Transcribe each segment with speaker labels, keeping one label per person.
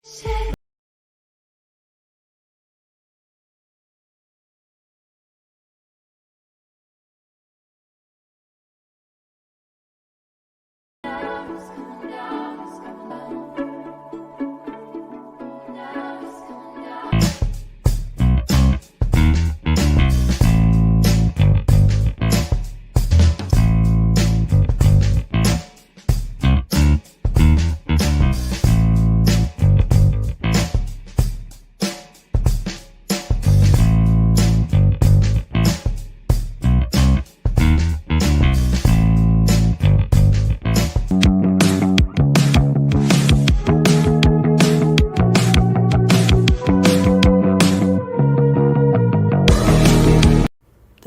Speaker 1: The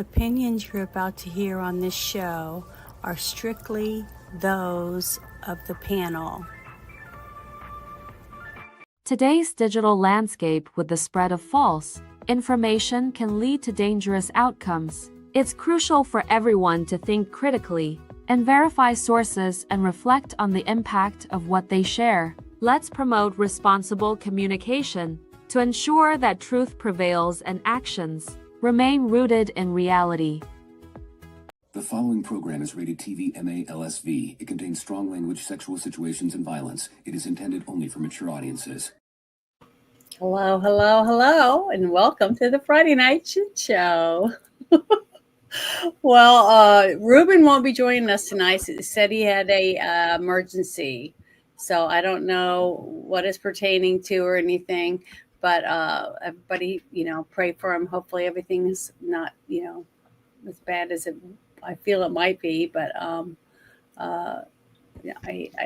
Speaker 1: opinions you're about to hear on this show are strictly those of the panel.
Speaker 2: Today's digital landscape with the spread of false information can lead to dangerous outcomes. It's crucial for everyone to think critically and verify sources and reflect on the impact of what they share. Let's promote responsible communication to ensure that truth prevails and actions remain rooted in reality.
Speaker 3: The following program is rated TV MA-LSV. It contains strong language, sexual situations, and violence. It is intended only for mature audiences.
Speaker 1: Hello, hello, hello, and welcome to the Friday Night Shit Show. Well, Ruben won't be joining us tonight. He said he had a emergency, so I don't know what it's pertaining to or anything. But everybody, pray for him. Hopefully, everything is not, as bad as I feel it might be. But I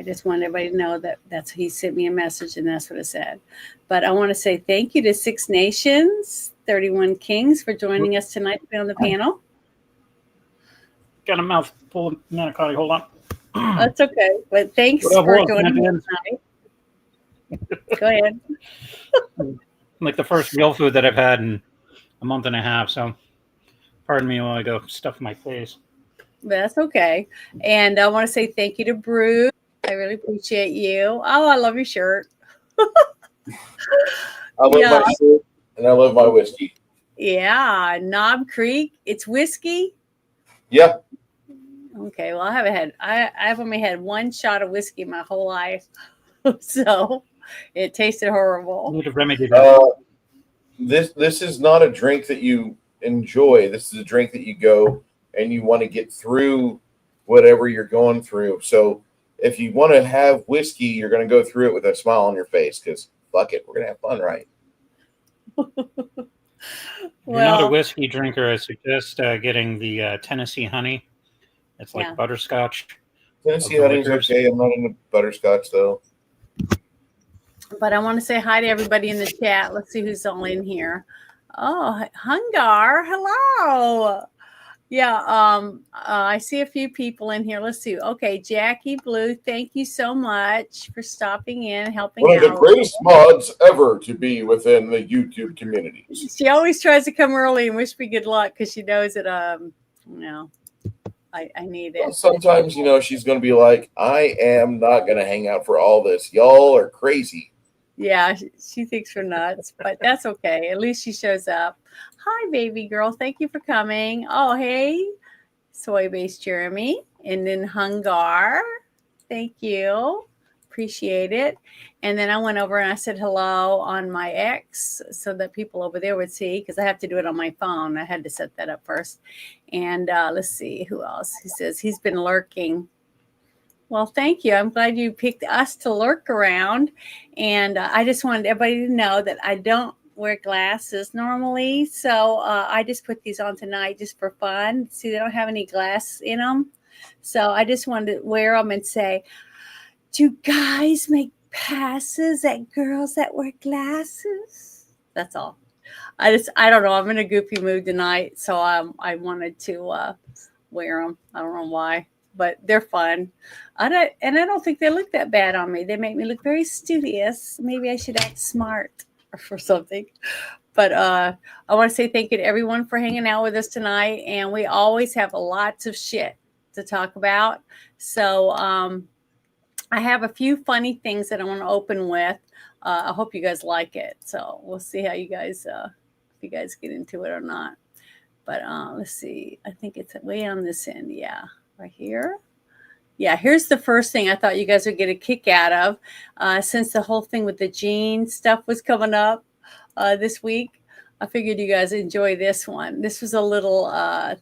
Speaker 1: just want everybody to know that he sent me a message, and that's what it said. But I want to say thank you to 6 Nations, 31 Kings for joining us tonight to be on the panel.
Speaker 4: Got a mouthful of manicotti. Hold on.
Speaker 1: That's okay. But thanks for joining us tonight. Go ahead.
Speaker 4: Like the first real food that I've had in a month and a half. So pardon me while I go stuff my face.
Speaker 1: That's okay. And I want to say thank you to Bruce. I really appreciate you. Oh, I love your shirt.
Speaker 5: I love my shirt and I love my whiskey.
Speaker 1: Yeah. Knob Creek. It's whiskey.
Speaker 5: Yeah.
Speaker 1: Okay. Well, I've only had one shot of whiskey my whole life. So it tasted horrible.
Speaker 4: Need to remedy that.
Speaker 5: This is not a drink that you enjoy. This is a drink that you go and you want to get through whatever you're going through. So if you want to have whiskey, you're going to go through it with a smile on your face because fuck it, we're going to have fun, right?
Speaker 4: If you're not a whiskey drinker, I suggest getting the Tennessee honey. It's like butterscotch.
Speaker 5: Tennessee honey is okay. I'm not into butterscotch though.
Speaker 1: But I want to say hi to everybody in the chat. Let's see who's all in here. Oh, Hungar, hello. Yeah, I see a few people in here. Let's see. Okay, Jackie Blue, thank you so much for stopping in, helping out.
Speaker 5: One of the greatest mods ever to be within the YouTube community.
Speaker 1: She always tries to come early and wish me good luck because she knows that, I need it.
Speaker 5: Well, sometimes, she's going to be like, I am not going to hang out for all this. Y'all are crazy.
Speaker 1: Yeah, she thinks we're nuts, but that's okay. At least she shows up. Hi, baby girl. Thank you for coming. Oh, hey, Soy-Based Jeremy. And then Hungar. Thank you. Appreciate it. And then I went over and I said hello on my X so that people over there would see because I have to do it on my phone. I had to set that up first. And let's see who else. He says he's been lurking. Well, thank you. I'm glad you picked us to lurk around. And I just wanted everybody to know that I don't wear glasses normally. So I just put these on tonight just for fun. See, they don't have any glass in them. So I just wanted to wear them and say, do guys make passes at girls that wear glasses? That's all. I don't know. I'm in a goofy mood tonight. So I wanted to wear them. I don't know why. But they're fun. I don't think they look that bad on me. They make me look very studious. Maybe I should act smart or something. But I want to say thank you to everyone for hanging out with us tonight. And we always have lots of shit to talk about. So I have a few funny things that I want to open with. I hope you guys like it. So we'll see how you guys, if you guys get into it or not. But let's see. I think it's way on this end. Yeah, right here. Yeah, here's the first thing I thought you guys would get a kick out of. Since the whole thing with the gene stuff was coming up this week, I figured you guys enjoy this one. This was a little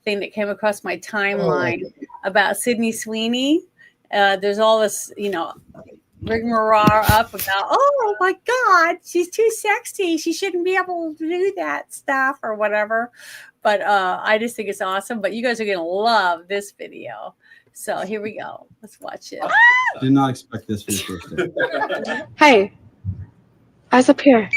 Speaker 1: thing that came across my timeline about Sydney Sweeney. There's all this, rigmarole up about, oh my God, she's too sexy. She shouldn't be able to do that stuff or whatever. But I just think it's awesome. But you guys are going to love this video. So here we go. Let's watch it.
Speaker 6: Did not expect this for your first day.
Speaker 7: Hey, eyes up here.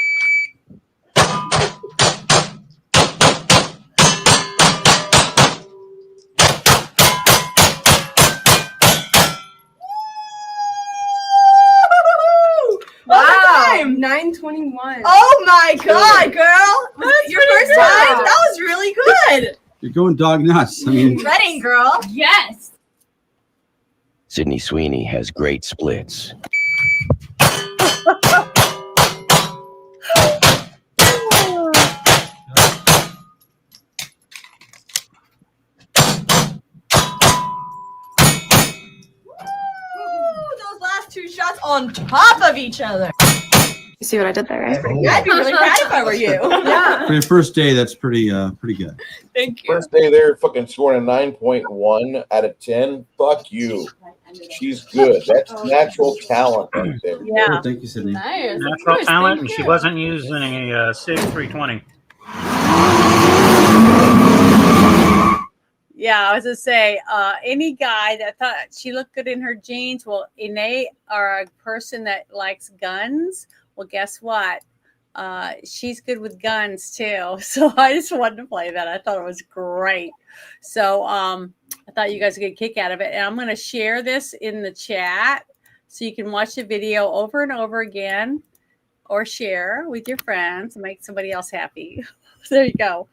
Speaker 8: Wow.
Speaker 7: 9:21.
Speaker 8: Oh my God, girl. Your first time? That was really good.
Speaker 6: You're going dog nuts. I mean,
Speaker 8: Ready, girl.
Speaker 7: Yes.
Speaker 9: Sydney Sweeney has great splits.
Speaker 8: Those last two shots on top of each other.
Speaker 7: You see what I did there, right?
Speaker 8: I'd be really proud if I were you. Yeah.
Speaker 6: for your first day, that's pretty good.
Speaker 8: Thank you.
Speaker 5: First day there, fucking scoring a 9.1 out of 10. Fuck you. She's good. That's natural talent right there.
Speaker 1: Yeah.
Speaker 6: Oh, thank you, Sydney.
Speaker 7: Nice.
Speaker 4: Natural talent, and she wasn't using a SIG 320.
Speaker 1: Yeah, I was going to say, any guy that thought she looked good in her jeans, well, innate or a person that likes guns, well, guess what? She's good with guns too. So I just wanted to play that. I thought it was great. So I thought you guys would get a kick out of it. And I'm going to share this in the chat so you can watch the video over and over again or share with your friends and make somebody else happy. There you go.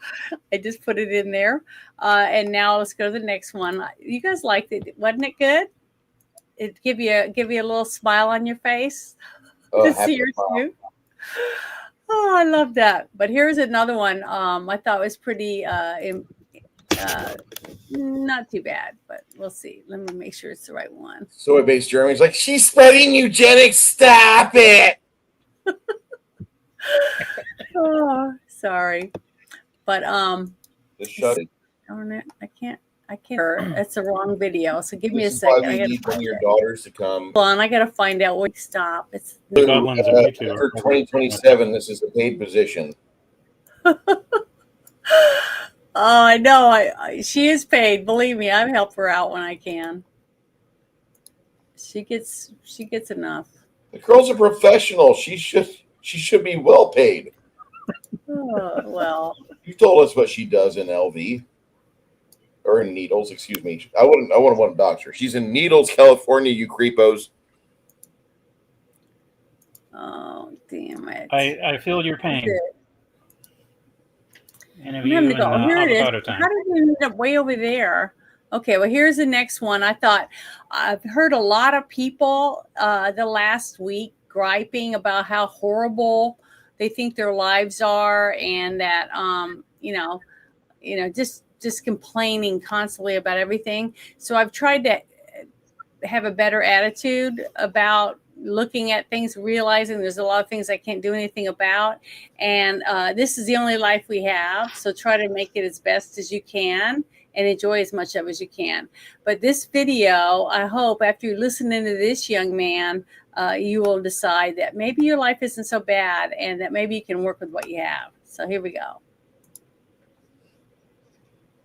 Speaker 1: I just put it in there. And now let's go to the next one. You guys liked it. Wasn't it good? It give you a little smile on your face to see your suit. Oh, I love that. But here's another one. I thought was pretty not too bad, but we'll see. Let me make sure it's the right one.
Speaker 5: Soy-based Jeremy's like, she's spreading eugenics. Stop it.
Speaker 1: Oh, sorry. But
Speaker 5: Just shut it.
Speaker 1: darn it, I can't. That's the wrong video. So give me a
Speaker 5: This is why
Speaker 1: second.
Speaker 5: we
Speaker 1: I
Speaker 5: need
Speaker 1: gotta
Speaker 5: one of your
Speaker 1: find
Speaker 5: daughters to come.
Speaker 1: it. Hold on, I gotta find out where to stop. It's
Speaker 4: We got ones on YouTube.
Speaker 5: For 2027, this is a paid position.
Speaker 1: Oh, I know. She is paid. Believe me, I help her out when I can. She gets enough.
Speaker 5: The girl's a professional. She should be well paid.
Speaker 1: Oh, well,
Speaker 5: You told us what she does in LV. Or in Needles, excuse me. I wouldn't want to dox her. She's in Needles, California, you creepos.
Speaker 1: oh damn it.
Speaker 4: I feel your pain.
Speaker 1: I'm having to go. Here it is. How did we end up way over there? Okay, well, here's the next one. I thought I've heard a lot of people the last week griping about how horrible they think their lives are, and that just complaining constantly about everything. So I've tried to have a better attitude about looking at things, realizing there's a lot of things I can't do anything about. And this is the only life we have. So try to make it as best as you can and enjoy as much of it as you can. But this video, I hope after you listen into this young man, you will decide that maybe your life isn't so bad and that maybe you can work with what you have. So here we go.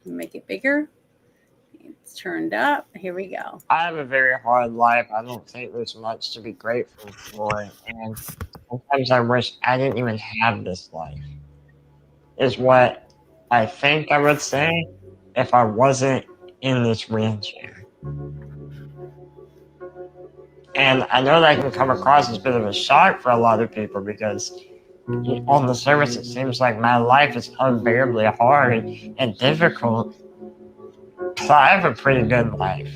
Speaker 1: Make it bigger. It's turned up. Here we go.
Speaker 10: I have a very hard life. I don't think there's much to be grateful for. And sometimes I wish I didn't even have this life, is what I think I would say if I wasn't in this wheelchair. And I know that can come across as a bit of a shock for a lot of people because on the surface it seems like my life is unbearably hard and difficult. So I have a pretty good life.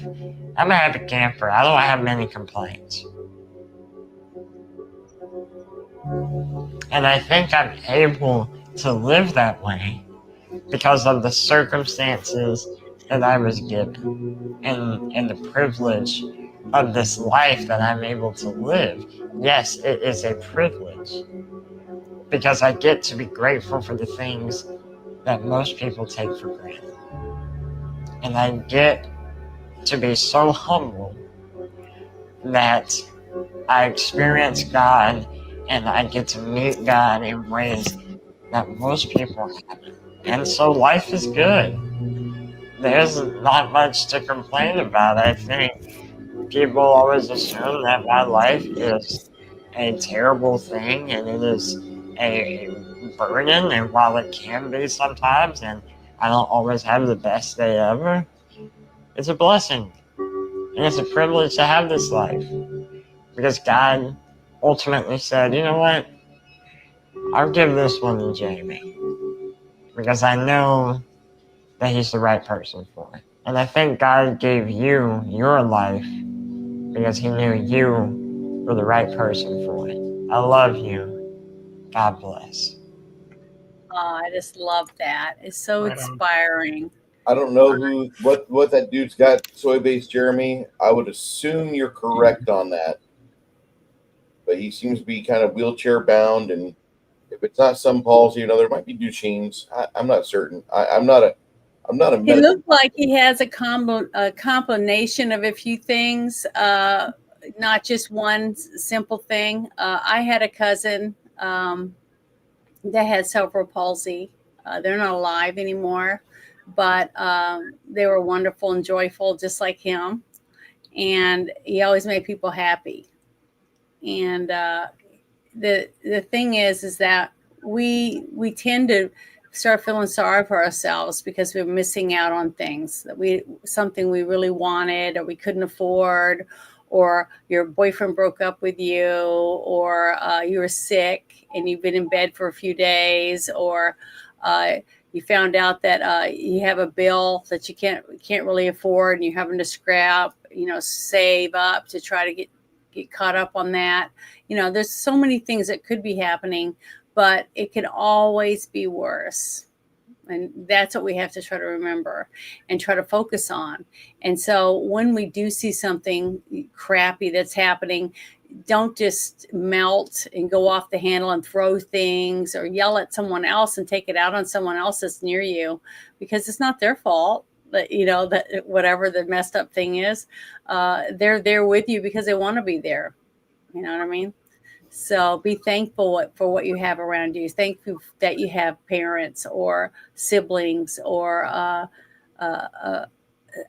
Speaker 10: I'm a happy camper. I don't have many complaints. And I think I'm able to live that way because of the circumstances that I was given and the privilege of this life that I'm able to live. Yes, it is a privilege because I get to be grateful for the things that most people take for granted. And I get to be so humble that I experience God and I get to meet God in ways that most people haven't. And so life is good. There's not much to complain about. I think people always assume that my life is a terrible thing and it is a burden, and while it can be sometimes, and I don't always have the best day ever, it's a blessing. And it's a privilege to have this life. Because God ultimately said, you know what? I'll give this one to Jamie. Because I know that he's the right person for it. And I think God gave you your life because he knew you were the right person for it. I love you. God bless.
Speaker 1: Oh, I just love that. It's so
Speaker 4: Right on.
Speaker 1: inspiring.
Speaker 5: I don't know what that dude's got, soy based Jeremy. I would assume you're correct on that, but he seems to be kind of wheelchair bound, and if it's not some palsy, there might be Duchenne's. I'm not certain. I'm not a
Speaker 1: He
Speaker 5: medical.
Speaker 1: looks like he has a combination of a few things, not just one simple thing. I had a cousin that had cerebral palsy. They're not alive anymore, but they were wonderful and joyful, just like him. And he always made people happy. And the thing is that we tend to start feeling sorry for ourselves because we're missing out on things that something we really wanted or we couldn't afford, or your boyfriend broke up with you, or you were sick and you've been in bed for a few days, or you found out that you have a bill that you can't really afford and you're having to scrap, save up to try to get caught up on that. There's so many things that could be happening, but it can always be worse. And that's what we have to try to remember and try to focus on. And so when we do see something crappy that's happening, don't just melt and go off the handle and throw things or yell at someone else and take it out on someone else that's near you, because it's not their fault. That that whatever the messed up thing is, they're there with you because they want to be there. You know what I mean? So be thankful for what you have around you. Thankful that you have parents or siblings or a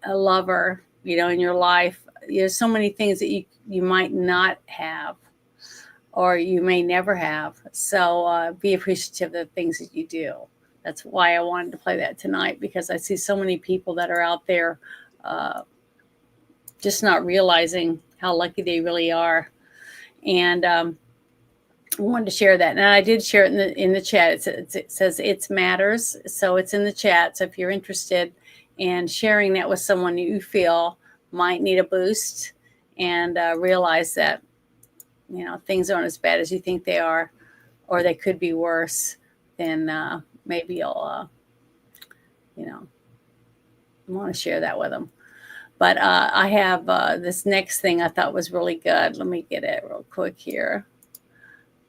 Speaker 1: lover, in your life. There's so many things that you might not have or you may never have. So be appreciative of the things that you do. That's why I wanted to play that tonight, because I see so many people that are out there just not realizing how lucky they really are. And I wanted to share that. And I did share it in the chat. It says It's Matters. So it's in the chat. So if you're interested in sharing that with someone you feel might need a boost and realize that, things aren't as bad as you think they are, or they could be worse, then maybe you'll, want to share that with them. But I have this next thing I thought was really good. Let me get it real quick here.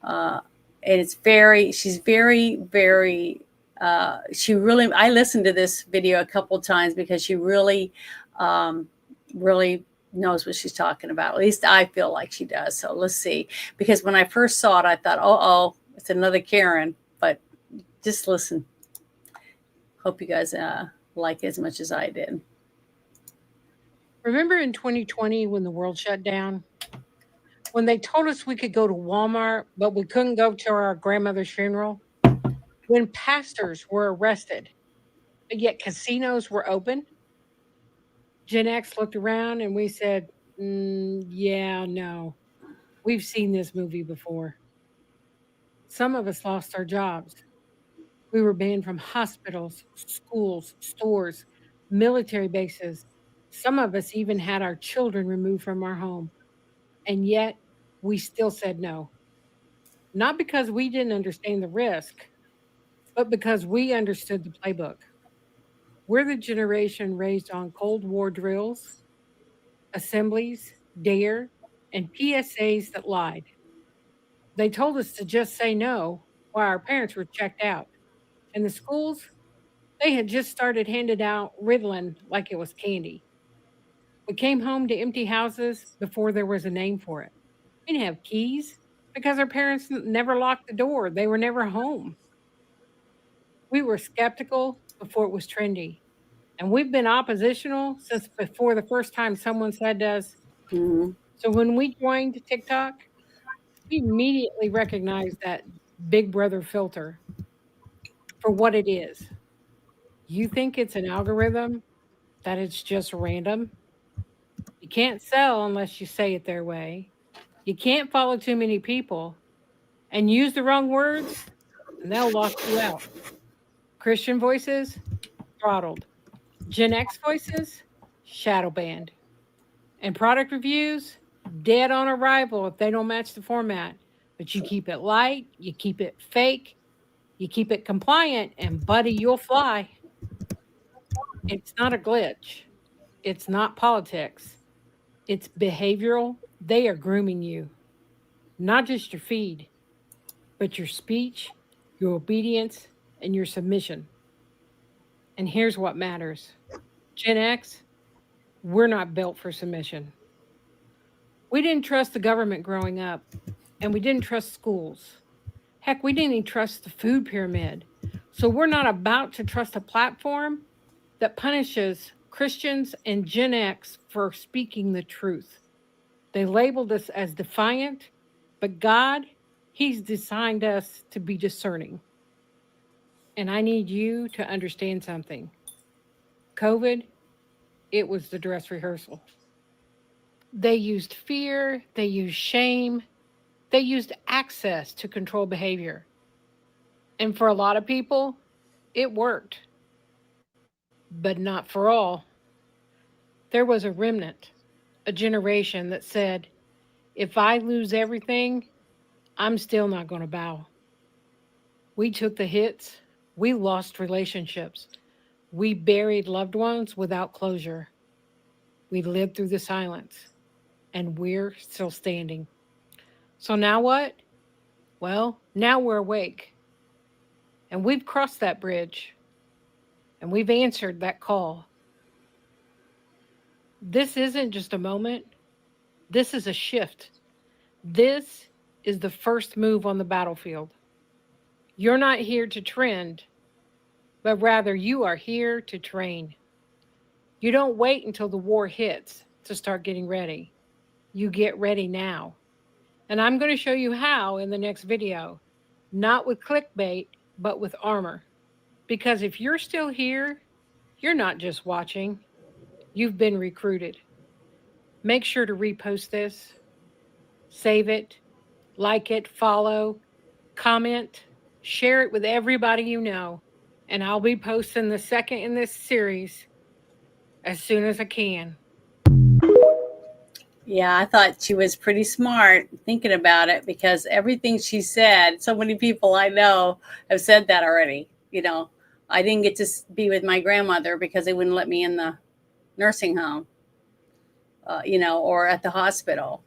Speaker 1: And she's very, very, I listened to this video a couple of times because she really, really knows what she's talking about. At least I feel like she does. So let's see. Because when I first saw it, I thought, oh, it's another Karen. But just listen. Hope you guys like it as much as I did.
Speaker 11: Remember in 2020 when the world shut down? When they told us we could go to Walmart, but we couldn't go to our grandmother's funeral? When pastors were arrested, but yet casinos were open? Gen X looked around and we said, yeah, no, we've seen this movie before. Some of us lost our jobs. We were banned from hospitals, schools, stores, military bases. Some of us even had our children removed from our home. And yet we still said no. not because we didn't understand the risk, but because we understood the playbook. We're the generation raised on Cold War drills, assemblies, DARE, and PSAs that lied. They told us to just say no while our parents were checked out. And the schools, they had just started handing out Ritalin like it was candy. We came home to empty houses before there was a name for it. We didn't have keys because our parents never locked the door. They were never home. We were skeptical before it was trendy. And we've been oppositional since before the first time someone said to us, so when we joined TikTok, we immediately recognized that Big Brother filter for what it is. You think it's an algorithm, that it's just random? You can't sell unless you say it their way. You can't follow too many people and use the wrong words, and they'll lock you out. Christian voices, throttled. Gen X voices, shadow banned. And product reviews, dead on arrival if they don't match the format. But you keep it light, you keep it fake, you keep it compliant, and buddy, you'll fly. It's not a glitch. It's not politics. It's behavioral. They are grooming you. Not just your feed, but your speech, your obedience, and your submission. And here's what matters. Gen X, we're not built for submission. We didn't trust the government growing up, and we didn't trust schools. Heck, we didn't even trust the food pyramid. So we're not about to trust a platform that punishes Christians and Gen X for speaking the truth. They labeled us as defiant, but God, He's designed us to be discerning. And I need you to understand something. COVID, it was the dress rehearsal. They used fear, they used shame, they used access to control behavior. And for a lot of people, it worked. But not for all. There was a remnant, a generation that said, if I lose everything, I'm still not going to bow. We took the hits, we lost relationships, we buried loved ones without closure. We lived through the silence, and we're still standing. So now what? Well, now we're awake, and we've crossed that bridge, and we've answered that call. This isn't just a moment. This is a shift. This is the first move on the battlefield. You're not here to trend, but rather you are here to train. You don't wait until the war hits to start getting ready. You get ready now. And I'm going to show you how in the next video, not with clickbait, but with armor. Because if you're still here, you're not just watching, you've been recruited. Make sure to repost this, save it, like it, follow, comment, share it with everybody you know. And I'll be posting the second in this series as soon as I can.
Speaker 1: Yeah, I thought she was pretty smart thinking about it because everything she said, so many people I know have said that already. You know, I didn't get to be with my grandmother because they wouldn't let me in the nursing home, or at the hospital.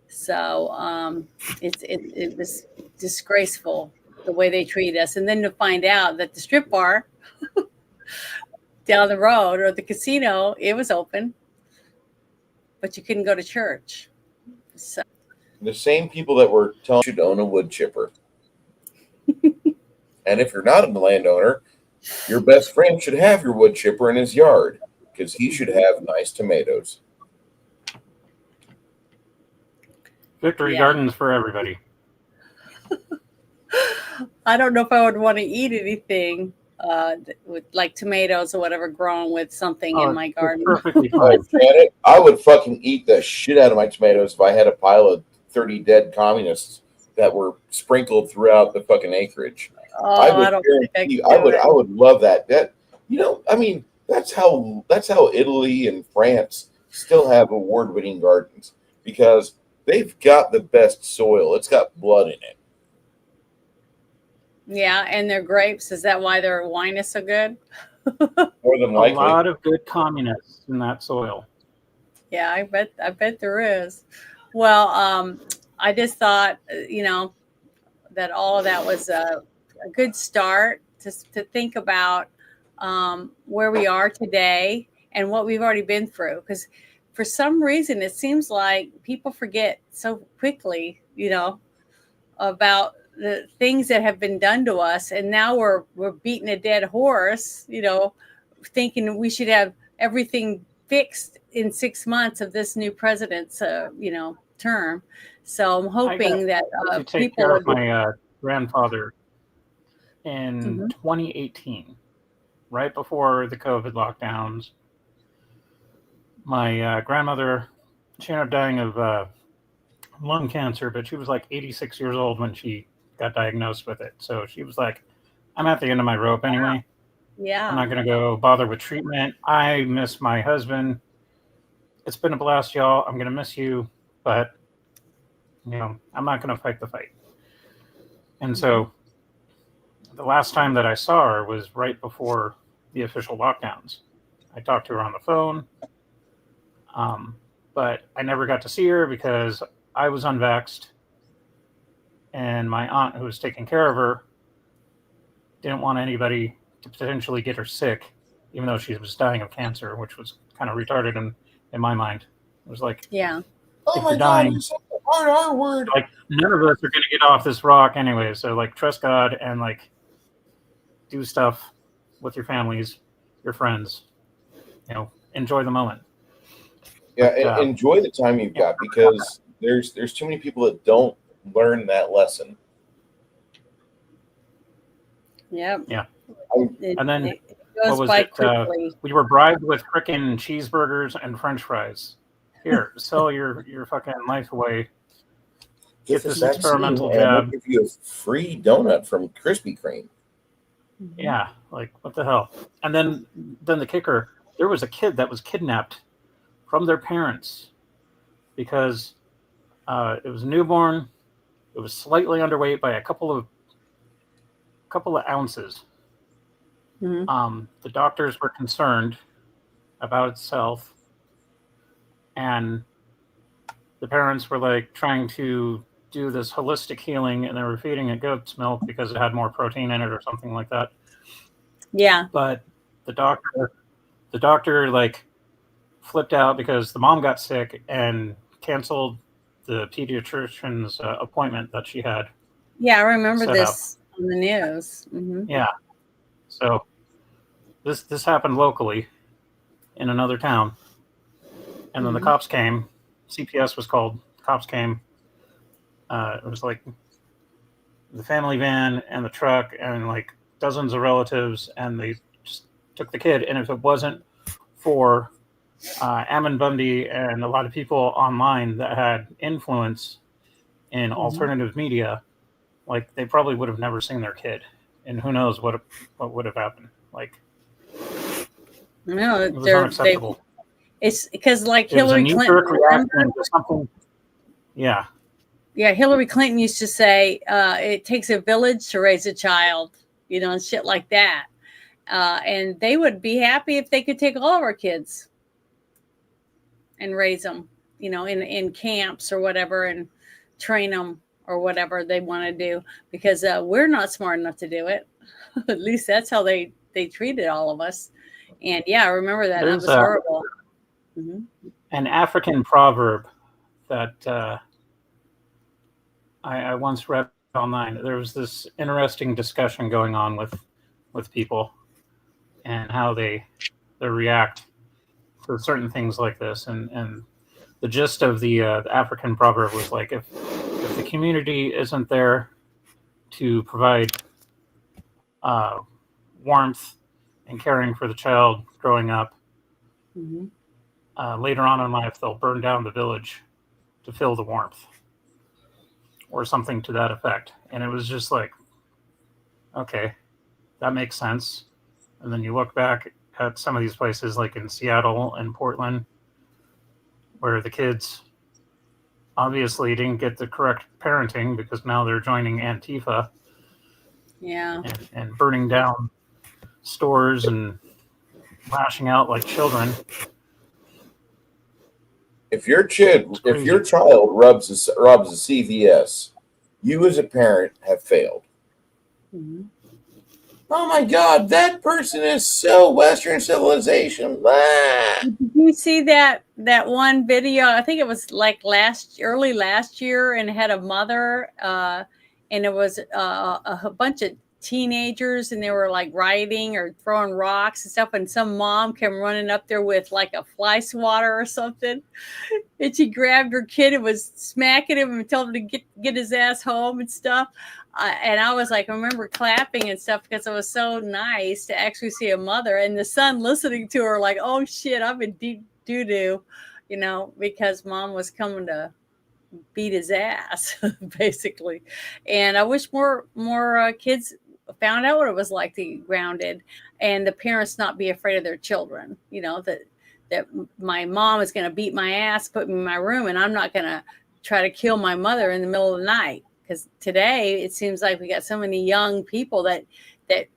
Speaker 1: So it was disgraceful the way they treated us. And then to find out that the strip bar down the road or the casino, it was open, but you couldn't go to church. So
Speaker 5: the same people that were telling you to own a wood chipper. And if you're not a landowner, your best friend should have your wood chipper in his yard because he should have nice tomatoes.
Speaker 4: Victory Gardens for everybody.
Speaker 1: I don't know if I would want to eat anything with like tomatoes or whatever grown with something in my garden.
Speaker 4: Perfectly fine.
Speaker 5: Janet, I would fucking eat the shit out of my tomatoes if I had a pile of 30 dead communists that were sprinkled throughout the fucking acreage. I would love that. That's how Italy and France still have award-winning gardens because they've got the best soil. It's got blood in it.
Speaker 1: Yeah, and their grapes. Is that why their wine is so good?
Speaker 5: More than
Speaker 4: A
Speaker 5: likely.
Speaker 4: lot of good communists in that soil.
Speaker 1: Yeah, I bet there is. Well, I just thought, that all of that was a good start to think about where we are today and what we've already been through. Because for some reason, it seems like people forget so quickly, about the things that have been done to us, and now we're beating a dead horse, thinking we should have everything fixed in 6 months of this new president's, term. So I'm hoping that
Speaker 4: to take
Speaker 1: people
Speaker 4: care
Speaker 1: would.
Speaker 4: of my grandfather in
Speaker 1: Mhm.
Speaker 4: 2018, right before the COVID lockdowns. My grandmother, she ended up dying of lung cancer, but she was like 86 years old when she got diagnosed with it. So she was like, I'm at the end of my rope anyway.
Speaker 1: Yeah.
Speaker 4: I'm not going to go bother with treatment. I miss my husband. It's been a blast, y'all. I'm going to miss you, but I'm not going to fight the fight. And so the last time that I saw her was right before the official lockdowns. I talked to her on the phone, but I never got to see her because I was unvaxxed, and my aunt, who was taking care of her, didn't want anybody to potentially get her sick, even though she was dying of cancer, which was kind of retarded in my mind. It was like,
Speaker 1: Yeah.
Speaker 5: Oh
Speaker 4: if
Speaker 5: my
Speaker 4: you're
Speaker 5: God,
Speaker 4: dying,
Speaker 5: you said the hard R word.
Speaker 4: like none of us are going to get off this rock anyway. So like, trust God and like do stuff with your families, your friends. Enjoy the moment.
Speaker 5: Yeah,
Speaker 4: But,
Speaker 5: enjoy the time you've got, because there's too many people that don't learn that lesson.
Speaker 1: Yep.
Speaker 4: Yeah.
Speaker 1: It,
Speaker 4: And then
Speaker 1: it goes
Speaker 4: what was
Speaker 1: by
Speaker 4: it?
Speaker 1: quickly.
Speaker 4: We were bribed with frickin' cheeseburgers and French fries. Here, sell your fucking life away. Get this experimental
Speaker 5: and they'll
Speaker 4: jab.
Speaker 5: give you a free donut from Krispy Kreme.
Speaker 4: Yeah, like what the hell? And then the kicker, there was a kid that was kidnapped from their parents because it was newborn. It was slightly underweight by a couple of ounces. The doctors were concerned about its health, and the parents were like trying to do this holistic healing, and they were feeding it goat's milk because it had more protein in it or something like that.
Speaker 1: Yeah.
Speaker 4: But the doctor like flipped out because the mom got sick and canceled the pediatrician's appointment that she had.
Speaker 1: Yeah, I remember
Speaker 4: set
Speaker 1: this
Speaker 4: up.
Speaker 1: on the news. Mm-hmm.
Speaker 4: Yeah. So this happened locally in another town, and then the cops came. CPS was called. The cops came. It was like the family van and the truck and like dozens of relatives, and they just took the kid. And if it wasn't for Ammon Bundy and a lot of people online that had influence in alternative media, like they probably would have never seen their kid, and who knows what would have happened. Like,
Speaker 1: No,
Speaker 4: it was unacceptable.
Speaker 1: It's because like
Speaker 4: It was a
Speaker 1: Hillary Clinton.
Speaker 4: knee-jerk reaction to something. Yeah.
Speaker 1: Yeah, Hillary Clinton used to say it takes a village to raise a child, and shit like that. And they would be happy if they could take all of our kids and raise them, in camps or whatever, and train them or whatever they want to do, because we're not smart enough to do it. At least that's how they treated all of us. And yeah, I remember that.
Speaker 4: There's
Speaker 1: That was horrible.
Speaker 4: an African proverb that I once read online. There was this interesting discussion going on with people and how they react to certain things like this. And the gist of the African proverb was like, if the community isn't there to provide warmth and caring for the child growing up, later on in life, they'll burn down the village to fill the warmth, or something to that effect. And it was just like, okay, that makes sense. And then you look back at some of these places, like in Seattle and Portland, where the kids obviously didn't get the correct parenting because now they're joining Antifa.
Speaker 1: Yeah.
Speaker 4: and burning down stores and lashing out like children.
Speaker 5: If your child robs a CVS, you as a parent have failed.
Speaker 1: Mm-hmm.
Speaker 5: Oh my God, that person is so Western civilization. Ah.
Speaker 1: Did you see that one video? I think it was like early last year, and it had a mother, and it was a bunch of teenagers, and they were like rioting or throwing rocks and stuff, and some mom came running up there with like a fly swatter or something, and she grabbed her kid and was smacking him and told him to get his ass home and stuff. And I was like, I remember clapping and stuff because it was so nice to actually see a mother and the son listening to her like, oh shit, I'm in deep doo-doo, because mom was coming to beat his ass, basically. And I wish more kids found out what it was like to be grounded, and the parents not be afraid of their children, that my mom is going to beat my ass, put me in my room, and I'm not going to try to kill my mother in the middle of the night. Because today it seems like we got so many young people that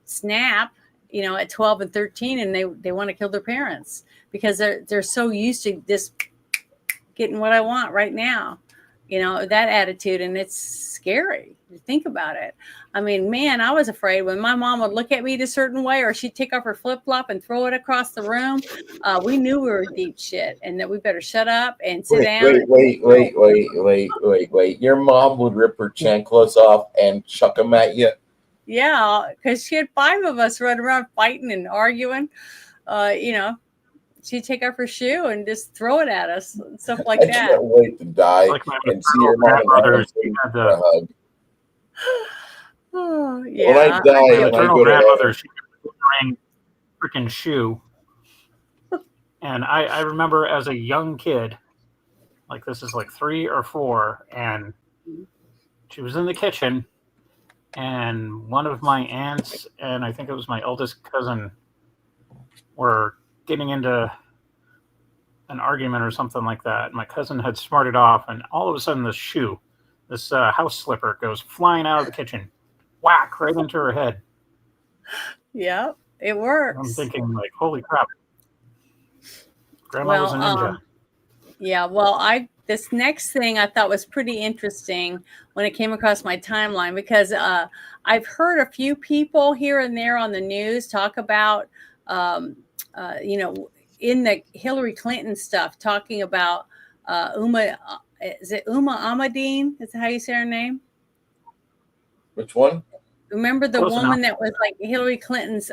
Speaker 1: snap, at 12 and 13, and they want to kill their parents because they're so used to this getting what I want right now, that attitude. And it's scary to think about it. I mean, man, I was afraid when my mom would look at me a certain way, or she'd take off her flip-flop and throw it across the room. We knew we were deep shit and that we better shut up and sit down.
Speaker 5: Wait. Your mom would rip her chanclas off and chuck them at you?
Speaker 1: Yeah, because she had 5 of us running around fighting and arguing. She'd take off her shoe and just throw it at us and stuff like that.
Speaker 5: I can't wait to die
Speaker 4: Like my
Speaker 5: and see your mom and a hug.
Speaker 1: Oh, yeah.
Speaker 5: When I die
Speaker 4: my
Speaker 5: and I
Speaker 4: maternal
Speaker 5: go to
Speaker 4: grandmother,
Speaker 5: heaven,
Speaker 4: she was wearing a freaking shoe. And I remember as a young kid, like this is like 3 or 4, and she was in the kitchen, and one of my aunts and I think it was my eldest cousin were getting into an argument or something like that. My cousin had smarted off, and all of a sudden this house slipper goes flying out of the kitchen, whack right into her head.
Speaker 1: Yeah, it works.
Speaker 4: I'm thinking like, holy crap. Grandma was a ninja.
Speaker 1: Yeah, well, this next thing I thought was pretty interesting when it came across my timeline, because I've heard a few people here and there on the news talk about, in the Hillary Clinton stuff, talking about is it Uma Ahmadine? Is that how you say her name?
Speaker 5: which one?
Speaker 1: Remember the
Speaker 4: Close
Speaker 1: woman
Speaker 4: enough.
Speaker 1: that was like Hillary Clinton's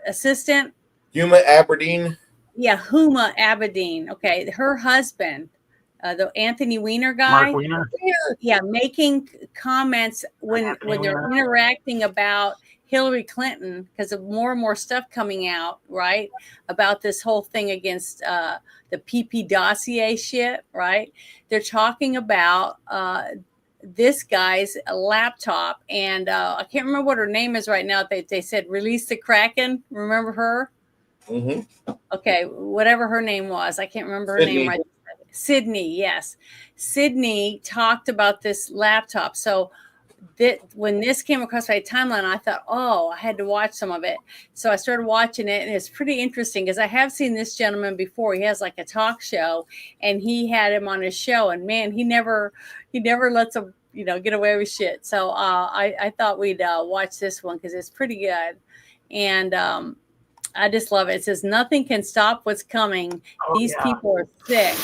Speaker 1: assistant?
Speaker 5: Huma Aberdeen?
Speaker 1: Yeah, Huma Abedin. Okay, her husband, the Anthony Weiner guy.
Speaker 4: Mark Weiner?
Speaker 1: Yeah, making comments when
Speaker 4: Anthony
Speaker 1: they're
Speaker 4: Weiner.
Speaker 1: interacting about Hillary Clinton, because of more and more stuff coming out, right, about this whole thing against the PP dossier shit, right? They're talking about this guy's laptop, and I can't remember what her name is right now. They said release the Kraken. Remember her?
Speaker 5: Mm-hmm.
Speaker 1: Okay, whatever her name was. I can't remember her name right. Sydney, yes. Sydney talked about this laptop. So when this came across my timeline, I thought, oh, I had to watch some of it. So I started watching it, and it's pretty interesting because I have seen this gentleman before. He has like a talk show, and he had him on his show, and man, he never lets him, get away with shit. So I thought we'd watch this one because it's pretty good. And I just love it. It says, nothing can stop what's coming. These people are sick.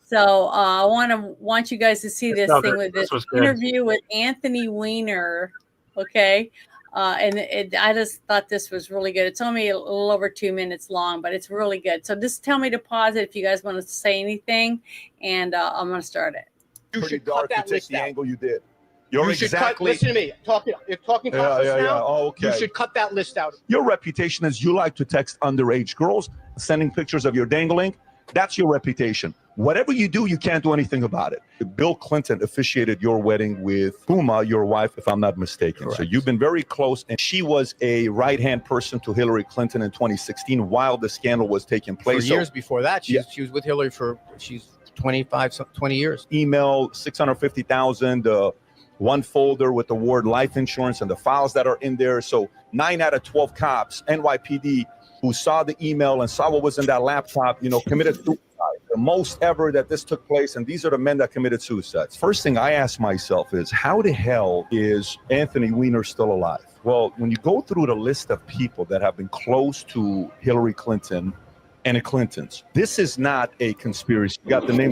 Speaker 1: So I want you guys to see this thing with this interview with Anthony Weiner. Okay. I just thought this was really good. It's only a little over 2 minutes long, but it's really good. So just tell me to pause it if you guys want to say anything, and I'm going to start it.
Speaker 12: You should cut that list out. Angle you did.
Speaker 13: You're
Speaker 12: you should exactly. Listen to me. If talking conference now.
Speaker 13: Oh, okay.
Speaker 12: You should cut that list out.
Speaker 13: Your reputation is you like to text underage girls, sending pictures of your dangling. That's your reputation. Whatever you do, you can't do anything about it. Bill Clinton officiated your wedding with Puma, your wife, if I'm not mistaken. Correct. So you've been very close, and she was a right-hand person to Hillary Clinton in 2016 while the scandal was taking place.
Speaker 14: For years before that, she was with Hillary for 20 years.
Speaker 13: Email 650,000. one folder with the word life insurance and the files that are in there. So 9 out of 12 cops, NYPD, who saw the email and saw what was in that laptop, committed suicide. The most ever that this took place, and these are the men that committed suicides. First thing I ask myself is, how the hell is Anthony Weiner still alive? Well, when you go through the list of people that have been close to Hillary Clinton and the Clintons, this is not a conspiracy. You got the name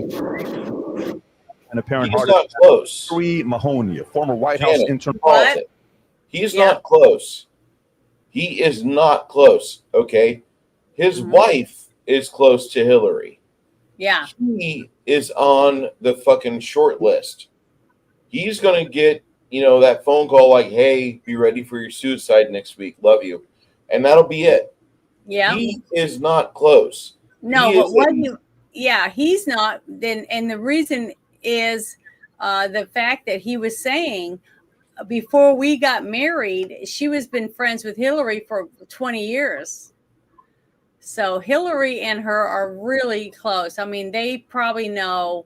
Speaker 13: and apparent
Speaker 5: He's
Speaker 13: heart
Speaker 5: not close.
Speaker 13: Henry Mahoney, a former White House
Speaker 5: Janet,
Speaker 13: intern.
Speaker 5: pause it. He's not close. He is not close. Okay, his wife is close to Hillary.
Speaker 1: Yeah.
Speaker 5: He is on the fucking short list. He's gonna get, that phone call like, "Hey, be ready for your suicide next week. Love you," and that'll be it.
Speaker 1: Yeah.
Speaker 5: He is not close.
Speaker 1: No,
Speaker 5: He
Speaker 1: but
Speaker 5: is
Speaker 1: what
Speaker 5: a-
Speaker 1: you, yeah, he's not. Then, and the reason is the fact that he was saying before we got married, she was been friends with Hillary for 20 years. So Hillary and her are really close. I mean, they probably know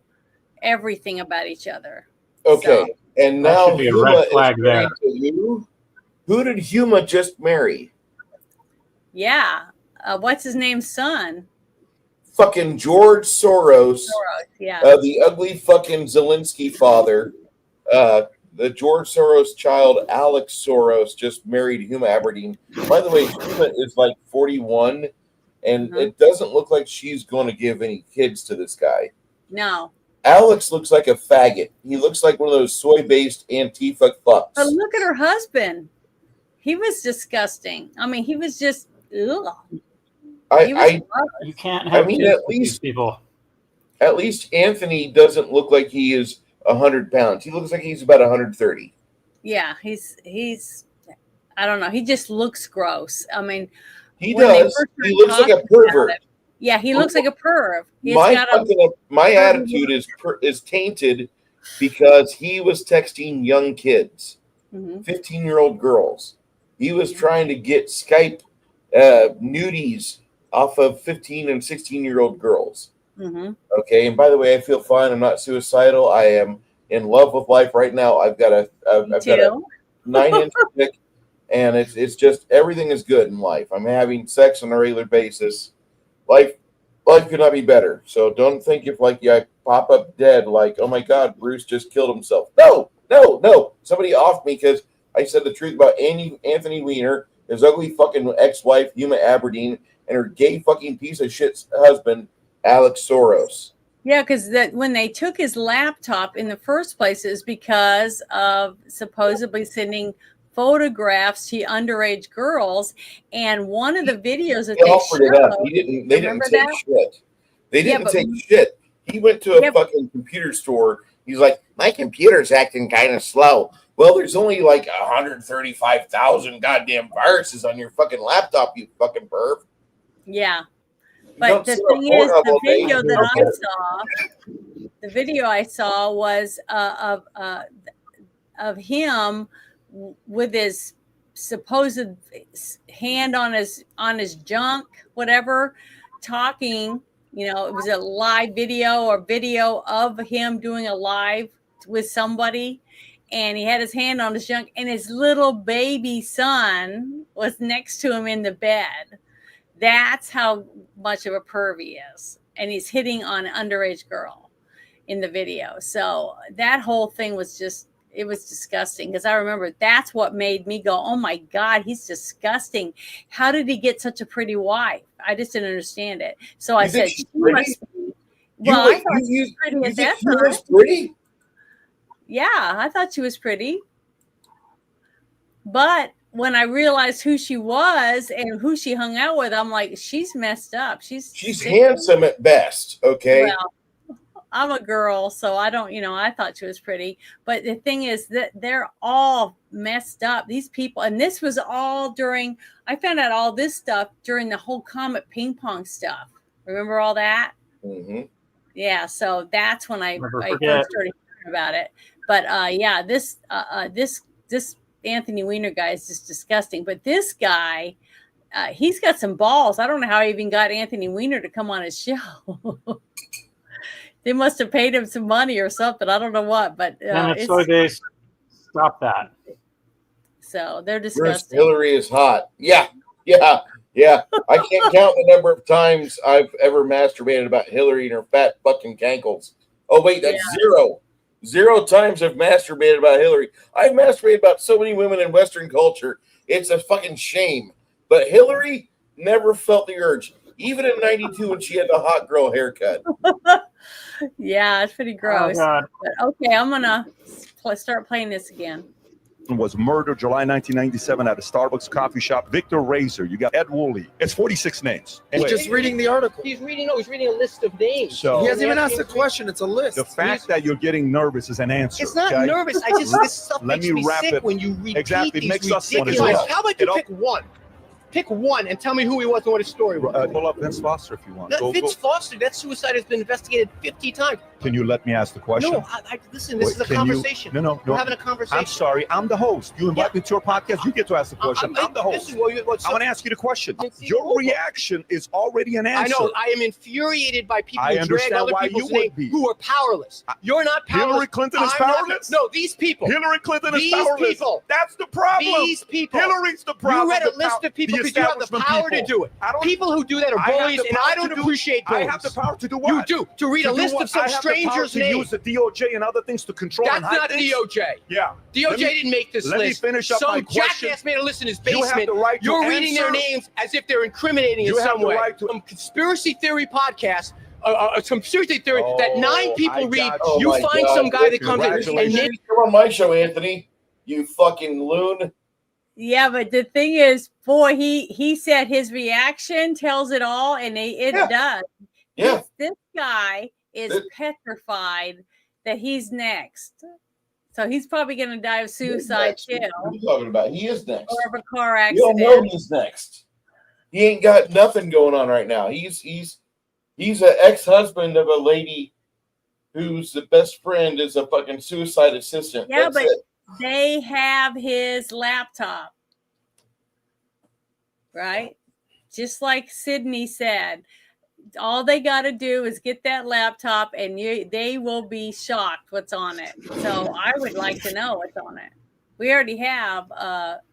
Speaker 1: everything about each other.
Speaker 5: Okay, and
Speaker 4: That
Speaker 5: now
Speaker 4: should be a
Speaker 5: Huma
Speaker 4: red
Speaker 5: is
Speaker 4: flag
Speaker 5: married
Speaker 4: there.
Speaker 5: to who? Who did Huma just marry?
Speaker 1: Yeah. What's his name's son?
Speaker 5: Fucking George Soros.
Speaker 1: Yeah.
Speaker 5: The ugly fucking Zelensky father. The George Soros child, Alex Soros, just married Huma Aberdeen. By the way, Huma is like 41, and it doesn't look like she's going to give any kids to this guy.
Speaker 1: No.
Speaker 5: Alex looks like a faggot. He looks like one of those soy-based Antifa fucks.
Speaker 1: But look at her husband. He was disgusting. I mean, he was just, ugh.
Speaker 4: You can't have kids
Speaker 5: at
Speaker 4: with these
Speaker 5: least
Speaker 4: people.
Speaker 5: At least Anthony doesn't look like he is 100 pounds. He looks like he's about 130.
Speaker 1: Yeah, he's I don't know. He just looks gross. I mean,
Speaker 5: He
Speaker 1: when they
Speaker 5: does.
Speaker 1: first
Speaker 5: He
Speaker 1: started
Speaker 5: looks like a
Speaker 1: talking about
Speaker 5: pervert.
Speaker 1: it- Yeah, he looks like a perv. He's
Speaker 5: My
Speaker 1: got a
Speaker 5: my attitude is tainted because he was texting young kids, 15-year-old girls. He was trying to get Skype nudies off of 15 and 16-year-old girls. Okay, and by the way, I feel fine. I'm not suicidal. I am in love with life right now. I've got a 9-inch dick, and it's just everything is good in life. I'm having sex on a regular basis. Life could not be better. So don't think if I pop up dead like, oh my God, Bruce just killed himself. No. Somebody offed me because I said the truth about Anthony Weiner, his ugly fucking ex-wife Huma Aberdeen, and her gay fucking piece of shit husband Alex Soros.
Speaker 1: Yeah, because that when they took his laptop in the first place is because of supposedly sending photographs to underage girls, and one of the videos that
Speaker 5: He
Speaker 1: they
Speaker 5: offered it up.
Speaker 1: showed,
Speaker 5: They didn't
Speaker 1: remember
Speaker 5: take
Speaker 1: that?
Speaker 5: shit. They
Speaker 1: Yeah,
Speaker 5: didn't
Speaker 1: but-
Speaker 5: take shit. He went to a fucking computer store. He's like, my computer's acting kind of slow. Well, there's only like 135,000 goddamn viruses on your fucking laptop, you fucking perv.
Speaker 1: Yeah.
Speaker 5: You
Speaker 1: But
Speaker 5: don't
Speaker 1: the
Speaker 5: sit on
Speaker 1: thing is,
Speaker 5: Pornhub
Speaker 1: the
Speaker 5: all day.
Speaker 1: video
Speaker 5: You
Speaker 1: that
Speaker 5: don't
Speaker 1: I
Speaker 5: get it.
Speaker 1: saw, the video I saw was of him with his supposed hand on his junk, whatever, talking. You know, it was a live video or video of him doing a live with somebody, and he had his hand on his junk, and his little baby son was next to him in the bed. That's how much of a perv he is. And he's hitting on an underage girl in the video. So that whole thing was just, it was disgusting. Because I remember that's what made me go, oh my God, he's disgusting. How did he get such a pretty wife? I just didn't understand it. So I said, she must be. Well, I thought she was pretty at that
Speaker 5: She was
Speaker 1: time.
Speaker 5: pretty?
Speaker 1: Yeah, I thought she was pretty. But when I realized who she was and who she hung out with, I'm like, she's messed up. She's sick.
Speaker 5: handsome at best, okay?
Speaker 1: Well, I'm a girl, so I don't, I thought she was pretty. But the thing is that they're all messed up. These people, and this was all I found out all this stuff during the whole Comet ping pong stuff. Remember all that?
Speaker 5: Mm-hmm.
Speaker 1: Yeah, so that's when I
Speaker 4: Never
Speaker 1: first
Speaker 4: forget.
Speaker 1: started hearing about it. But yeah, this Anthony Weiner guy is just disgusting. But this guy, he's got some balls. I don't know how he even got Anthony Weiner to come on his show. They must have paid him some money or something. I don't know what, but
Speaker 4: And it's soy based. stop that.
Speaker 1: So they're
Speaker 5: Bruce,
Speaker 1: disgusting.
Speaker 5: Hillary is hot. Yeah. I can't count the number of times I've ever masturbated about Hillary and her fat fucking cankles. Oh, wait, that's zero. 0 times I've masturbated about Hillary. I've masturbated about so many women in Western culture. It's a fucking shame. But Hillary never felt the urge. Even in 92 when she had the hot girl haircut.
Speaker 1: Yeah, it's pretty gross.
Speaker 4: Oh, God.
Speaker 1: But okay, I'm going to start playing this again.
Speaker 13: Was murdered July 1997 at a Starbucks coffee shop. Victor Razor. You got Ed Woolley. It's 46 names.
Speaker 14: He's just reading the article.
Speaker 12: He's reading a list of names.
Speaker 13: So
Speaker 14: He hasn't even asked a question. It's a list.
Speaker 13: the fact that you're getting nervous is an answer.
Speaker 12: It's not
Speaker 13: okay?
Speaker 12: nervous. This stuff
Speaker 13: Let
Speaker 12: makes
Speaker 13: me
Speaker 12: me
Speaker 13: wrap
Speaker 12: sick
Speaker 13: it.
Speaker 12: when you repeat
Speaker 13: Exactly. It
Speaker 12: these
Speaker 13: makes us
Speaker 12: ridiculous.
Speaker 13: want to know.
Speaker 12: How about you pick one? Pick one and tell me who he was and what his story was.
Speaker 13: Pull up Vince Foster if you want.
Speaker 12: No, Vince Foster, that suicide has been investigated 50 times.
Speaker 13: Can you let me ask the question?
Speaker 12: No, listen, this is a conversation.
Speaker 13: No.
Speaker 12: We're having a conversation.
Speaker 13: I'm sorry. I'm the host. You invite me to your podcast. You get to ask the question. I'm the host.
Speaker 12: This is what
Speaker 13: I want to ask you the question. Your reaction is already an answer.
Speaker 12: I know. I am infuriated by people
Speaker 13: I
Speaker 12: who drag
Speaker 13: understand
Speaker 12: other
Speaker 13: why
Speaker 12: people's
Speaker 13: you would
Speaker 12: names
Speaker 13: be.
Speaker 12: who are powerless. You're not powerless.
Speaker 13: Hillary Clinton is
Speaker 12: I'm not-
Speaker 13: powerless?
Speaker 12: No, these people.
Speaker 13: Hillary Clinton is
Speaker 12: These
Speaker 13: powerless.
Speaker 12: people.
Speaker 13: That's the problem.
Speaker 12: These people.
Speaker 13: Hillary's the problem.
Speaker 12: You read a
Speaker 13: The
Speaker 12: list of people
Speaker 13: the
Speaker 12: because you have the
Speaker 13: establishment
Speaker 12: power to
Speaker 13: people.
Speaker 12: do it.
Speaker 13: I don't-
Speaker 12: People who do that are
Speaker 13: I have
Speaker 12: bullies,
Speaker 13: the
Speaker 12: and
Speaker 13: power
Speaker 12: I don't
Speaker 13: to do-
Speaker 12: appreciate
Speaker 13: I
Speaker 12: bullies.
Speaker 13: have the power to do what?
Speaker 12: You do. To read a list of some
Speaker 13: I have the
Speaker 12: stranger's
Speaker 13: power to
Speaker 12: name.
Speaker 13: use the DOJ and other things to control
Speaker 12: That's
Speaker 13: and hide
Speaker 12: not
Speaker 13: things.
Speaker 12: DOJ.
Speaker 13: Yeah.
Speaker 12: DOJ didn't make this
Speaker 13: let
Speaker 12: list.
Speaker 13: me finish up
Speaker 12: Some
Speaker 13: my question.
Speaker 12: jackass made a list in his
Speaker 13: You have
Speaker 12: basement.
Speaker 13: the right to
Speaker 12: You're reading their
Speaker 13: answer.
Speaker 12: names as if they're incriminating
Speaker 13: You
Speaker 12: in
Speaker 13: have
Speaker 12: some
Speaker 13: the
Speaker 12: way.
Speaker 13: right to-
Speaker 12: Some conspiracy theory podcast, some conspiracy theory that 9 people
Speaker 13: I
Speaker 12: read.
Speaker 13: got
Speaker 5: Oh
Speaker 12: You
Speaker 5: my
Speaker 12: find
Speaker 5: God.
Speaker 12: some guy that comes in and
Speaker 5: Congratulations. Come on my show, Anthony. You fucking loon.
Speaker 1: Yeah, but the thing is, boy, he said his reaction tells it all, and it does.
Speaker 5: Yeah.
Speaker 1: This guy is petrified that he's next. So he's probably going to die of suicide too,
Speaker 5: What are you talking about? He is next.
Speaker 1: or of a car
Speaker 5: You don't know
Speaker 1: accident.
Speaker 5: he's next. He ain't got nothing going on right now. He's an ex-husband of a lady whose the best friend is a fucking suicide assistant.
Speaker 1: Yeah,
Speaker 5: That's
Speaker 1: but
Speaker 5: it.
Speaker 1: they have his laptop, right? Just like Sydney said, all they got to do is get that laptop, and they will be shocked what's on it. So I would like to know what's on it. We already have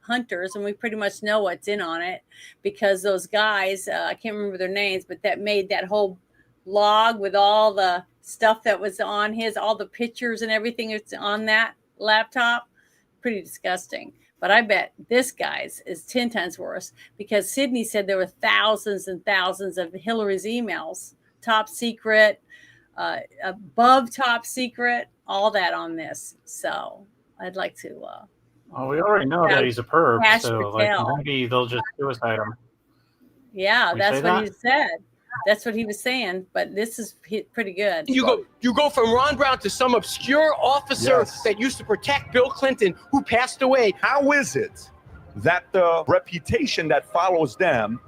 Speaker 1: hunters, and we pretty much know what's in on it because those guys, I can't remember their names, but that made that whole log with all the stuff that was on all the pictures and everything that's on that laptop. Pretty disgusting. But I bet this guy's is 10 times worse because Sydney said there were thousands and thousands of Hillary's emails, top secret, above top secret, all that on this. So I'd like to.
Speaker 4: Well, we already know that he's a perv,
Speaker 1: Cash
Speaker 4: so
Speaker 1: Patel.
Speaker 4: maybe they'll just suicide him.
Speaker 1: Yeah,
Speaker 4: We
Speaker 1: that's
Speaker 4: say
Speaker 1: what
Speaker 4: that?
Speaker 1: he said. That's what he was saying. But this is pretty good.
Speaker 12: You go from Ron Brown to some obscure officer that used to protect Bill Clinton who passed away.
Speaker 13: How is it that the reputation that follows them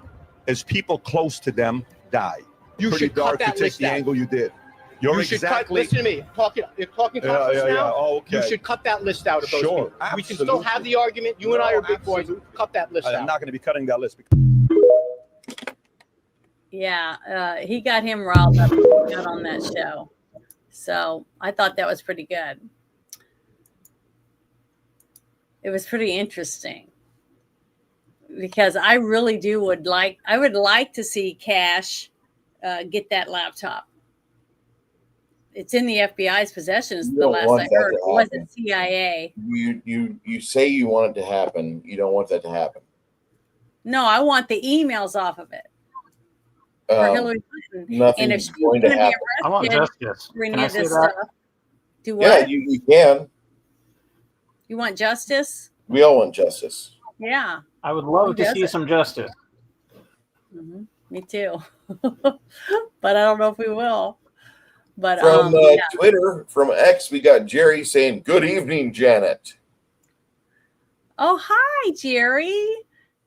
Speaker 13: is people close to them die?
Speaker 12: You
Speaker 13: Pretty
Speaker 12: should cut
Speaker 13: dark to
Speaker 12: that
Speaker 13: take
Speaker 12: list
Speaker 13: the
Speaker 12: out.
Speaker 13: angle you did. You're
Speaker 12: You should
Speaker 13: exactly.
Speaker 12: listen to me. You're talking conference
Speaker 13: yeah.
Speaker 12: now.
Speaker 13: Oh, okay.
Speaker 12: You should cut that list out of those
Speaker 13: Sure,
Speaker 12: people. We can still
Speaker 13: absolutely.
Speaker 12: have the argument. You and I
Speaker 13: No,
Speaker 12: are big boys.
Speaker 13: absolutely.
Speaker 12: Cut that list
Speaker 13: I'm
Speaker 12: out.
Speaker 13: not going to be cutting that list.
Speaker 1: Yeah, he got him riled up on that show. So I thought that was pretty good. It was pretty interesting because I really would like to see Cash get that laptop. It's in the FBI's possession, is
Speaker 5: You
Speaker 1: the
Speaker 5: don't
Speaker 1: last
Speaker 5: want
Speaker 1: I
Speaker 5: that
Speaker 1: heard.
Speaker 5: to
Speaker 1: It wasn't
Speaker 5: happen.
Speaker 1: CIA.
Speaker 5: You say you want it to happen. You don't want that to happen.
Speaker 1: No, I want the emails off of it. For Hillary Clinton.
Speaker 5: Nothing
Speaker 1: And if
Speaker 5: is
Speaker 1: she's
Speaker 5: going
Speaker 1: going
Speaker 5: to
Speaker 1: to be
Speaker 5: happen.
Speaker 4: I want
Speaker 1: arrested
Speaker 4: justice.
Speaker 1: for
Speaker 4: Can
Speaker 1: any
Speaker 4: I
Speaker 1: of
Speaker 4: say
Speaker 1: this
Speaker 4: that?
Speaker 1: stuff, do
Speaker 5: Yeah,
Speaker 1: what?
Speaker 5: you can.
Speaker 1: You want justice?
Speaker 5: We all want justice.
Speaker 1: Yeah.
Speaker 4: I would love
Speaker 1: Who
Speaker 4: to see
Speaker 1: doesn't?
Speaker 4: some justice.
Speaker 1: Me too. But I don't know if we will. But
Speaker 5: From
Speaker 1: yeah.
Speaker 5: Twitter, from X, we got Jerry saying, "Good evening, Janet."
Speaker 1: Oh, hi, Jerry.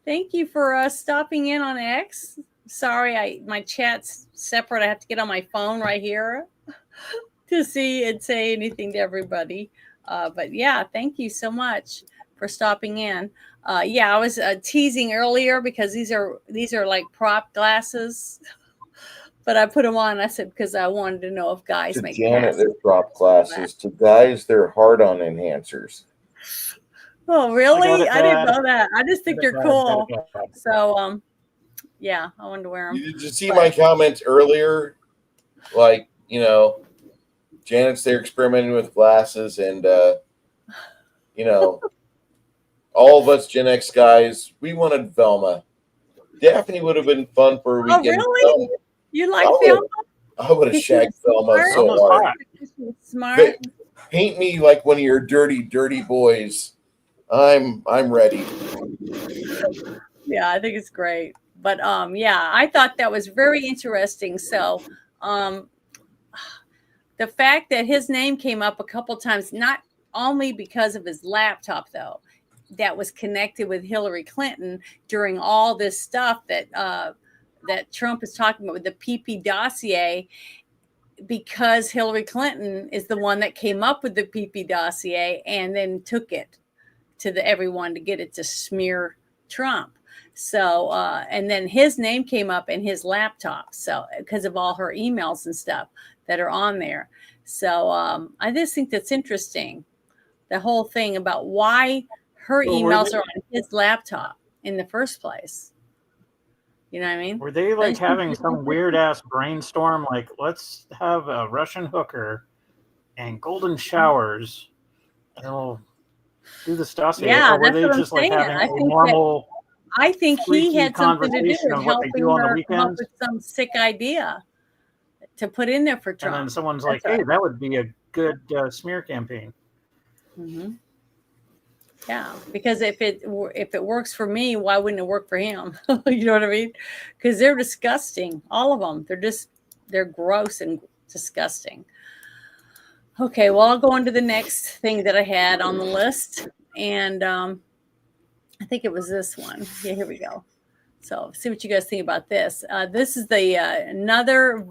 Speaker 1: Thank you for stopping in on X. Sorry, my chat's separate. I have to get on my phone right here to see and say anything to everybody. But yeah, thank you so much for stopping in. Yeah, I was teasing earlier because these are like prop glasses, but I put them on. I said because I wanted to know if guys
Speaker 5: To
Speaker 1: make
Speaker 5: Janet,
Speaker 1: passes.
Speaker 5: they're drop classes. To guys, they're hard-on enhancers.
Speaker 1: Oh,
Speaker 4: I
Speaker 1: really?
Speaker 4: got it,
Speaker 1: I didn't
Speaker 4: Dad.
Speaker 1: know that. I just think
Speaker 4: Got it,
Speaker 1: they're
Speaker 4: Dad. Got
Speaker 1: cool.
Speaker 4: it, Dad.
Speaker 1: So, yeah, I wanted to wear them.
Speaker 5: Did you see my comments earlier? Like, Janet's there experimenting with glasses, and all of us Gen X guys, we wanted Velma. Daphne would have been fun for a
Speaker 1: Oh,
Speaker 5: weekend.
Speaker 1: really? You like
Speaker 5: I
Speaker 1: Velma?
Speaker 5: would have shagged Velma so
Speaker 4: Velma's
Speaker 5: hard.
Speaker 4: hot.
Speaker 1: Smart.
Speaker 5: Paint me like one of your dirty, dirty boys. I'm ready.
Speaker 1: Yeah, I think it's great. But yeah, I thought that was very interesting. So the fact that his name came up a couple times, not only because of his laptop though, that was connected with Hillary Clinton during all this stuff that that Trump is talking about with the PP dossier, because Hillary Clinton is the one that came up with the PP dossier and then took it to everyone to get it to smear Trump. So, and then his name came up in his laptop. So, because of all her emails and stuff that are on there. So, I just think that's interesting. The whole thing about why her emails are on his laptop in the first place. You know what I mean?
Speaker 4: Were they like having some weird ass brainstorm? Like, let's have a Russian hooker and golden showers, and we'll do the dossier.
Speaker 1: Yeah,
Speaker 4: or were
Speaker 1: that's
Speaker 4: they
Speaker 1: what I'm
Speaker 4: just like
Speaker 1: saying.
Speaker 4: having a normal?
Speaker 1: I think he had something to do
Speaker 4: conversation
Speaker 1: with
Speaker 4: of what they
Speaker 1: helping
Speaker 4: do on the
Speaker 1: her come up
Speaker 4: weekends?
Speaker 1: with some sick idea to put in there for Trump.
Speaker 4: And then someone's
Speaker 1: That's
Speaker 4: like, "Hey, that would be a good smear campaign."
Speaker 1: Mm-hmm. Yeah, because if it works for me, why wouldn't it work for him? You know what I mean? Because they're disgusting, all of them. They're gross and disgusting. Okay, well, I'll go on to the next thing that I had on the list, and I think it was this one. Yeah, here we go. So, see what you guys think about this. This is the another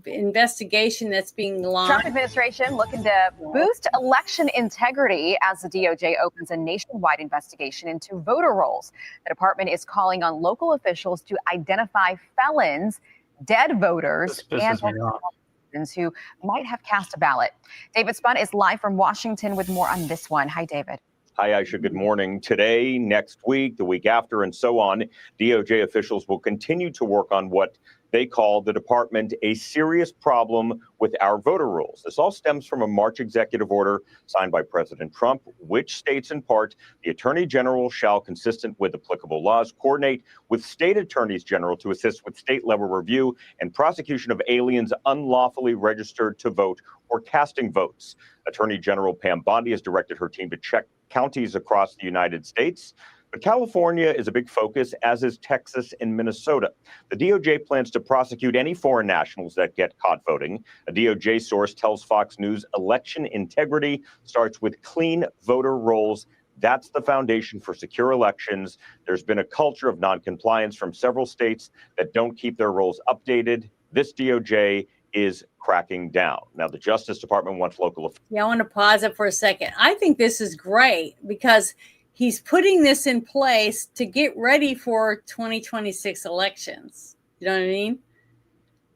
Speaker 1: investigation that's being launched.
Speaker 15: Trump administration looking to boost election integrity as the DOJ opens a nationwide investigation into voter rolls. The department is calling on local officials to identify felons, dead voters, and citizens who might have cast a ballot. David Spun is live from Washington with more on this one. Hi, David.
Speaker 16: Hi, Aisha. Good morning. Today, next week, the week after, and so on, DOJ officials will continue to work on what they call the department a serious problem with our voter rolls. This all stems from a March executive order signed by President Trump, which states in part, the Attorney General shall, consistent with applicable laws, coordinate with state attorneys general to assist with state-level review and prosecution of aliens unlawfully registered to vote or casting votes. Attorney General Pam Bondi has directed her team to check counties across the United States. But California is a big focus, as is Texas and Minnesota. The DOJ plans to prosecute any foreign nationals that get caught voting. A DOJ source tells Fox News election integrity starts with clean voter rolls. That's the foundation for secure elections. There's been a culture of noncompliance from several states that don't keep their rolls updated. This DOJ is cracking down. Now, the Justice Department wants local.
Speaker 1: Yeah, I want to pause it for a second. I think this is great because he's putting this in place to get ready for 2026 elections. You know what I mean?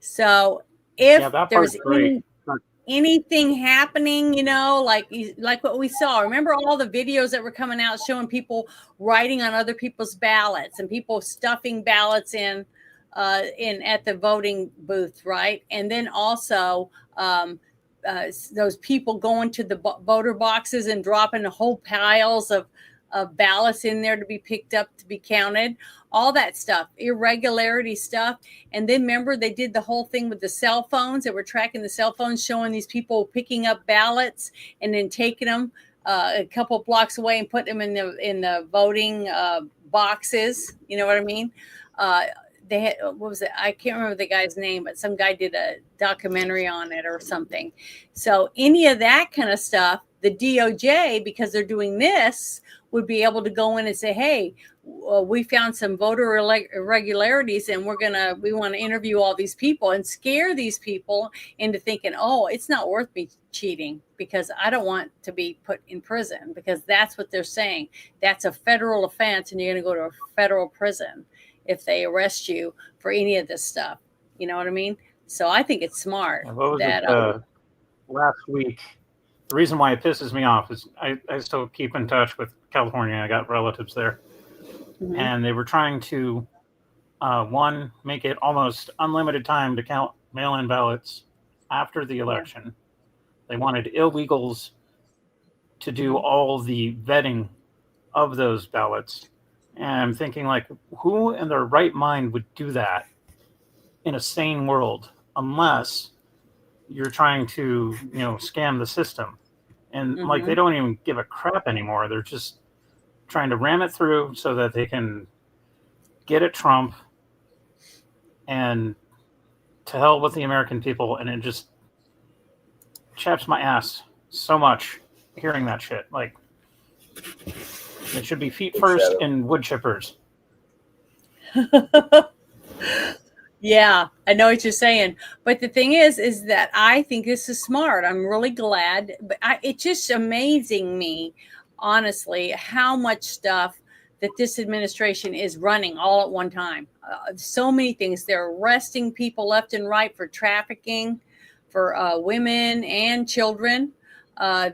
Speaker 1: So if there's anything happening, like what we saw, remember all the videos that were coming out showing people writing on other people's ballots and people stuffing ballots in at the voting booth, right? And then also those people going to the voter boxes and dropping whole piles of ballots in there to be picked up to be counted, all that stuff, irregularity stuff. And then remember they did the whole thing with the cell phones that were tracking the cell phones, showing these people picking up ballots and then taking them a couple blocks away and putting them in the voting boxes. You know what I mean? They had, what was it? I can't remember the guy's name, but some guy did a documentary on it or something. So any of that kind of stuff, the DOJ, because they're doing this, would be able to go in and say, hey, we found some voter irregularities and we want to interview all these people and scare these people into thinking, oh, it's not worth me cheating because I don't want to be put in prison, because that's what they're saying. That's a federal offense and you're going to go to a federal prison if they arrest you for any of this stuff. You know what I mean? So I think it's smart.
Speaker 4: What was it last week? the reason why it pisses me off is I still keep in touch with California. I got relatives there, and they were trying to one, make it almost unlimited time to count mail-in ballots after the election. They wanted illegals to do all the vetting of those ballots. And I'm thinking, like, who in their right mind would do that in a sane world, unless you're trying to, scam the system. And like, they don't even give a crap anymore. They're just trying to ram it through so that they can get at Trump, and to hell with the American people. And it just chaps my ass so much hearing that shit. Like, it should be feet first and wood chippers.
Speaker 1: Yeah, I know what you're saying. But the thing is that I think this is smart. I'm really glad. But it's just amazing me, honestly, how much stuff that this administration is running all at one time. So many things. They're arresting people left and right for trafficking, for women and children.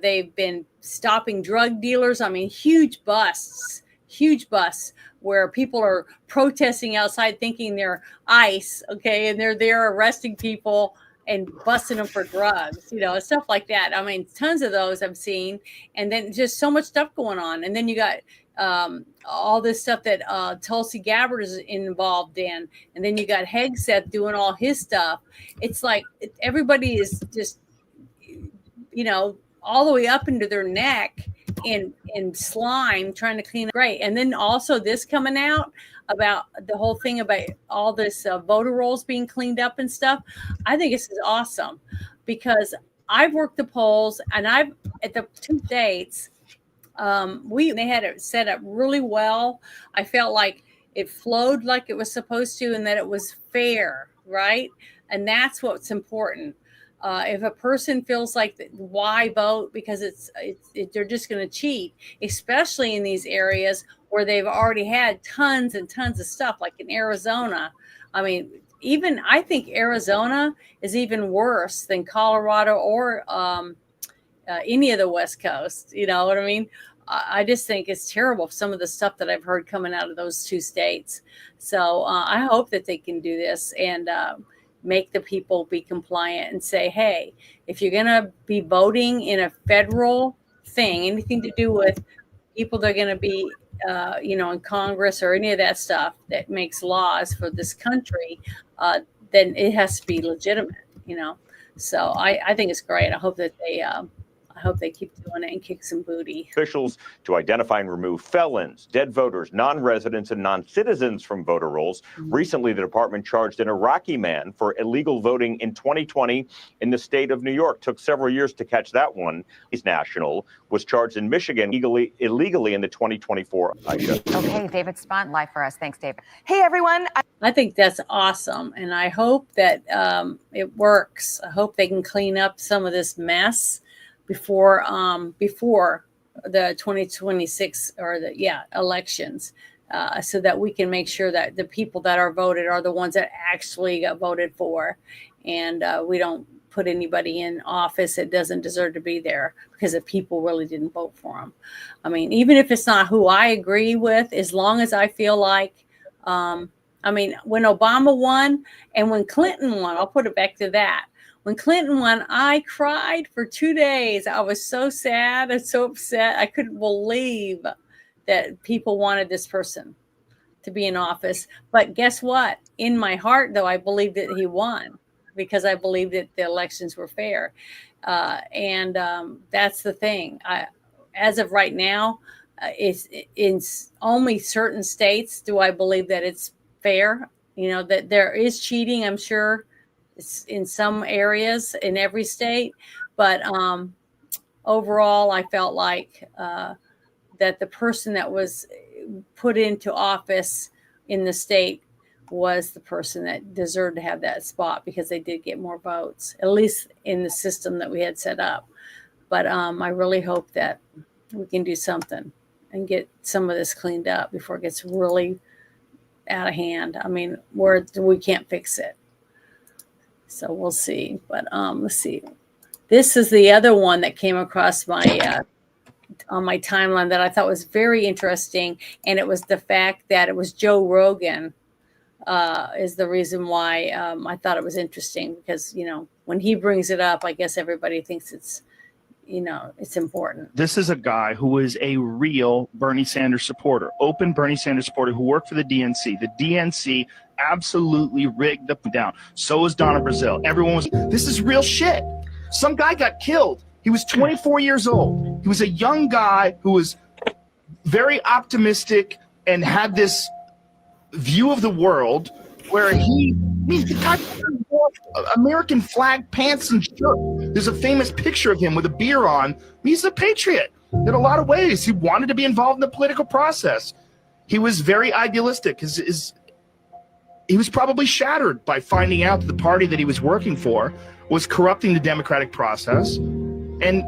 Speaker 1: They've been stopping drug dealers. I mean, huge busts where people are protesting outside thinking they're ICE, okay, and they're there arresting people and busting them for drugs, stuff like that. I mean, tons of those I've seen, and then just so much stuff going on. And then you got all this stuff that Tulsi Gabbard is involved in, and then you got Hegseth doing all his stuff. It's like everybody is just, all the way up into their neck in slime trying to clean up. Great. And then also this coming out about the whole thing about all this voter rolls being cleaned up and stuff. I think this is awesome, because I've worked the polls, and I've at the 2 states, they had it set up really well. I felt like it flowed like it was supposed to, and that it was fair, right? And that's what's important. If a person feels like why vote, because they're just going to cheat, especially in these areas where they've already had tons and tons of stuff, like in Arizona. I mean, I think Arizona is even worse than Colorado or any of the West Coast. You know what I mean? I just think it's terrible, some of the stuff that I've heard coming out of those 2 states. So I hope that they can do this and make the people be compliant and say, hey, if you're going to be voting in a federal thing, anything to do with people that are going to be, in Congress or any of that stuff that makes laws for this country, then it has to be legitimate, So I think it's great. I hope that they keep doing it and kick some booty.
Speaker 16: Officials to identify and remove felons, dead voters, non-residents, and non-citizens from voter rolls. Recently, the department charged an Iraqi man for illegal voting in 2020 in the state of New York. Took several years to catch that one. He's national, was charged in Michigan illegally in the 2024.
Speaker 15: Okay, David Spont, live for us. Thanks, David. Hey, everyone.
Speaker 1: I think that's awesome, and I hope that it works. I hope they can clean up some of this mess before the 2026 or elections, so that we can make sure that the people that are voted are the ones that actually got voted for, and we don't put anybody in office that doesn't deserve to be there because the people really didn't vote for them. I mean, even if it's not who I agree with, as long as I feel like, when Obama won and when Clinton won, I'll put it back to that. When Clinton won, I cried for 2 days. I was so sad and so upset. I couldn't believe that people wanted this person to be in office. But guess what? In my heart, though, I believed that he won because I believed that the elections were fair. And that's the thing. As of right now, it's in only certain states do I believe that it's fair. That there is cheating, I'm sure. It's in some areas in every state, but overall, I felt like that the person that was put into office in the state was the person that deserved to have that spot because they did get more votes, at least in the system that we had set up. But I really hope that we can do something and get some of this cleaned up before it gets really out of hand. I mean, where we can't fix it. So we'll see. But let's see. this is the other one that came across my on my timeline that I thought was very interesting, and it was the fact that it was Joe Rogan is the reason why I thought it was interesting, because when he brings it up, I guess everybody thinks it's it's important.
Speaker 17: This is a guy who is a real Bernie Sanders supporter, open Bernie Sanders supporter who worked for the DNC. The DNC absolutely rigged up and down. So was Donna Brazile. Everyone was, this is real shit. Some guy got killed. He was 24 years old. He was a young guy who was very optimistic and had this view of the world where the guy wore American flag pants and shirt. There's a famous picture of him with a beer on. He's a patriot in a lot of ways. He wanted to be involved in the political process. He was very idealistic. He was probably shattered by finding out that the party that he was working for was corrupting the democratic process. And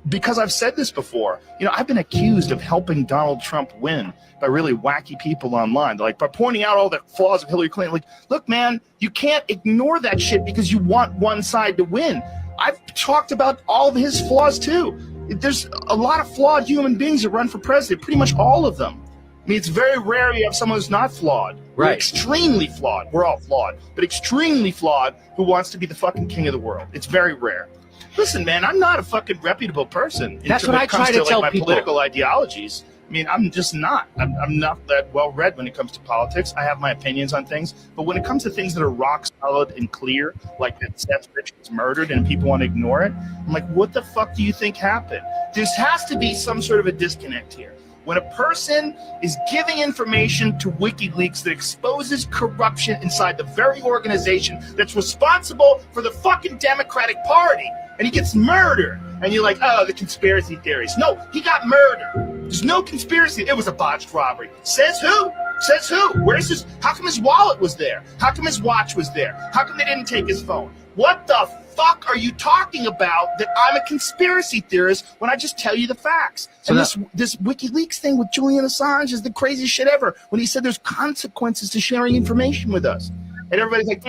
Speaker 17: because I've said this before, I've been accused of helping Donald Trump win by really wacky people online, like by pointing out all the flaws of Hillary Clinton. Like, look, man, you can't ignore that shit because you want one side to win. I've talked about all of his flaws too. There's a lot of flawed human beings that run for president, pretty much all of them. I mean, it's very rare you have someone who's not flawed. We're extremely flawed. We're all flawed, but extremely flawed who wants to be the fucking king of the world. It's very rare. Listen, man, I'm not a fucking reputable person.
Speaker 12: That's what I try to tell
Speaker 17: my
Speaker 12: people.
Speaker 17: Political ideologies. I mean, I'm just not. I'm not that well read when it comes to politics. I have my opinions on things, but when it comes to things that are rock solid and clear, like that Seth Rich was murdered and people want to ignore it, I'm like, what the fuck do you think happened? There has to be some sort of a disconnect here. When a person is giving information to WikiLeaks that exposes corruption inside the very organization that's responsible for the fucking Democratic Party, and he gets murdered, and you're like, oh, the conspiracy theories. No, he got murdered. There's no conspiracy. It was a botched robbery. Says who? Says who? Where's his? How come his wallet was there? How come his watch was there? How come they didn't take his phone? What the fuck are you talking about that I'm a conspiracy theorist when I just tell you the facts? So and this WikiLeaks thing with Julian Assange is the craziest shit ever, when he said there's consequences to sharing information with us. And everybody's like,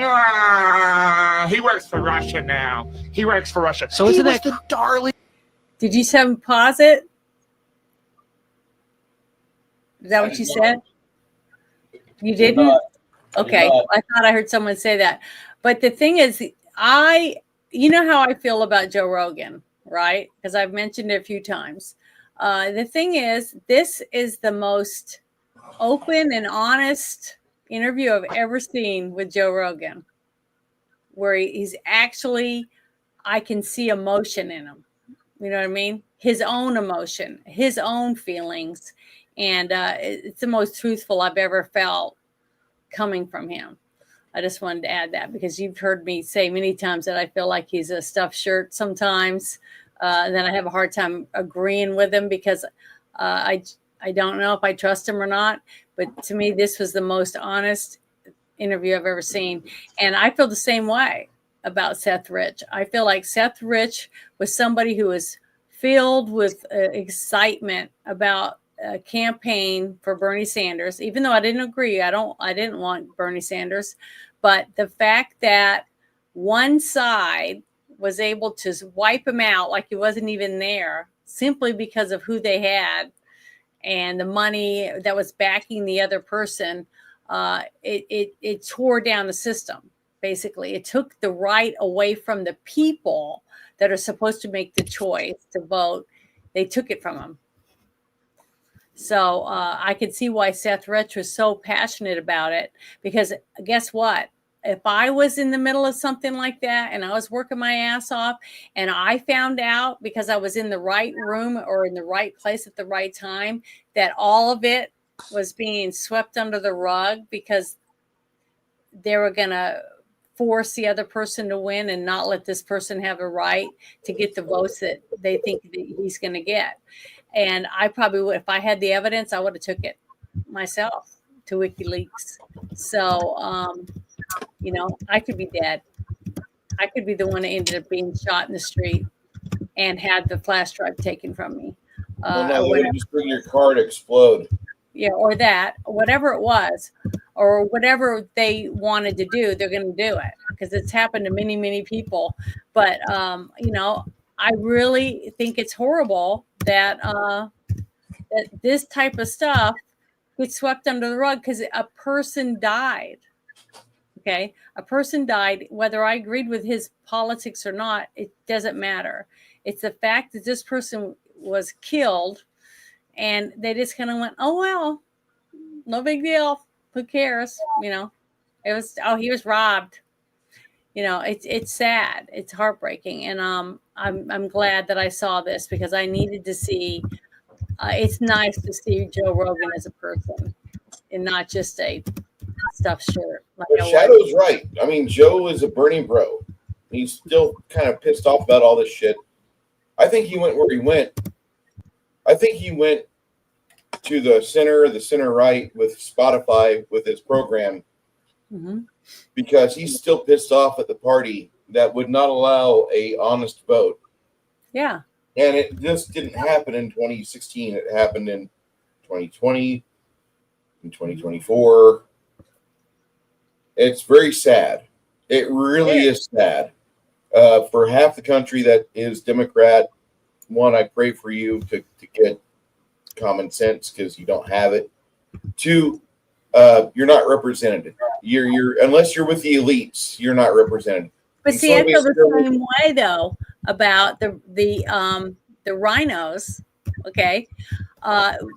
Speaker 17: he works for Russia now. He works for Russia. So isn't that the darling?
Speaker 1: Did you pause it? Is that what you said? You didn't? Okay. I thought I heard someone say that. But the thing is, you know how I feel about Joe Rogan, right? Because I've mentioned it a few times. The thing is, this is the most open and honest interview I've ever seen with Joe Rogan, where he's actually, I can see emotion in him. You know what I mean? His own emotion, his own feelings. And it's the most truthful I've ever felt coming from him. I just wanted to add that, because you've heard me say many times that I feel like he's a stuffed shirt sometimes. And then I have a hard time agreeing with him, because I don't know if I trust him or not. But to me, this was the most honest interview I've ever seen. And I feel the same way about Seth Rich. I feel like Seth Rich was somebody who was filled with excitement about a campaign for Bernie Sanders, even though I didn't agree. I didn't want Bernie Sanders. But the fact that one side was able to wipe him out like he wasn't even there, simply because of who they had and the money that was backing the other person, it tore down the system. Basically, it took the right away from the people that are supposed to make the choice to vote. They took it from them. So I could see why Seth Rich was so passionate about it, because guess what? If I was in the middle of something like that and I was working my ass off and I found out, because I was in the right room or in the right place at the right time, that all of it was being swept under the rug because they were going to force the other person to win and not let this person have a right to get the votes that they think that he's going to get. And I probably would, if I had the evidence, I would have took it myself to WikiLeaks. So, I could be dead. I could be the one that ended up being shot in the street and had the flash drive taken from me.
Speaker 5: Just bring your car to explode.
Speaker 1: Yeah, or that, whatever it was, or whatever they wanted to do, they're going to do it, because it's happened to many, many people. But you know, I really think it's horrible that that this type of stuff gets swept under the rug because a person died. Okay, a person died. Whether I agreed with his politics or not, it doesn't matter. It's the fact that this person was killed, and they just kind of went, "Oh well, no big deal. Who cares?" You know, it was, oh, he was robbed. You know, it's sad. It's heartbreaking, and I'm glad that I saw this because I needed to see. It's nice to see Joe Rogan as a person and not just a stuffed shirt. Like
Speaker 5: But
Speaker 1: I was.
Speaker 5: Shadow's right. I mean, Joe is a Bernie bro. He's still kind of pissed off about all this shit. I think he went where he went. I think he went to the center right with Spotify with his program because he's still pissed off at the party that would not allow a honest vote.
Speaker 1: Yeah.
Speaker 5: And it just didn't happen in 2016. It happened in 2020, in 2024. It's very sad. It really is sad. For half the country that is Democrat, one, I pray for you to get common sense because you don't have it. Two, you're not represented. You're unless you're with the elites, you're not represented.
Speaker 1: But
Speaker 5: And
Speaker 1: see,
Speaker 5: so
Speaker 1: I feel the
Speaker 5: basically-
Speaker 1: same way though about the rhinos. Okay,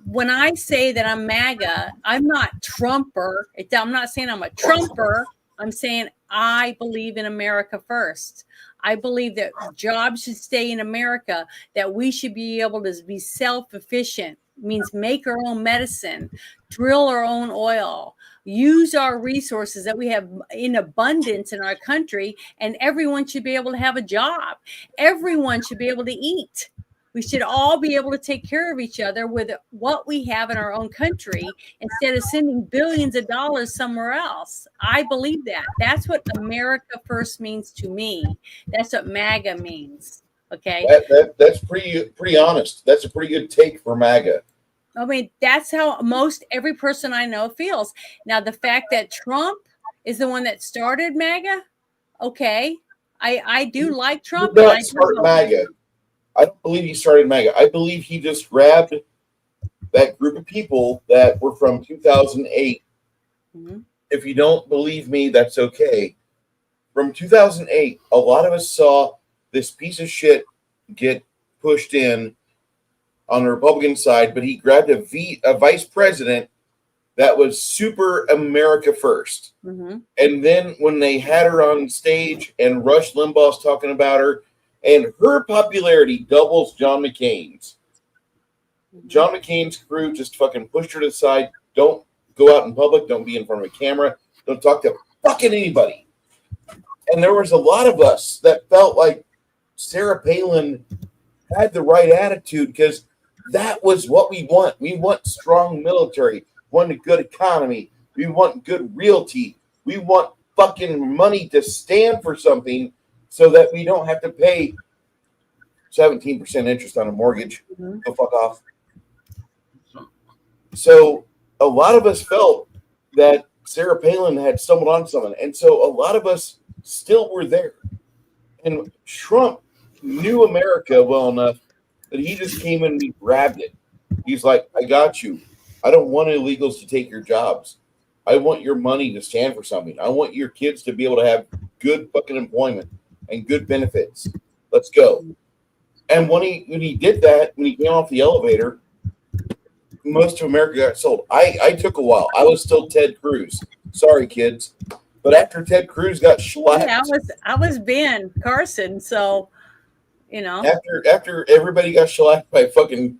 Speaker 1: when I say that I'm MAGA, I'm not Trumper. I'm not saying I'm a Trumper. I'm saying I believe in America first. I believe that jobs should stay in America, that we should be able to be self-efficient, means make our own medicine, drill our own oil, use our resources that we have in abundance in our country, and everyone should be able to have a job. Everyone should be able to eat. We should all be able to take care of each other with what we have in our own country instead of sending billions of dollars somewhere else. I believe that. That's what America first means to me. That's what MAGA means. Okay.
Speaker 5: That's pretty honest. That's a pretty good take for MAGA.
Speaker 1: I mean, that's how most every person I know feels. Now, the fact that Trump is the one that started MAGA, okay. I do like Trump.
Speaker 5: Did
Speaker 1: And
Speaker 5: not
Speaker 1: I do
Speaker 5: start
Speaker 1: vote.
Speaker 5: MAGA. I don't believe he started MAGA. I believe he just grabbed that group of people that were from 2008. If you don't believe me, that's okay. From 2008, a lot of us saw this piece of shit get pushed in on the Republican side, but he grabbed a vice president that was super America first. And then when they had her on stage and Rush Limbaugh's talking about her, and her popularity doubles John McCain's. John McCain's crew just fucking pushed her to the side. Don't go out in public. Don't be in front of a camera. Don't talk to fucking anybody. And there was a lot of us that felt like Sarah Palin had the right attitude because that was what we want. We want strong military. We want a good economy. We want good realty. We want fucking money to stand for something so that we don't have to pay 17% interest on a mortgage. Go fuck off. So a lot of us felt that Sarah Palin had stumbled on someone. And so a lot of us still were there. And Trump knew America well enough that he just came in and he grabbed it. He's like, I got you. I don't want illegals to take your jobs. I want your money to stand for something. I want your kids to be able to have good fucking employment and good benefits. Let's go. And when he did that, when he came off the elevator, most of America got sold. I took a while. I was still Ted Cruz. Sorry, kids. But after Ted Cruz got shellacked,
Speaker 1: Yeah, I was Ben Carson, so you know.
Speaker 5: After everybody got shellacked by fucking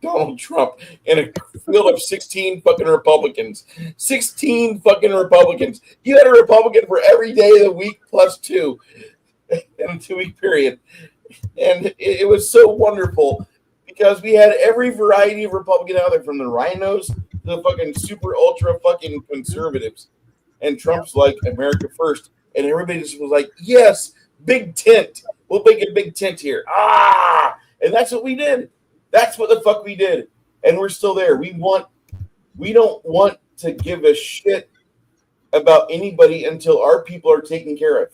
Speaker 5: Donald Trump in a field of 16 fucking Republicans. 16 fucking Republicans. You had a Republican for every day of the week plus two in a 2-week period. And it was so wonderful because we had every variety of Republican out there, from the rhinos to the fucking super ultra fucking conservatives. And Trump's like, America first. And everybody just was like, yes, big tent. We'll make a big tent here. And that's what we did. That's what the fuck we did. And we're still there. We don't want to give a shit about anybody until our people are taken care of.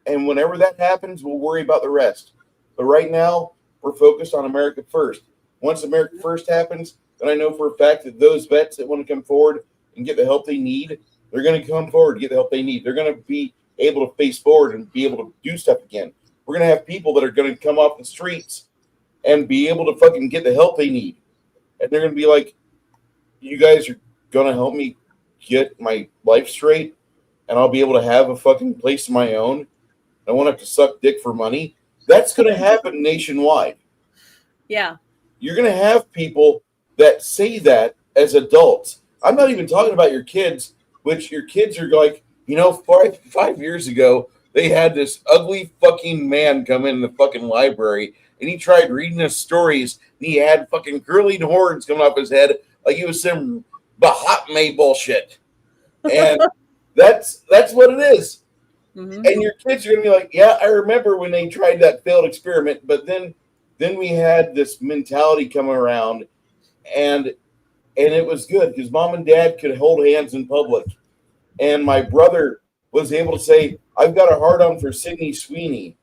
Speaker 5: And whenever that happens, we'll worry about the rest. But right now, we're focused on America first. Once America first happens, then I know for a fact that those vets that want to come forward and get the help they need, they're going to come forward to get the help they need. They're going to be able to face forward and be able to do stuff again. We're going to have people that are going to come off the streets and be able to fucking get the help they need. And they're going to be like, you guys are going to help me get my life straight, and I'll be able to have a fucking place of my own. I won't have to suck dick for money. That's going to happen nationwide.
Speaker 1: Yeah.
Speaker 5: You're going to have people that say that as adults. I'm not even talking about your kids, which your kids are like, 5 years ago, they had this ugly fucking man come in the fucking library, and he tried reading us stories, and he had fucking curling horns coming off his head like he was some Bahatme bullshit. And that's what it is.
Speaker 1: Mm-hmm.
Speaker 5: And your kids are going to be like, yeah, I remember when they tried that failed experiment, but then we had this mentality come around, and it was good because mom and dad could hold hands in public. And my brother was able to say, I've got a hard on for Sydney Sweeney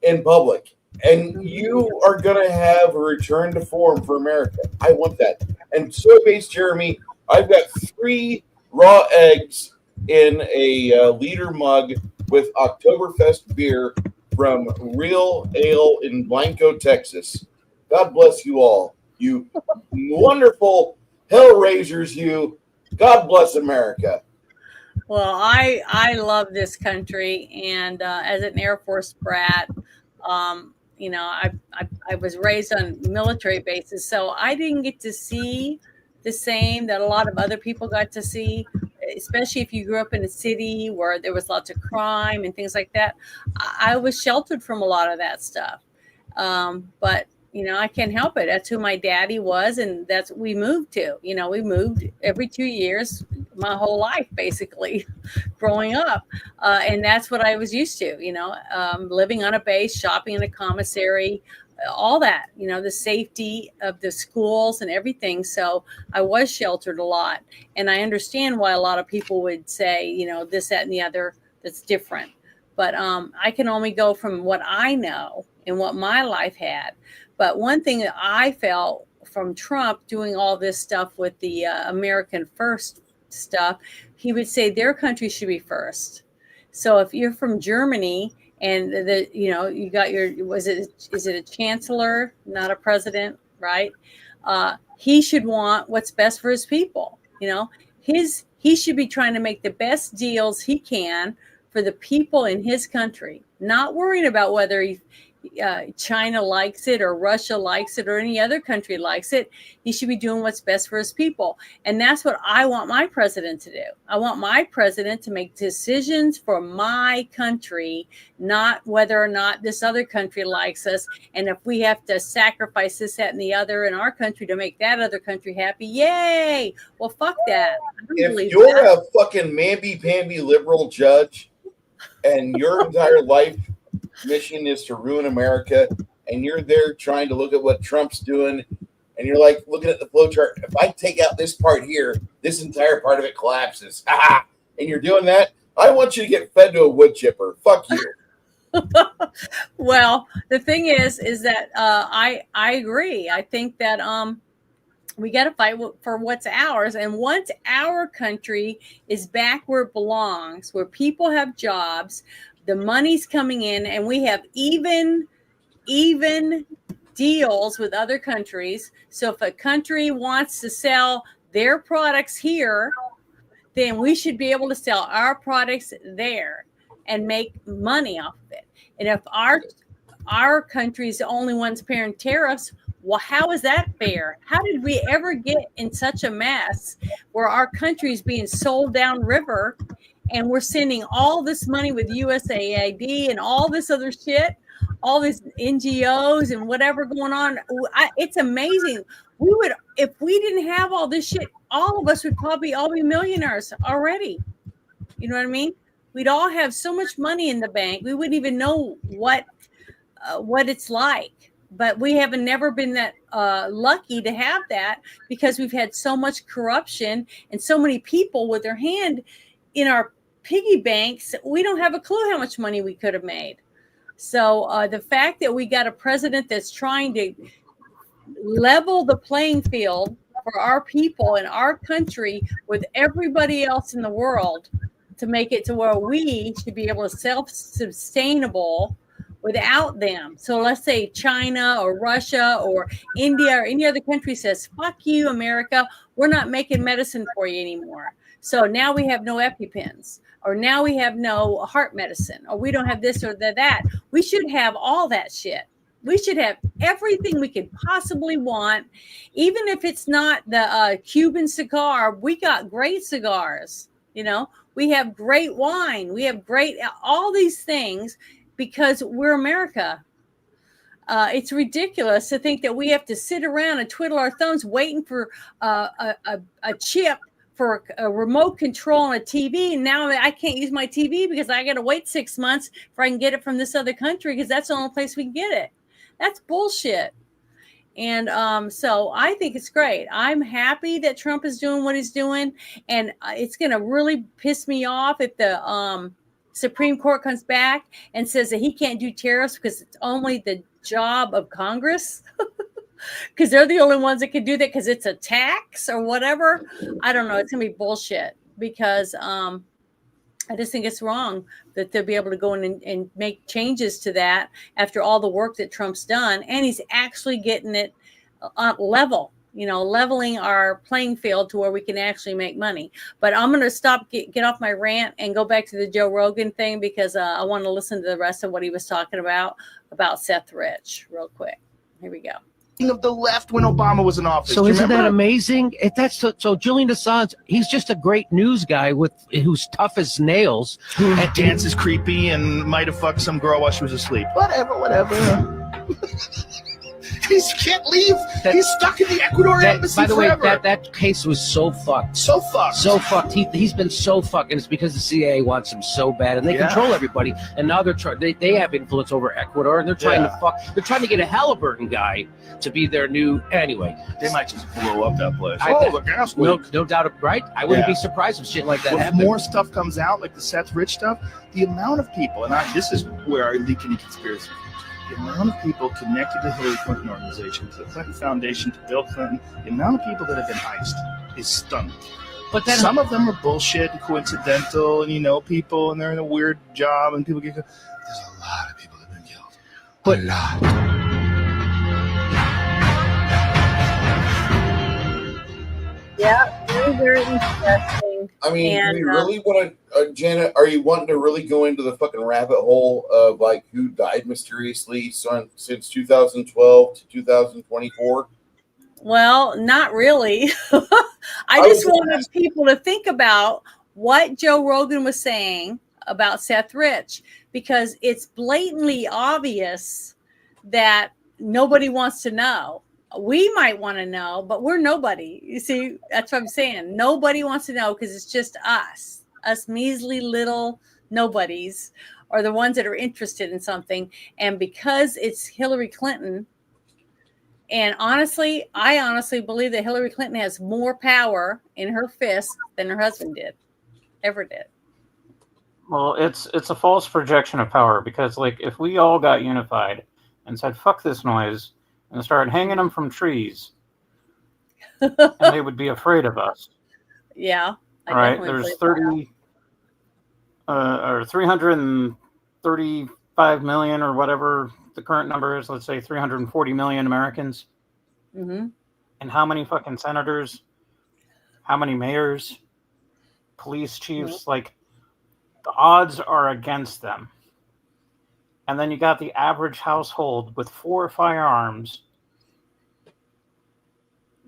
Speaker 5: in public. And you are going to have a return to form for America. I want that. And soy-based Jeremy, I've got 3 raw eggs in a liter mug with Oktoberfest beer from Real Ale in Blanco, Texas. God bless you all. You wonderful hellraisers, you. God bless America.
Speaker 1: Well, I love this country, and as an Air Force brat, I was raised on military bases, so I didn't get to see the same that a lot of other people got to see, especially if you grew up in a city where there was lots of crime and things like that. I was sheltered from a lot of that stuff, but I can't help it. That's who my daddy was, and that's what we moved to. We moved every 2 years, my whole life, basically, growing up. And that's what I was used to, living on a base, shopping in a commissary, all that, the safety of the schools and everything. So I was sheltered a lot. And I understand why a lot of people would say, this, that, and the other, that's different. But I can only go from what I know and what my life had. But one thing that I felt from Trump doing all this stuff with the American First stuff, he would say their country should be first. So if you're from Germany and you got is it a chancellor, not a president, right? He should want what's best for his people. He should be trying to make the best deals he can for the people in his country, not worrying about whether China likes it or Russia likes it or any other country likes it. He should be doing what's best for his people. And that's what I want my president to do. I want my president to make decisions for my country, not whether or not this other country likes us. And if we have to sacrifice this, that, and the other in our country to make that other country happy, yay. Well, fuck that.
Speaker 5: If you're a fucking mamby-pamby liberal judge and your entire life mission is to ruin America, and you're there trying to look at what Trump's doing, and you're like looking at the flowchart. If I take out this part here, this entire part of it collapses. And you're doing that, I want you to get fed to a wood chipper. Fuck you.
Speaker 1: Well, the thing is that I agree. I think that we got to fight for what's ours. And once our country is back where it belongs, where people have jobs, the money's coming in, and we have even deals with other countries. So if a country wants to sell their products here, then we should be able to sell our products there and make money off of it. And if our country's the only ones paying tariffs, well, how is that fair? How did we ever get in such a mess where our country is being sold downriver, and we're sending all this money with USAID and all this other shit, all these NGOs and whatever going on? It's amazing. If we didn't have all this shit, all of us would probably all be millionaires already. You know what I mean? We'd all have so much money in the bank. We wouldn't even know what it's like. But we have never been that lucky to have that, because we've had so much corruption and so many people with their hand in our piggy banks, we don't have a clue how much money we could have made. So the fact that we got a president that's trying to level the playing field for our people in our country with everybody else in the world to make it to where we should be able to self-sustainable without them. So let's say China or Russia or India or any other country says, fuck you, America, we're not making medicine for you anymore. So now we have no EpiPens, or now we have no heart medicine, or we don't have this or that. We should have all that shit. We should have everything we could possibly want, even if it's not the Cuban cigar. We got great cigars, we have great wine. We have all these things because we're America. It's ridiculous to think that we have to sit around and twiddle our thumbs waiting for a chip for a remote control on a TV. Now I can't use my TV because I got to wait 6 months before I can get it from this other country because that's the only place we can get it. That's bullshit. And so I think it's great. I'm happy that Trump is doing what he's doing. And it's going to really piss me off if the Supreme Court comes back and says that he can't do tariffs because it's only the job of Congress. Because they're the only ones that can do that because it's a tax or whatever. I don't know. It's going to be bullshit because I just think it's wrong that they'll be able to go in and make changes to that after all the work that Trump's done. And he's actually getting it level, leveling our playing field to where we can actually make money. But I'm going to stop, get off my rant and go back to the Joe Rogan thing because I want to listen to the rest of what he was talking about Seth Rich real quick. Here we go.
Speaker 17: Of the left when Obama was in office.
Speaker 18: So isn't that amazing? So Julian Assange, he's just a great news guy who's tough as nails.
Speaker 17: Who dances creepy and might have fucked some girl while she was asleep. Whatever. He can't leave. He's stuck in the Ecuador embassy
Speaker 18: by the
Speaker 17: forever.
Speaker 18: way, that case was so fucked.
Speaker 17: So fucked.
Speaker 18: He's been so fucked, and it's because the CIA wants him so bad, and they control everybody. And now they have influence over Ecuador, and they're trying to fuck. They're trying to get a Halliburton guy to be their new. Anyway,
Speaker 17: they might just blow up that place.
Speaker 18: The gas leak. No doubt, right? I wouldn't be surprised if shit like that happened.
Speaker 17: More stuff comes out, like the Seth Rich stuff. The amount of people, and this is where I leak any conspiracy. The amount of people connected to the Hillary Clinton organization, to the Clinton Foundation, to Bill Clinton, the amount of people that have been iced is stunning. But then some of them are bullshit and coincidental, and people, and they're in a weird job, and people get. There's a lot of people that have been killed. A lot.
Speaker 1: Yeah, very, very interesting.
Speaker 5: I mean, do you really want to, Janet, are you wanting to really go into the fucking rabbit hole of like who died mysteriously since 2012 to 2024?
Speaker 1: Well, not really. I just wanted people to think about what Joe Rogan was saying about Seth Rich, because it's blatantly obvious that nobody wants to know. We might want to know, but we're nobody. You see, that's what I'm saying. Nobody wants to know because it's just us measly little nobodies are the ones that are interested in something. And because it's Hillary Clinton, and I honestly believe that Hillary Clinton has more power in her fist than her husband ever did.
Speaker 4: Well, it's a false projection of power because, like, if we all got unified and said, fuck this noise, and started hanging them from trees, and they would be afraid of us.
Speaker 1: Yeah.
Speaker 4: Right? There's 335 million or whatever the current number is. Let's say 340 million Americans.
Speaker 1: Mm-hmm.
Speaker 4: And how many fucking senators? How many mayors? Police chiefs? Mm-hmm. Like, the odds are against them. And then you got the average household with 4 firearms.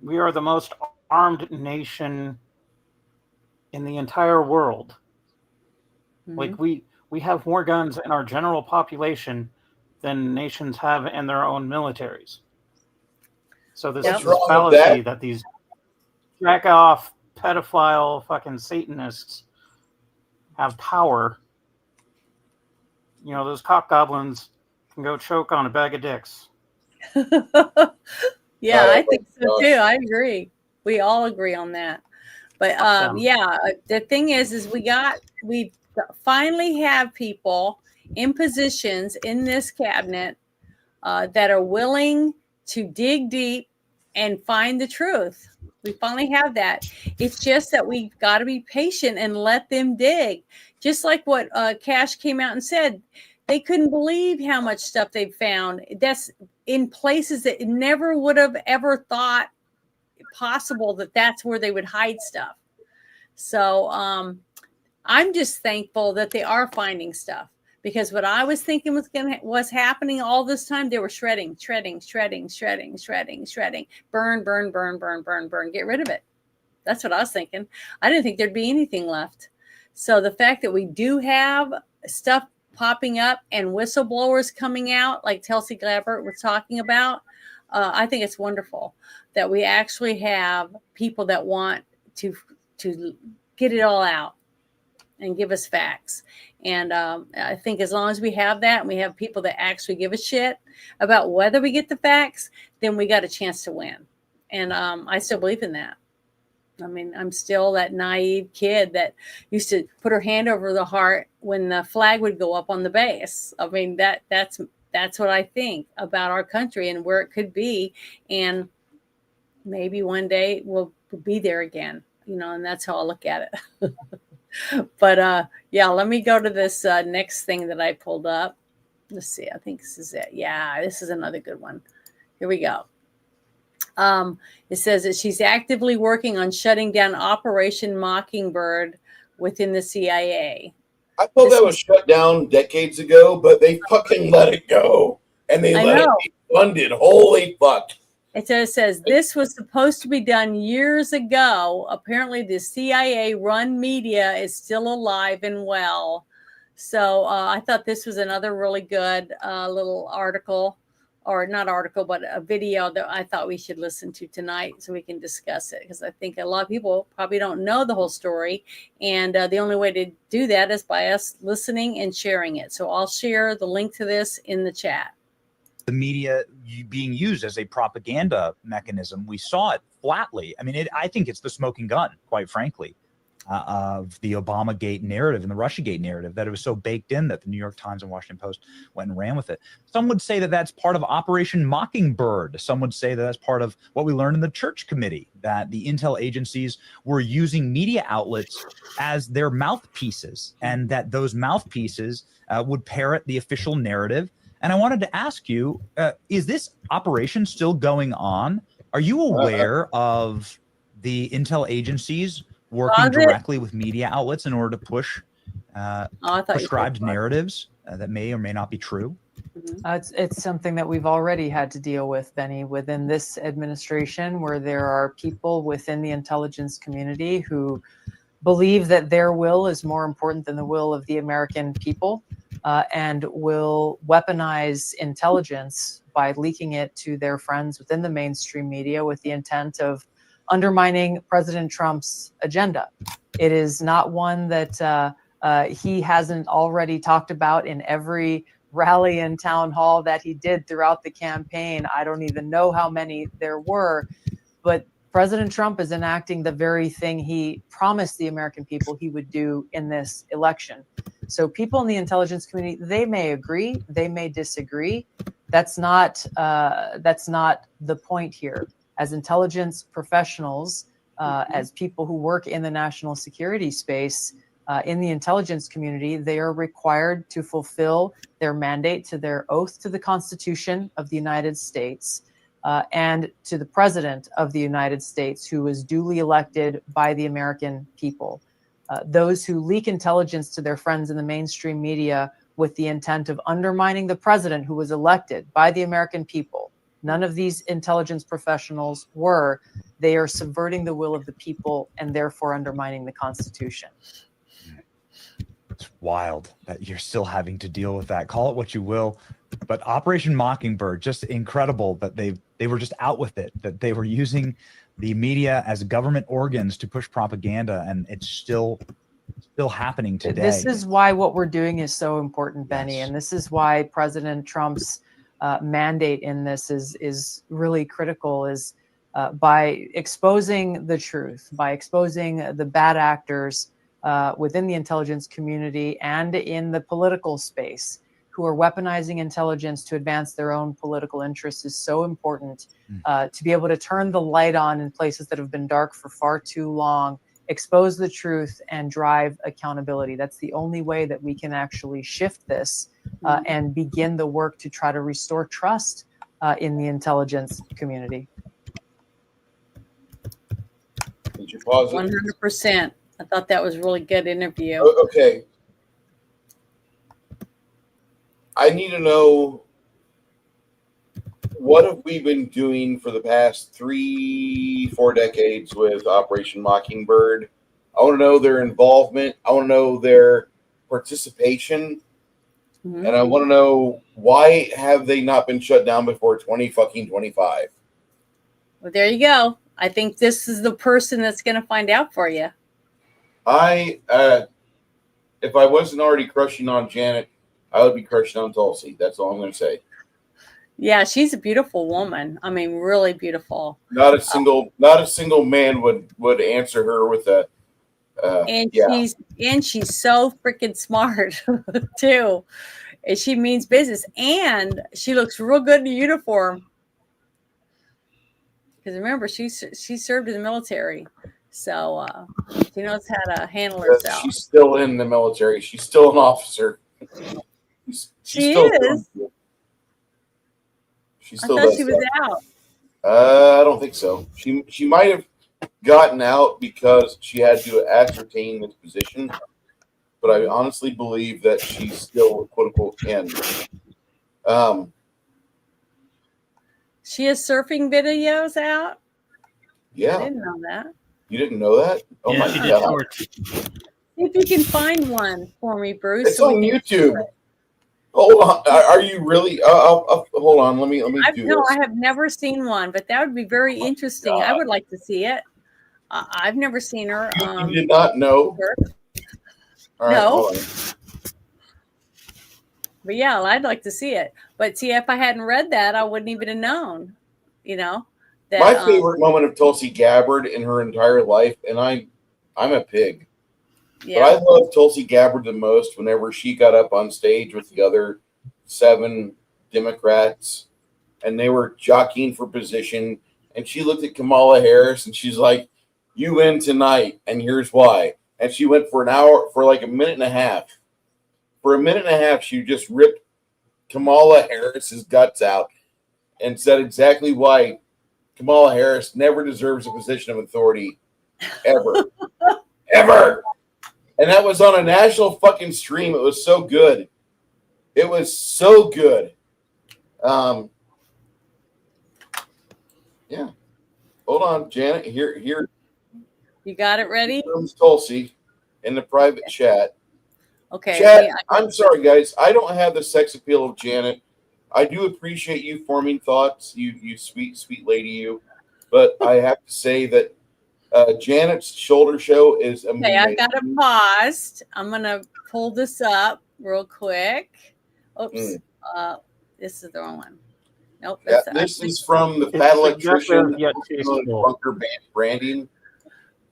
Speaker 4: We are the most armed nation in the entire world. Mm-hmm. Like we have more guns in our general population than nations have in their own militaries. So this fallacy that these jack off pedophile fucking Satanists have power. Those cock goblins can go choke on a bag of dicks.
Speaker 1: Yeah, I think so too. I agree. We all agree on that. But the thing is we finally have people in positions in this cabinet that are willing to dig deep and find the truth. We finally have that. It's just that we've got to be patient and let them dig. Just like what Cash came out and said, they couldn't believe how much stuff they found. That's in places that never would have ever thought possible that that's where they would hide stuff. So I'm just thankful that they are finding stuff, because what I was thinking was happening all this time, they were shredding, burn, get rid of it. That's what I was thinking. I didn't think there'd be anything left. So the fact that we do have stuff popping up and whistleblowers coming out, like Tulsi Gabbard was talking about, I think it's wonderful that we actually have people that want to get it all out and give us facts. And I think as long as we have that, and we have people that actually give a shit about whether we get the facts, then we got a chance to win. And I still believe in that. I mean, I'm still that naive kid that used to put her hand over the heart when the flag would go up on the base. I mean, that's what I think about our country and where it could be. And maybe one day we'll be there again, and that's how I look at it. But yeah, let me go to this next thing that I pulled up. Let's see. I think this is it. Yeah, this is another good one. Here we go. It says that she's actively working on shutting down Operation Mockingbird within the CIA.
Speaker 5: I thought that was shut down decades ago, but they fucking let it go. And they let it be funded. Holy fuck.
Speaker 1: It says this was supposed to be done years ago. Apparently, the CIA-run media is still alive and well. So I thought this was another really good little article, or not article, but a video that I thought we should listen to tonight so we can discuss it, because I think a lot of people probably don't know the whole story. And the only way to do that is by us listening and sharing it. So I'll share the link to this in the chat.
Speaker 19: The media being used as a propaganda mechanism. We saw it flatly. I mean, I think it's the smoking gun, quite frankly, of the Obamagate narrative and the Russiagate narrative, that it was so baked in that the New York Times and Washington Post went and ran with it. Some would say that that's part of Operation Mockingbird. Some would say that that's part of what we learned in the Church Committee, that the intel agencies were using media outlets as their mouthpieces, and that those mouthpieces would parrot the official narrative. And I wanted to ask you, is this operation still going on? Are you aware of the intel agencies working directly with media outlets in order to push prescribed narratives that may or may not be true?
Speaker 20: It's something that we've already had to deal with, Benny, within this administration, where there are people within the intelligence community who believe that their will is more important than the will of the American people, and will weaponize intelligence by leaking it to their friends within the mainstream media with the intent of undermining President Trump's agenda. It is not one that he hasn't already talked about in every rally and town hall that he did throughout the campaign. I don't even know how many there were, but President Trump is enacting the very thing he promised the American people he would do in this election. So people in the intelligence community, they may agree, they may disagree. That's not the point here. As intelligence professionals, as people who work in the national security space, in the intelligence community, they are required to fulfill their mandate to their oath to the Constitution of the United States, and to the President of the United States, who was duly elected by the American people. Those who leak intelligence to their friends in the mainstream media with the intent of undermining the president who was elected by the American people. None of these intelligence professionals were. They are subverting the will of the people and therefore undermining the Constitution.
Speaker 19: It's wild that you're still having to deal with that. Call it what you will, but Operation Mockingbird, just incredible that they were just out with it, that they were using the media as government organs to push propaganda, and it's still happening today.
Speaker 20: This is why what we're doing is so important, Benny, and this is why President Trump's mandate in this is really critical, is by exposing the truth, by exposing the bad actors, within the intelligence community and in the political space who are weaponizing intelligence to advance their own political interests is so important. To be able to turn the light on in places that have been dark for far too long, expose the truth, and drive accountability. That's the only way that we can actually shift this and begin the work to try to restore trust in the intelligence community.
Speaker 5: Did you pause it?
Speaker 1: 100%. I thought that was a really good interview.
Speaker 5: Okay. I need to know, what have we been doing for the past 3-4 decades with Operation Mockingbird? I want to know their involvement. I want to know their participation. And I want to know, why have they not been shut down before 2025?
Speaker 1: Well, there you go. I think this is the person that's going to find out for you.
Speaker 5: If I wasn't already crushing on Janet, I would be crushing on Tulsi. That's all I'm going to say.
Speaker 1: Yeah, she's a beautiful woman. I mean, really beautiful.
Speaker 5: Not a single man would answer her with a.
Speaker 1: She's so freaking smart too, and she means business, and she looks real good in a uniform. Because remember, she served in the military, so she knows how to handle herself.
Speaker 5: She's still in the military. She's still an officer.
Speaker 1: She is.
Speaker 5: She still
Speaker 1: I thought
Speaker 5: does
Speaker 1: she was
Speaker 5: that.
Speaker 1: out.
Speaker 5: I don't think so. She might have gotten out because she had to ascertain this position, but I honestly believe that she's still quote unquote in.
Speaker 1: She has surfing videos out.
Speaker 5: Yeah,
Speaker 1: I didn't know that.
Speaker 5: You didn't know that? Oh
Speaker 4: Yeah,
Speaker 5: my
Speaker 4: she did
Speaker 5: god!
Speaker 4: shorts.
Speaker 1: See if you can find one for me, Bruce.
Speaker 5: It's on YouTube. Hold on. Are you really? Hold on. Let me do
Speaker 1: No,
Speaker 5: this.
Speaker 1: I have never seen one, but that would be very interesting. I would like to see it. I've never seen her.
Speaker 5: You did not know? All right,
Speaker 1: No.
Speaker 5: hold on.
Speaker 1: But yeah, I'd like to see it. But see, if I hadn't read that, I wouldn't even have known. That,
Speaker 5: My favorite moment of Tulsi Gabbard in her entire life, and I'm a pig.
Speaker 1: Yeah.
Speaker 5: But I love Tulsi Gabbard the most whenever she got up on stage with the other 7 Democrats and they were jockeying for position. And she looked at Kamala Harris and she's like, "You win tonight, and here's why." And she went for an hour, for like a minute and a half. For a minute and a half, she just ripped Kamala Harris's guts out and said exactly why Kamala Harris never deserves a position of authority ever. Ever. And that was on a national fucking stream. It was so good. It was so good. Yeah. Hold on, Janet. Here.
Speaker 1: You got it ready?
Speaker 5: Here comes Tulsi in the private chat.
Speaker 1: Okay.
Speaker 5: Chat, I'm sorry, guys. I don't have the sex appeal of Janet. I do appreciate you forming thoughts, you sweet, sweet lady, you. But I have to say that Janet's shoulder show is amazing.
Speaker 1: Okay, I got it paused. I'm going to pull this up real quick. Oops. This is the wrong one. Nope.
Speaker 5: Yeah, this is from the Fat Electrician Bunker Branding.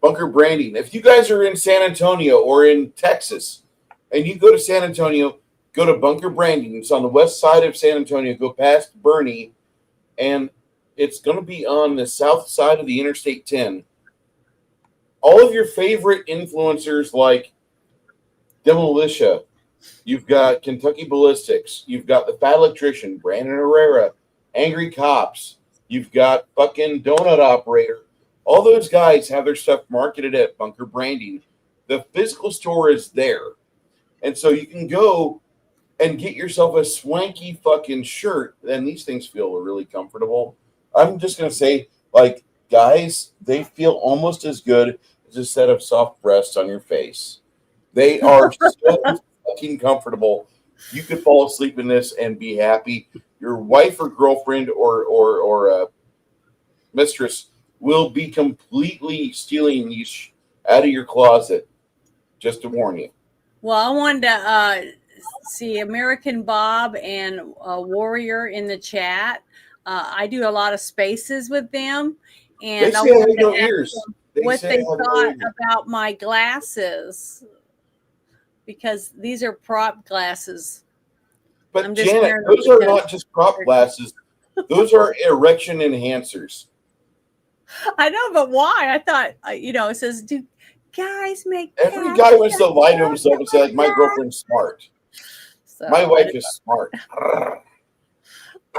Speaker 5: Bunker Branding. If you guys are in San Antonio or in Texas and you go to San Antonio, go to Bunker Branding. It's on the west side of San Antonio. Go past Bernie, and it's going to be on the south side of the Interstate 10. All of your favorite influencers like Demolitia, you've got Kentucky Ballistics, you've got the Fat Electrician, Brandon Herrera, Angry Cops, you've got fucking Donut Operator. All those guys have their stuff marketed at Bunker Branding. The physical store is there. And so you can go and get yourself a swanky fucking shirt, and these things feel really comfortable. I'm just going to say, like, guys, they feel almost as good as a set of soft breasts on your face. They are so fucking comfortable. You could fall asleep in this and be happy. Your wife or girlfriend or mistress will be completely stealing these out of your closet, just to warn you.
Speaker 1: Well, I wanted to see American Bob and Warrior in the chat. I do a lot of spaces with them. And
Speaker 5: They say I have no ears.
Speaker 1: what
Speaker 5: say
Speaker 1: they
Speaker 5: how
Speaker 1: thought
Speaker 5: they-
Speaker 1: about my glasses, because these are prop glasses.
Speaker 5: But
Speaker 1: I'm just
Speaker 5: Janet,
Speaker 1: wearing them
Speaker 5: those are
Speaker 1: because
Speaker 5: not just prop glasses. Those are erection enhancers.
Speaker 1: I know, but why? I thought, it says, "Do guys make
Speaker 5: Every
Speaker 1: cats?"
Speaker 5: guy wants to lie to himself and say, like, my girlfriend's smart.
Speaker 1: So,
Speaker 5: My
Speaker 1: I
Speaker 5: wife
Speaker 1: don't
Speaker 5: is smart.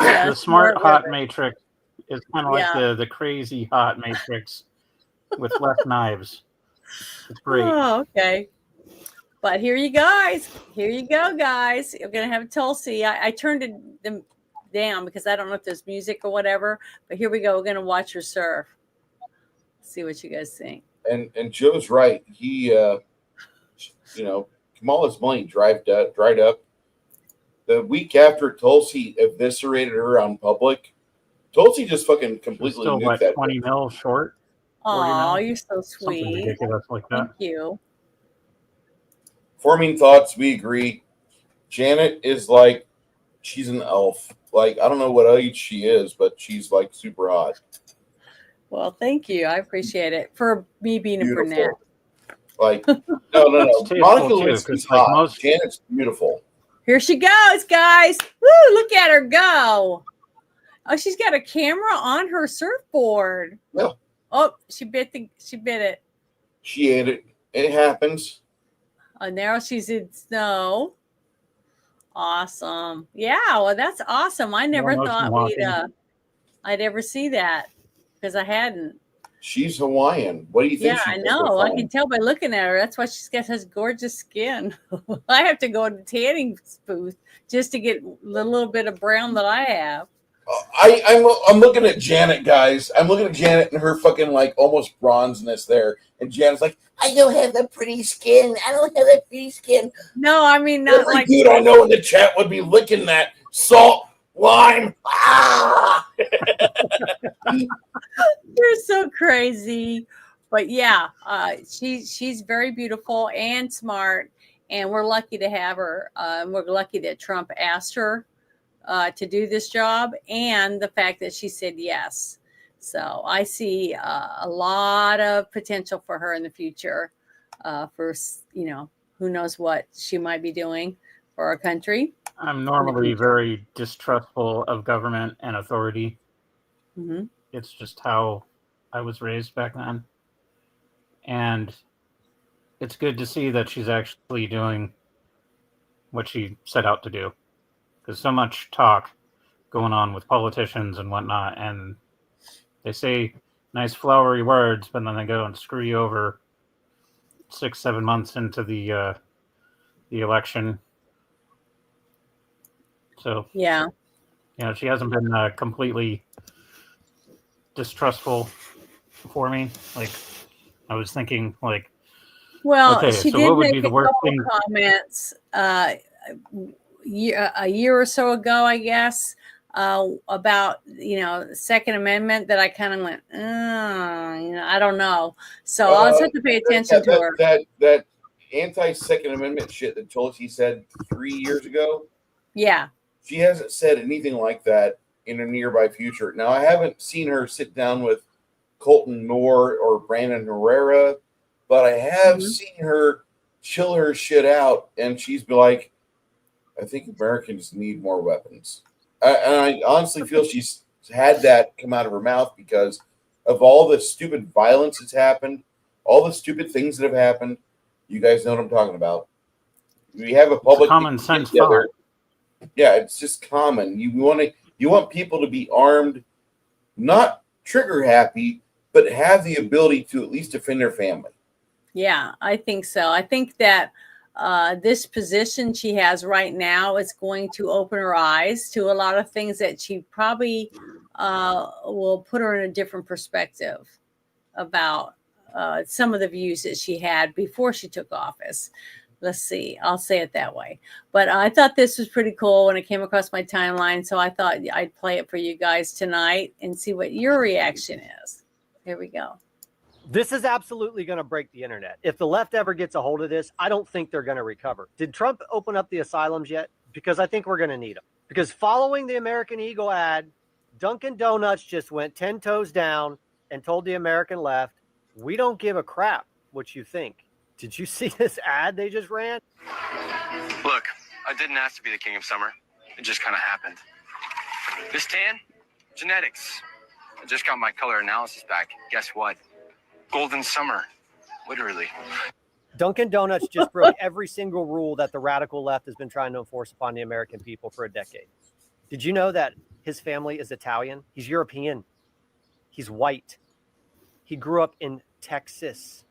Speaker 1: Yeah,
Speaker 4: The smart hot
Speaker 1: women.
Speaker 4: matrix is kind of
Speaker 1: Yeah.
Speaker 4: like the crazy hot matrix with less knives. It's great.
Speaker 1: Oh, okay. But here you guys. Here you go, guys. We're gonna have Tulsi. I turned them down because I don't know if there's music or whatever. But here we go. We're gonna watch her surf. See what you guys think.
Speaker 5: And Joe's right. He, Kamala's money dried up. The week after Tulsi eviscerated her on public, Tulsi just fucking completely
Speaker 4: Still,
Speaker 5: nuked
Speaker 4: what,
Speaker 5: that.
Speaker 4: 20 mil short? 40
Speaker 1: Oh,
Speaker 4: mil?
Speaker 1: you're so
Speaker 4: Something
Speaker 1: sweet.
Speaker 4: ridiculous like that.
Speaker 1: Thank you.
Speaker 5: Forming thoughts, we agree. Janet is like, she's an elf. Like, I don't know what age she is, but she's like super hot.
Speaker 1: Well, thank you. I appreciate it for me being a brunette.
Speaker 5: Beautiful. Like, no.
Speaker 4: tasteful
Speaker 5: Monica
Speaker 4: too,
Speaker 5: Lewinsky's
Speaker 4: 'cause, like,
Speaker 5: hot. Janet's beautiful.
Speaker 1: Here she goes, guys. Woo, look at her go. Oh, she's got a camera on her surfboard.
Speaker 5: Yeah.
Speaker 1: Oh, she bit it.
Speaker 5: She ate it. It happens.
Speaker 1: Oh, now she's in snow. Awesome. Yeah, well, that's awesome. I never
Speaker 5: motion
Speaker 1: thought
Speaker 5: walking.
Speaker 1: I'd ever see that because I hadn't.
Speaker 5: She's Hawaiian. What do you think?
Speaker 1: Yeah,
Speaker 5: she
Speaker 1: I
Speaker 5: does
Speaker 1: know.
Speaker 5: with
Speaker 1: I
Speaker 5: them?
Speaker 1: can tell by looking at her. That's why she's got such gorgeous skin. I have to go to the tanning booth just to get the little bit of brown that I have.
Speaker 5: I'm looking at Janet, guys. I'm looking at Janet and her fucking like almost bronzeness there, and Janet's like, I don't have the pretty skin. I don't have that pretty skin.
Speaker 1: No, I mean not
Speaker 5: Every
Speaker 1: like
Speaker 5: dude I know in the chat would be licking that salt, lime. Ah!
Speaker 1: You're so crazy. But yeah, she's very beautiful and smart, and we're lucky to have her. We're lucky that Trump asked her to do this job, and the fact that she said yes. So I see a lot of potential for her in the future. For who knows what she might be doing for our country.
Speaker 4: I'm normally very distrustful of government and authority.
Speaker 1: Mm-hmm.
Speaker 4: It's just how I was raised back then. And it's good to see that she's actually doing what she set out to do. There's so much talk going on with politicians and whatnot, and they say nice flowery words, but then they go and screw you over 6-7 months into the election. So
Speaker 1: yeah,
Speaker 4: she hasn't been completely distrustful for me. Like, I was thinking, like,
Speaker 1: well,
Speaker 4: okay,
Speaker 1: she
Speaker 4: so
Speaker 1: did
Speaker 4: what would
Speaker 1: make
Speaker 4: be
Speaker 1: a
Speaker 4: the worst
Speaker 1: couple
Speaker 4: thing?
Speaker 1: comments a year or so ago, I guess, about the Second Amendment that I kind of went, I don't know. So I'll just have to pay attention to her.
Speaker 5: That anti-Second Amendment shit that Tulsi said 3 years ago.
Speaker 1: Yeah.
Speaker 5: She hasn't said anything like that in a nearby future. Now, I haven't seen her sit down with Colton Moore or Brandon Herrera, but I have seen her chill her shit out, and she's be like, I think Americans need more weapons. And I honestly feel she's had that come out of her mouth because of all the stupid violence that's happened, all the stupid things that have happened. You guys know what I'm talking about. We have a public
Speaker 4: common sense
Speaker 5: together. Yeah, it's just common. You want people to be armed, not trigger happy, but have the ability to at least defend their family.
Speaker 1: Yeah, I think so. I think that this position she has right now is going to open her eyes to a lot of things that she probably will put her in a different perspective about some of the views that she had before she took office. Let's see, I'll say it that way. But I thought this was pretty cool when it came across my timeline. So I thought I'd play it for you guys tonight and see what your reaction is. Here we go.
Speaker 21: This is absolutely going to break the internet. If the left ever gets a hold of this, I don't think they're going to recover. Did Trump open up the asylums yet? Because I think we're going to need them. Because following the American Eagle ad, Dunkin' Donuts just went 10 toes down and told the American left, We don't give a crap what you think. Did you see this ad they just ran?
Speaker 2: Look, I didn't ask to be the king of summer. It just kind of happened. This tan, genetics. I just got my color analysis back. Guess what? Golden summer, literally.
Speaker 21: Dunkin' Donuts just broke every single rule that the radical left has been trying to enforce upon the American people for a decade. Did you know that his family is Italian? He's European. He's white. He grew up in Texas.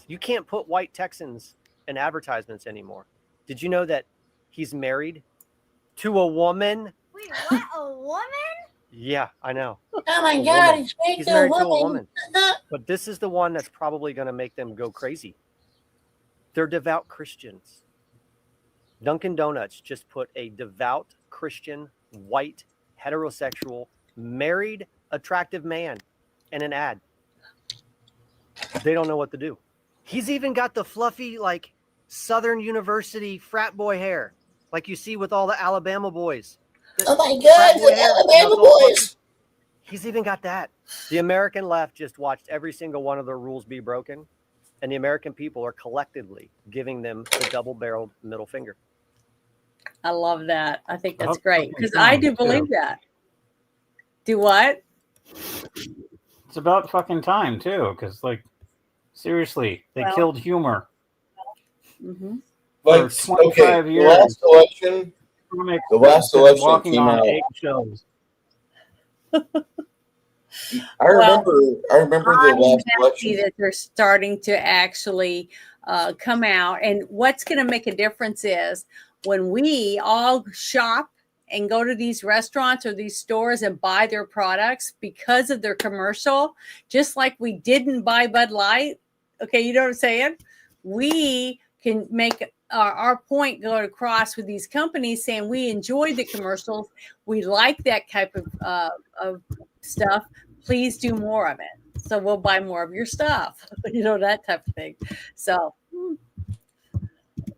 Speaker 21: You can't put white Texans in advertisements anymore. Did you know that he's married to a woman?
Speaker 8: Wait, what? A woman?
Speaker 21: Yeah, I know.
Speaker 8: Oh my
Speaker 21: A
Speaker 8: God,
Speaker 21: woman.
Speaker 8: he's married to a
Speaker 21: woman.
Speaker 8: woman.
Speaker 21: But this is the one that's probably going to make them go crazy. They're devout Christians. Dunkin' Donuts just put a devout Christian, white, heterosexual, married, attractive man in an ad. They don't know what to do. He's even got the fluffy, like, Southern University frat boy hair, like you see with all the Alabama boys.
Speaker 8: Oh my God, the Alabama boys.
Speaker 21: He's even got that. The American left just watched every single one of their rules be broken, and the American people are collectively giving them the double-barreled middle finger.
Speaker 1: I love that. I think that's
Speaker 4: Oh,
Speaker 1: great
Speaker 4: fucking
Speaker 1: because I
Speaker 4: time,
Speaker 1: do believe
Speaker 4: too.
Speaker 1: that. Do what?
Speaker 4: It's about fucking time too, because like seriously, they
Speaker 1: Well-
Speaker 4: killed humor.
Speaker 1: Mm-hmm.
Speaker 5: Like,
Speaker 4: For 25
Speaker 5: okay,
Speaker 4: years.
Speaker 5: the last election
Speaker 4: walking
Speaker 5: came
Speaker 4: on
Speaker 5: out.
Speaker 4: eggshells.
Speaker 5: I remember the
Speaker 1: I'm
Speaker 5: last
Speaker 1: happy
Speaker 5: election.
Speaker 1: that they're starting to actually come out. And what's going to make a difference is when we all shop and go to these restaurants or these stores and buy their products because of their commercial, just like we didn't buy Bud Light. Okay, you know what I'm saying? We can make our point go across with these companies saying we enjoy the commercials. We like that type of stuff. Please do more of it. So we'll buy more of your stuff, you know, that type of thing. So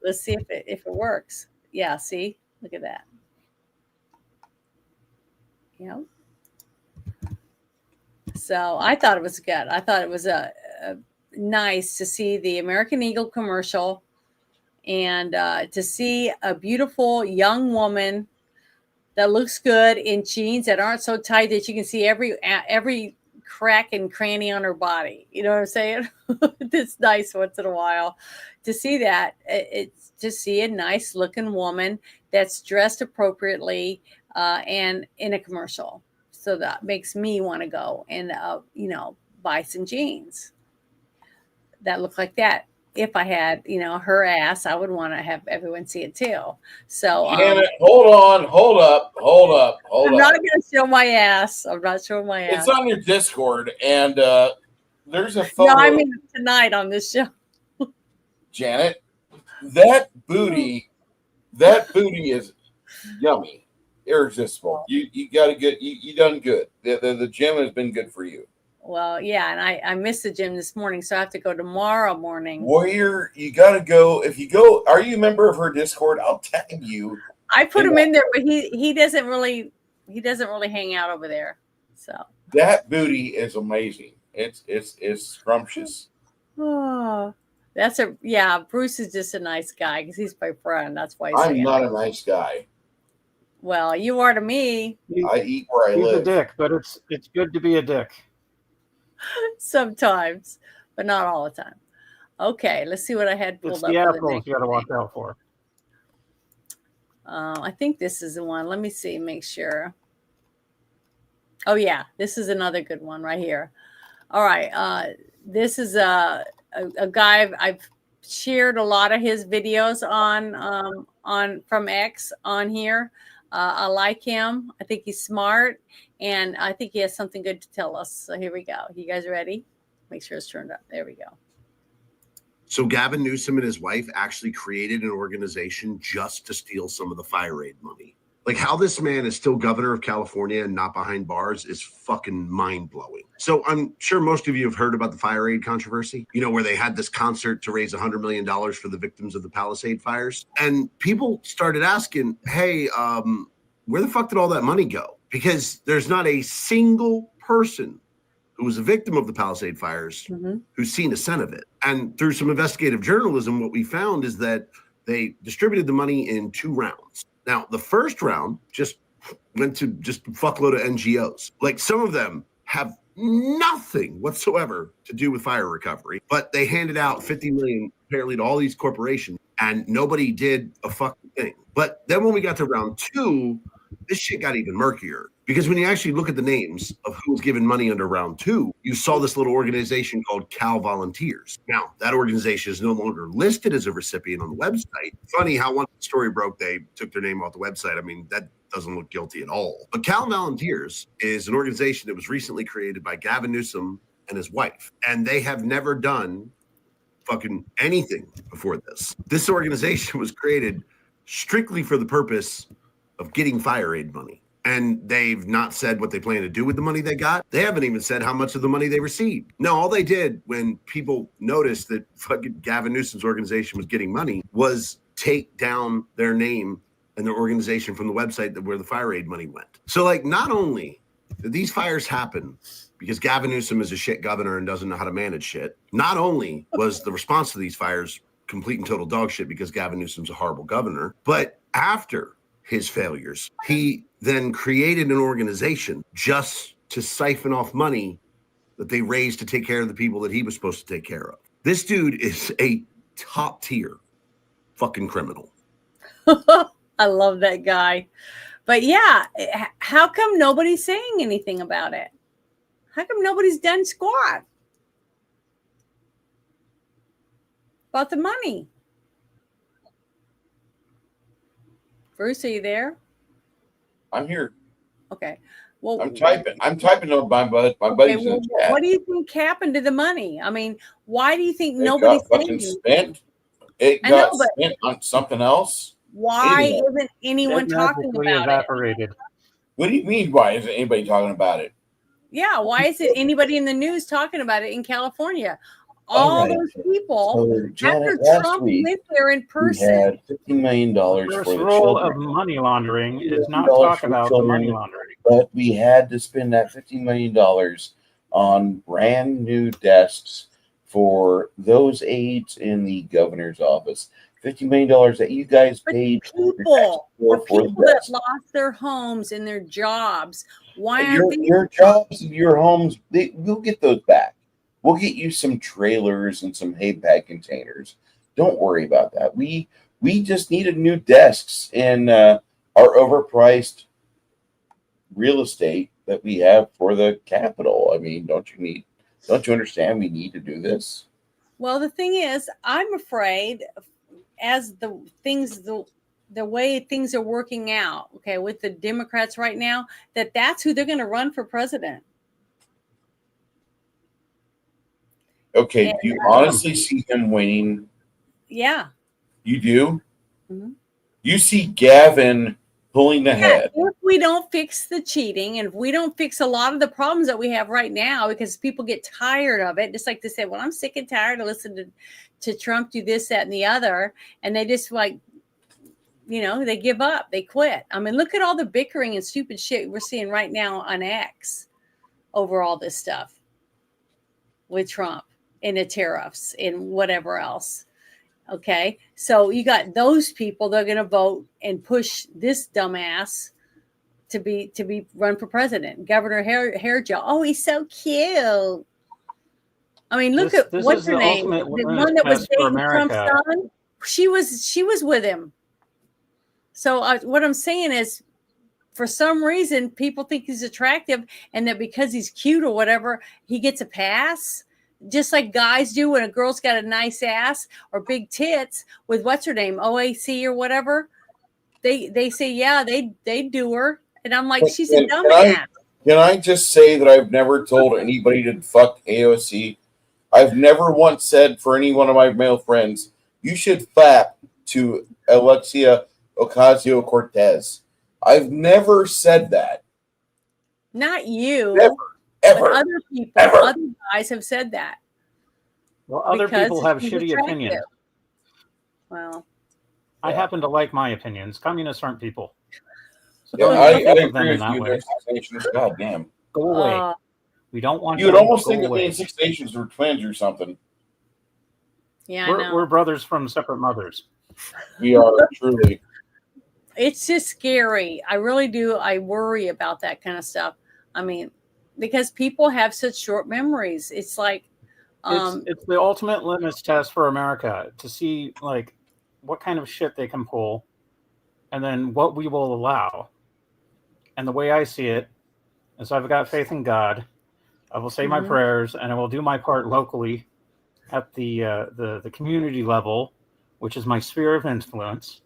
Speaker 1: let's see if it works. Yeah, see, look at that. You know, so I thought it was good. I thought it was a nice to see the American Eagle commercial and to see a beautiful young woman that looks good in jeans that aren't so tight that you can see every crack and cranny on her body. You know what I'm saying? It's nice once in a while to see that. It's to see a nice looking woman that's dressed appropriately and in a commercial. So that makes me want to go and, you know, buy some jeans that look like that. If I had, you know, her ass, I would want to have everyone see it too. So
Speaker 5: Janet, hold up.
Speaker 1: I'm not going to show my ass. I'm not showing my ass.
Speaker 5: It's on your Discord, and there's a photo.
Speaker 1: No, I mean tonight on this show.
Speaker 5: Janet, that booty is yummy, irresistible. You got to get you done good. The gym has been good for you.
Speaker 1: Well, yeah, and I missed the gym this morning, so I have to go tomorrow morning.
Speaker 5: Warrior, you got to go. If you go, are you a member of her Discord? I'll tag you.
Speaker 1: I put him in there, but he doesn't really hang out over there. So
Speaker 5: that booty is amazing. It's scrumptious.
Speaker 1: oh, Bruce is just a nice guy because he's my friend. That's why
Speaker 5: I'm not a nice guy.
Speaker 1: Well, you are to me.
Speaker 5: I eat where I live.
Speaker 4: He's a dick, but it's good to be a dick.
Speaker 1: Sometimes, but not all the time. Okay, let's see what I had pulled
Speaker 4: It's
Speaker 1: up.
Speaker 4: the
Speaker 1: for the
Speaker 4: apples
Speaker 1: next
Speaker 4: you got to
Speaker 1: thing.
Speaker 4: watch out for.
Speaker 1: I think this is the one. Let me see, make sure. Oh yeah, this is another good one right here. All right, this is a guy I've shared a lot of his videos on from X on here. I like him. I think he's smart, and I think he has something good to tell us. So here we go. You guys ready? Make sure it's turned up. There we go.
Speaker 22: So Gavin Newsom and his wife actually created an organization just to steal some of the fire aid money. Like how this man is still governor of California and not behind bars is fucking mind-blowing. So I'm sure most of you have heard about the fire aid controversy, you know, where they had this concert to raise $100 million for the victims of the Palisade fires. And people started asking, hey, where the fuck did all that money go? Because there's not a single person who was a victim of the Palisade fires,
Speaker 1: Mm-hmm.
Speaker 22: who's seen a cent of it. And through some investigative journalism, what we found is that they distributed the money in 2 rounds. Now, the first round just went to just a fuckload of NGOs. Like, some of them have nothing whatsoever to do with fire recovery, but they handed out 50 million apparently to all these corporations, and nobody did a fucking thing. But then when we got to round 2, this shit got even murkier, because when you actually look at the names of who was given money under round 2, you saw this little organization called Cal Volunteers. Now, that organization is no longer listed as a recipient on the website. Funny how once the story broke, they took their name off the website. I mean, that doesn't look guilty at all. But Cal Volunteers is an organization that was recently created by Gavin Newsom and his wife, and they have never done fucking anything before this. This organization was created strictly for the purpose of getting fire aid money. And they've not said what they plan to do with the money they got. They haven't even said how much of the money they received. No, all they did when people noticed that fucking Gavin Newsom's organization was getting money was take down their name and their organization from the website where the fire aid money went. So, like, not only did these fires happen because Gavin Newsom is a shit governor and doesn't know how to manage shit, not only was the response to these fires complete and total dog shit because Gavin Newsom's a horrible governor, but after his failures, he then created an organization just to siphon off money that they raised to take care of the people that he was supposed to take care of. This dude is a top tier fucking criminal.
Speaker 1: I love that guy. But yeah, how come nobody's saying anything about it? How come nobody's done squat about the money? Bruce, are you there?
Speaker 3: I'm here.
Speaker 1: Okay. Well,
Speaker 3: I'm typing on my buddies in the chat.
Speaker 1: what do you think happened to the money? I mean, why do you think
Speaker 3: It
Speaker 1: nobody's
Speaker 3: got fucking
Speaker 1: saying
Speaker 3: spent. It
Speaker 1: I know,
Speaker 3: got
Speaker 1: but
Speaker 3: spent on something else.
Speaker 1: why
Speaker 3: Idiot.
Speaker 1: isn't anyone
Speaker 4: It
Speaker 1: talking
Speaker 4: magically
Speaker 1: about it?
Speaker 4: evaporated.
Speaker 3: What do you mean? Why isn't anybody talking about it?
Speaker 1: Yeah, why isn't anybody in the news talking about it in California?
Speaker 3: All
Speaker 1: All
Speaker 3: right.
Speaker 1: those people,
Speaker 3: So, Janet,
Speaker 1: after
Speaker 3: last
Speaker 1: Trump
Speaker 3: week,
Speaker 1: went there in
Speaker 3: We
Speaker 1: person,
Speaker 3: had $15 million
Speaker 4: The
Speaker 3: for
Speaker 4: first
Speaker 3: the
Speaker 4: rule of
Speaker 3: children.
Speaker 4: money laundering is not
Speaker 3: $15
Speaker 4: talk
Speaker 3: for
Speaker 4: about the money
Speaker 3: children,
Speaker 4: laundering.
Speaker 3: but we had to spend that $15 million on brand new desks for those aides in the governor's office. $15 million that you guys paid
Speaker 1: people,
Speaker 3: for
Speaker 1: the
Speaker 3: the
Speaker 1: people that
Speaker 3: desk.
Speaker 1: lost their homes and their jobs, why aren't they?
Speaker 3: Your jobs and your homes, we'll get those back. We'll get you some trailers and some hay bag containers. Don't worry about that. We just needed new desks in our overpriced real estate that we have for the Capitol. I mean, don't you understand we need to do this?
Speaker 1: Well, the thing is, I'm afraid as the way things are working out, okay, with the Democrats right now, that's who they're going to run for president.
Speaker 3: Okay,
Speaker 1: And,
Speaker 3: do you honestly see him winning?
Speaker 1: yeah.
Speaker 3: You do?
Speaker 1: Mhm.
Speaker 3: You see Gavin pulling ahead.
Speaker 1: If we don't fix the cheating and if we don't fix a lot of the problems that we have right now, because people get tired of it, just like they said, well, I'm sick and tired of listening to Trump do this, that, and the other. And they just like, they give up, they quit. I mean, look at all the bickering and stupid shit we're seeing right now on X over all this stuff with Trump and the tariffs and whatever else. Okay, so you got those people that are going to vote and push this dumbass to be run for president. Governor Hairgel. Oh, he's so cute. I mean, look at
Speaker 4: This
Speaker 1: what's
Speaker 4: is
Speaker 1: her
Speaker 4: the
Speaker 1: name?
Speaker 4: ultimate
Speaker 1: The
Speaker 4: litmus
Speaker 1: one that was
Speaker 4: test for
Speaker 1: dating Trump's
Speaker 4: America.
Speaker 1: son. She was with him. So what I'm saying is, for some reason, people think he's attractive, and that because he's cute or whatever, he gets a pass. Just like guys do when a girl's got a nice ass or big tits with what's her name, OAC or whatever. They say, yeah, they do her. And I'm like, she's a dumbass.
Speaker 3: Can I just say that I've never told anybody to fuck AOC? I've never once said for any one of my male friends, you should flap to Alexia Ocasio-Cortez. I've never said that.
Speaker 1: Not you.
Speaker 3: Never. Ever.
Speaker 1: But other people,
Speaker 3: Ever.
Speaker 1: other guys have said that.
Speaker 4: Well, other
Speaker 1: Because
Speaker 4: people have
Speaker 1: she's
Speaker 4: shitty
Speaker 1: attractive.
Speaker 4: opinions.
Speaker 1: Well,
Speaker 4: I happen to like my opinions. Communists aren't people. So
Speaker 3: Yeah,
Speaker 4: don't
Speaker 3: I
Speaker 4: think of them
Speaker 3: agree
Speaker 4: in
Speaker 3: with
Speaker 4: that
Speaker 3: you.
Speaker 4: way.
Speaker 3: There's nations. God damn.
Speaker 4: Go away. We don't want
Speaker 3: You would
Speaker 4: them to
Speaker 3: almost
Speaker 4: go
Speaker 3: think that me
Speaker 4: away.
Speaker 3: and Six Nations were twins or something.
Speaker 1: Yeah, I know.
Speaker 4: We're brothers from separate mothers.
Speaker 3: We are truly.
Speaker 1: It's just scary. I really do. I worry about that kind of stuff. I mean, because people have such short memories. It's like,
Speaker 4: It's the ultimate litmus test for America to see like what kind of shit they can pull, and then what we will allow. And the way I see it is, I've got faith in God. I will say my
Speaker 1: Mhm.
Speaker 4: prayers, and I will do my part locally at the community level, which is my sphere of influence.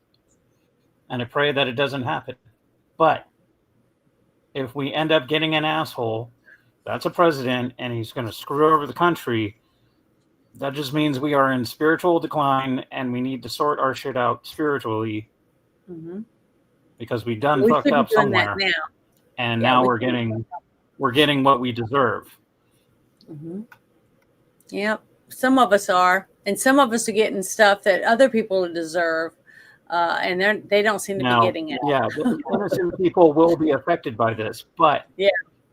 Speaker 4: And I pray that it doesn't happen. But if we end up getting an asshole that's a president and he's going to screw over the country, that just means we are in spiritual decline and we need to sort our shit out spiritually,
Speaker 1: Mhm.
Speaker 4: because we done
Speaker 1: We
Speaker 4: fucked
Speaker 1: should be
Speaker 4: up
Speaker 1: doing that
Speaker 4: somewhere,
Speaker 1: now.
Speaker 4: and
Speaker 1: Yeah,
Speaker 4: now
Speaker 1: we
Speaker 4: we're getting what we deserve.
Speaker 1: Mhm. Yep. Some of us are, and some of us are getting stuff that other people deserve, and they don't seem to be
Speaker 4: Now,
Speaker 1: getting it.
Speaker 4: yeah, the innocent people will be affected by this, but
Speaker 1: Yeah,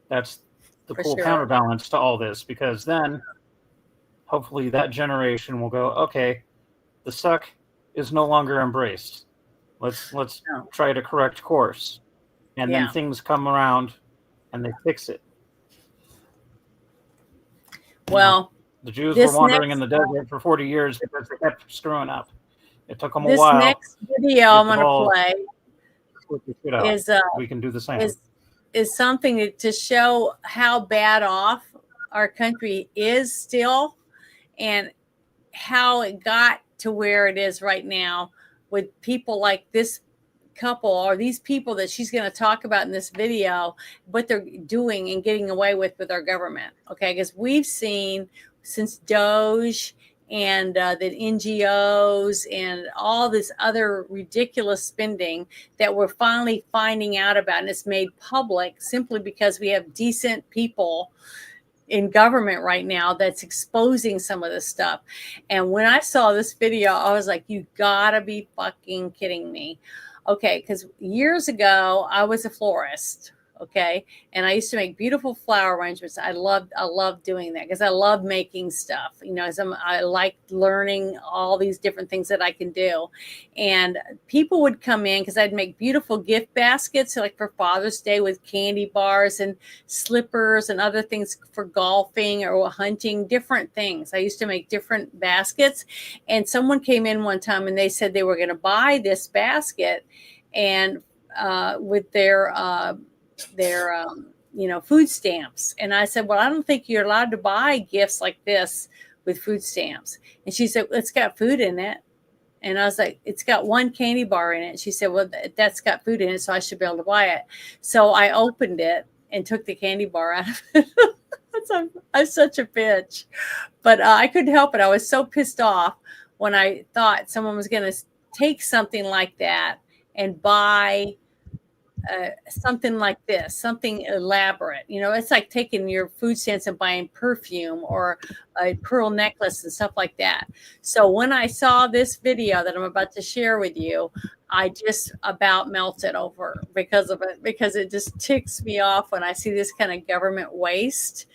Speaker 4: that's the
Speaker 1: for
Speaker 4: cool
Speaker 1: sure.
Speaker 4: counterbalance to all this, because then hopefully that generation will go, okay, the suck is no longer embraced. Let's
Speaker 1: No.
Speaker 4: try to correct course, and then
Speaker 1: Yeah.
Speaker 4: things come around and they fix it.
Speaker 1: Well,
Speaker 4: The Jews were
Speaker 1: this
Speaker 4: wandering in
Speaker 1: next
Speaker 4: the desert for 40 years because they kept screwing up. It took them a
Speaker 1: this
Speaker 4: while.
Speaker 1: next video
Speaker 4: to
Speaker 1: I'm
Speaker 4: get the
Speaker 1: going to
Speaker 4: balls
Speaker 1: play
Speaker 4: to sort the shit out.
Speaker 1: is
Speaker 4: We can do the same.
Speaker 1: is something to show how bad off our country is still, and how it got to where it is right now with people like this couple, or these people that she's going to talk about in this video, what they're doing and getting away with our government. Okay, because we've seen since Doge and the NGOs and all this other ridiculous spending that we're finally finding out about, and it's made public simply because we have decent people in government right now that's exposing some of this stuff. And when I saw this video, I was like, you gotta be fucking kidding me. Okay, because years ago I was a florist. Okay, and I used to make beautiful flower arrangements. I loved doing that because I love making stuff. You know, I like learning all these different things that I can do. And people would come in because I'd make beautiful gift baskets, like for Father's Day, with candy bars and slippers and other things for golfing or hunting, different things. I used to make different baskets. And someone came in one time and they said they were going to buy this basket, and with their food stamps. And I said, well, I don't think you're allowed to buy gifts like this with food stamps. And she said, it's got food in it. And I was like, it's got one candy bar in it. She said, well, that's got food in it, so I should be able to buy it. So I opened it and took the candy bar out of it. I'm such a bitch. But I couldn't help it. I was so pissed off when I thought someone was going to take something like that and buy something like this, something elaborate. You know, it's like taking your food stamps and buying perfume or a pearl necklace and stuff like that. So when I saw this video that I'm about to share with you, I just about melted over because of it, because it just ticks me off when I see this kind of government waste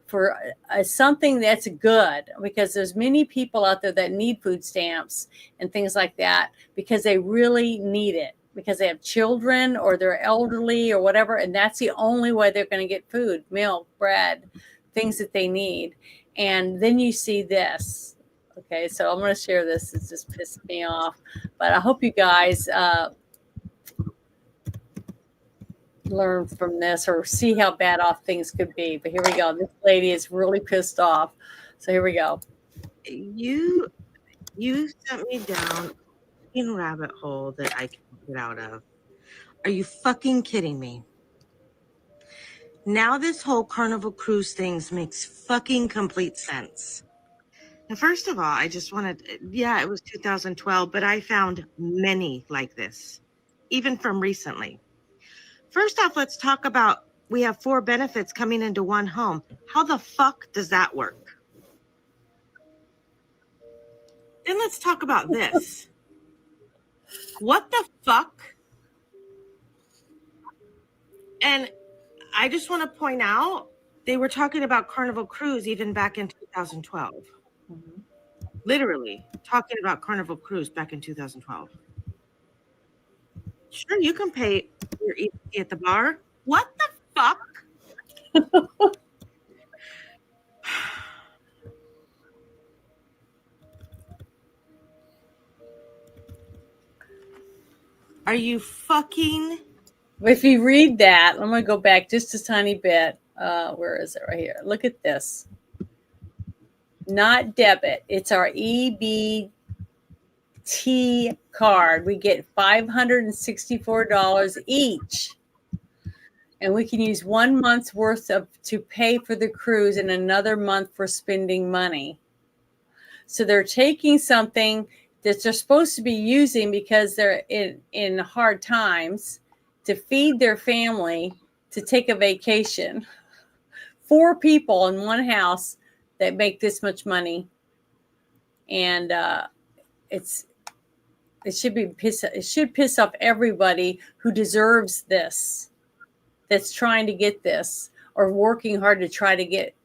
Speaker 1: for something that's good, because there's many people out there that need food stamps and things like that because they really need it, because they have children or they're elderly or whatever, and that's the only way they're going to get food, milk, bread, things that they need. And then you see this. Okay, so I'm going to share this. It's just pissed me off, but I hope you guys learn from this or see how bad off things could be. But here we go. This lady is really pissed off. So here we go.
Speaker 6: You sent me down a rabbit hole that I can't get out of. Are you fucking kidding me? Now this whole Carnival Cruise things makes fucking complete sense. Now, first of all, I just wanted, yeah, it was 2012, but I found many like this, even from recently. First off, let's talk about, we have 4 benefits coming into one home. How the fuck does that work? Then let's talk about this. What the fuck? And I just want to point out They were talking about Carnival Cruise even back in 2012. Literally talking about Carnival Cruise back in 2012. Sure, you can pay your EBT at the bar. What the fuck? Are you fucking?
Speaker 1: If you read that, I'm going to go back just a tiny bit. Where is it? Right here. Look at this. Not debit. It's our EBT card. We get $564 each. And we can use 1 month's worth to pay for the cruise and another month for spending money. So they're taking something that they're supposed to be using because they're in hard times to feed their family, to take a vacation. 4 people in one house that make this much money. And it should piss off everybody who deserves this, that's trying to get this or working hard to try to get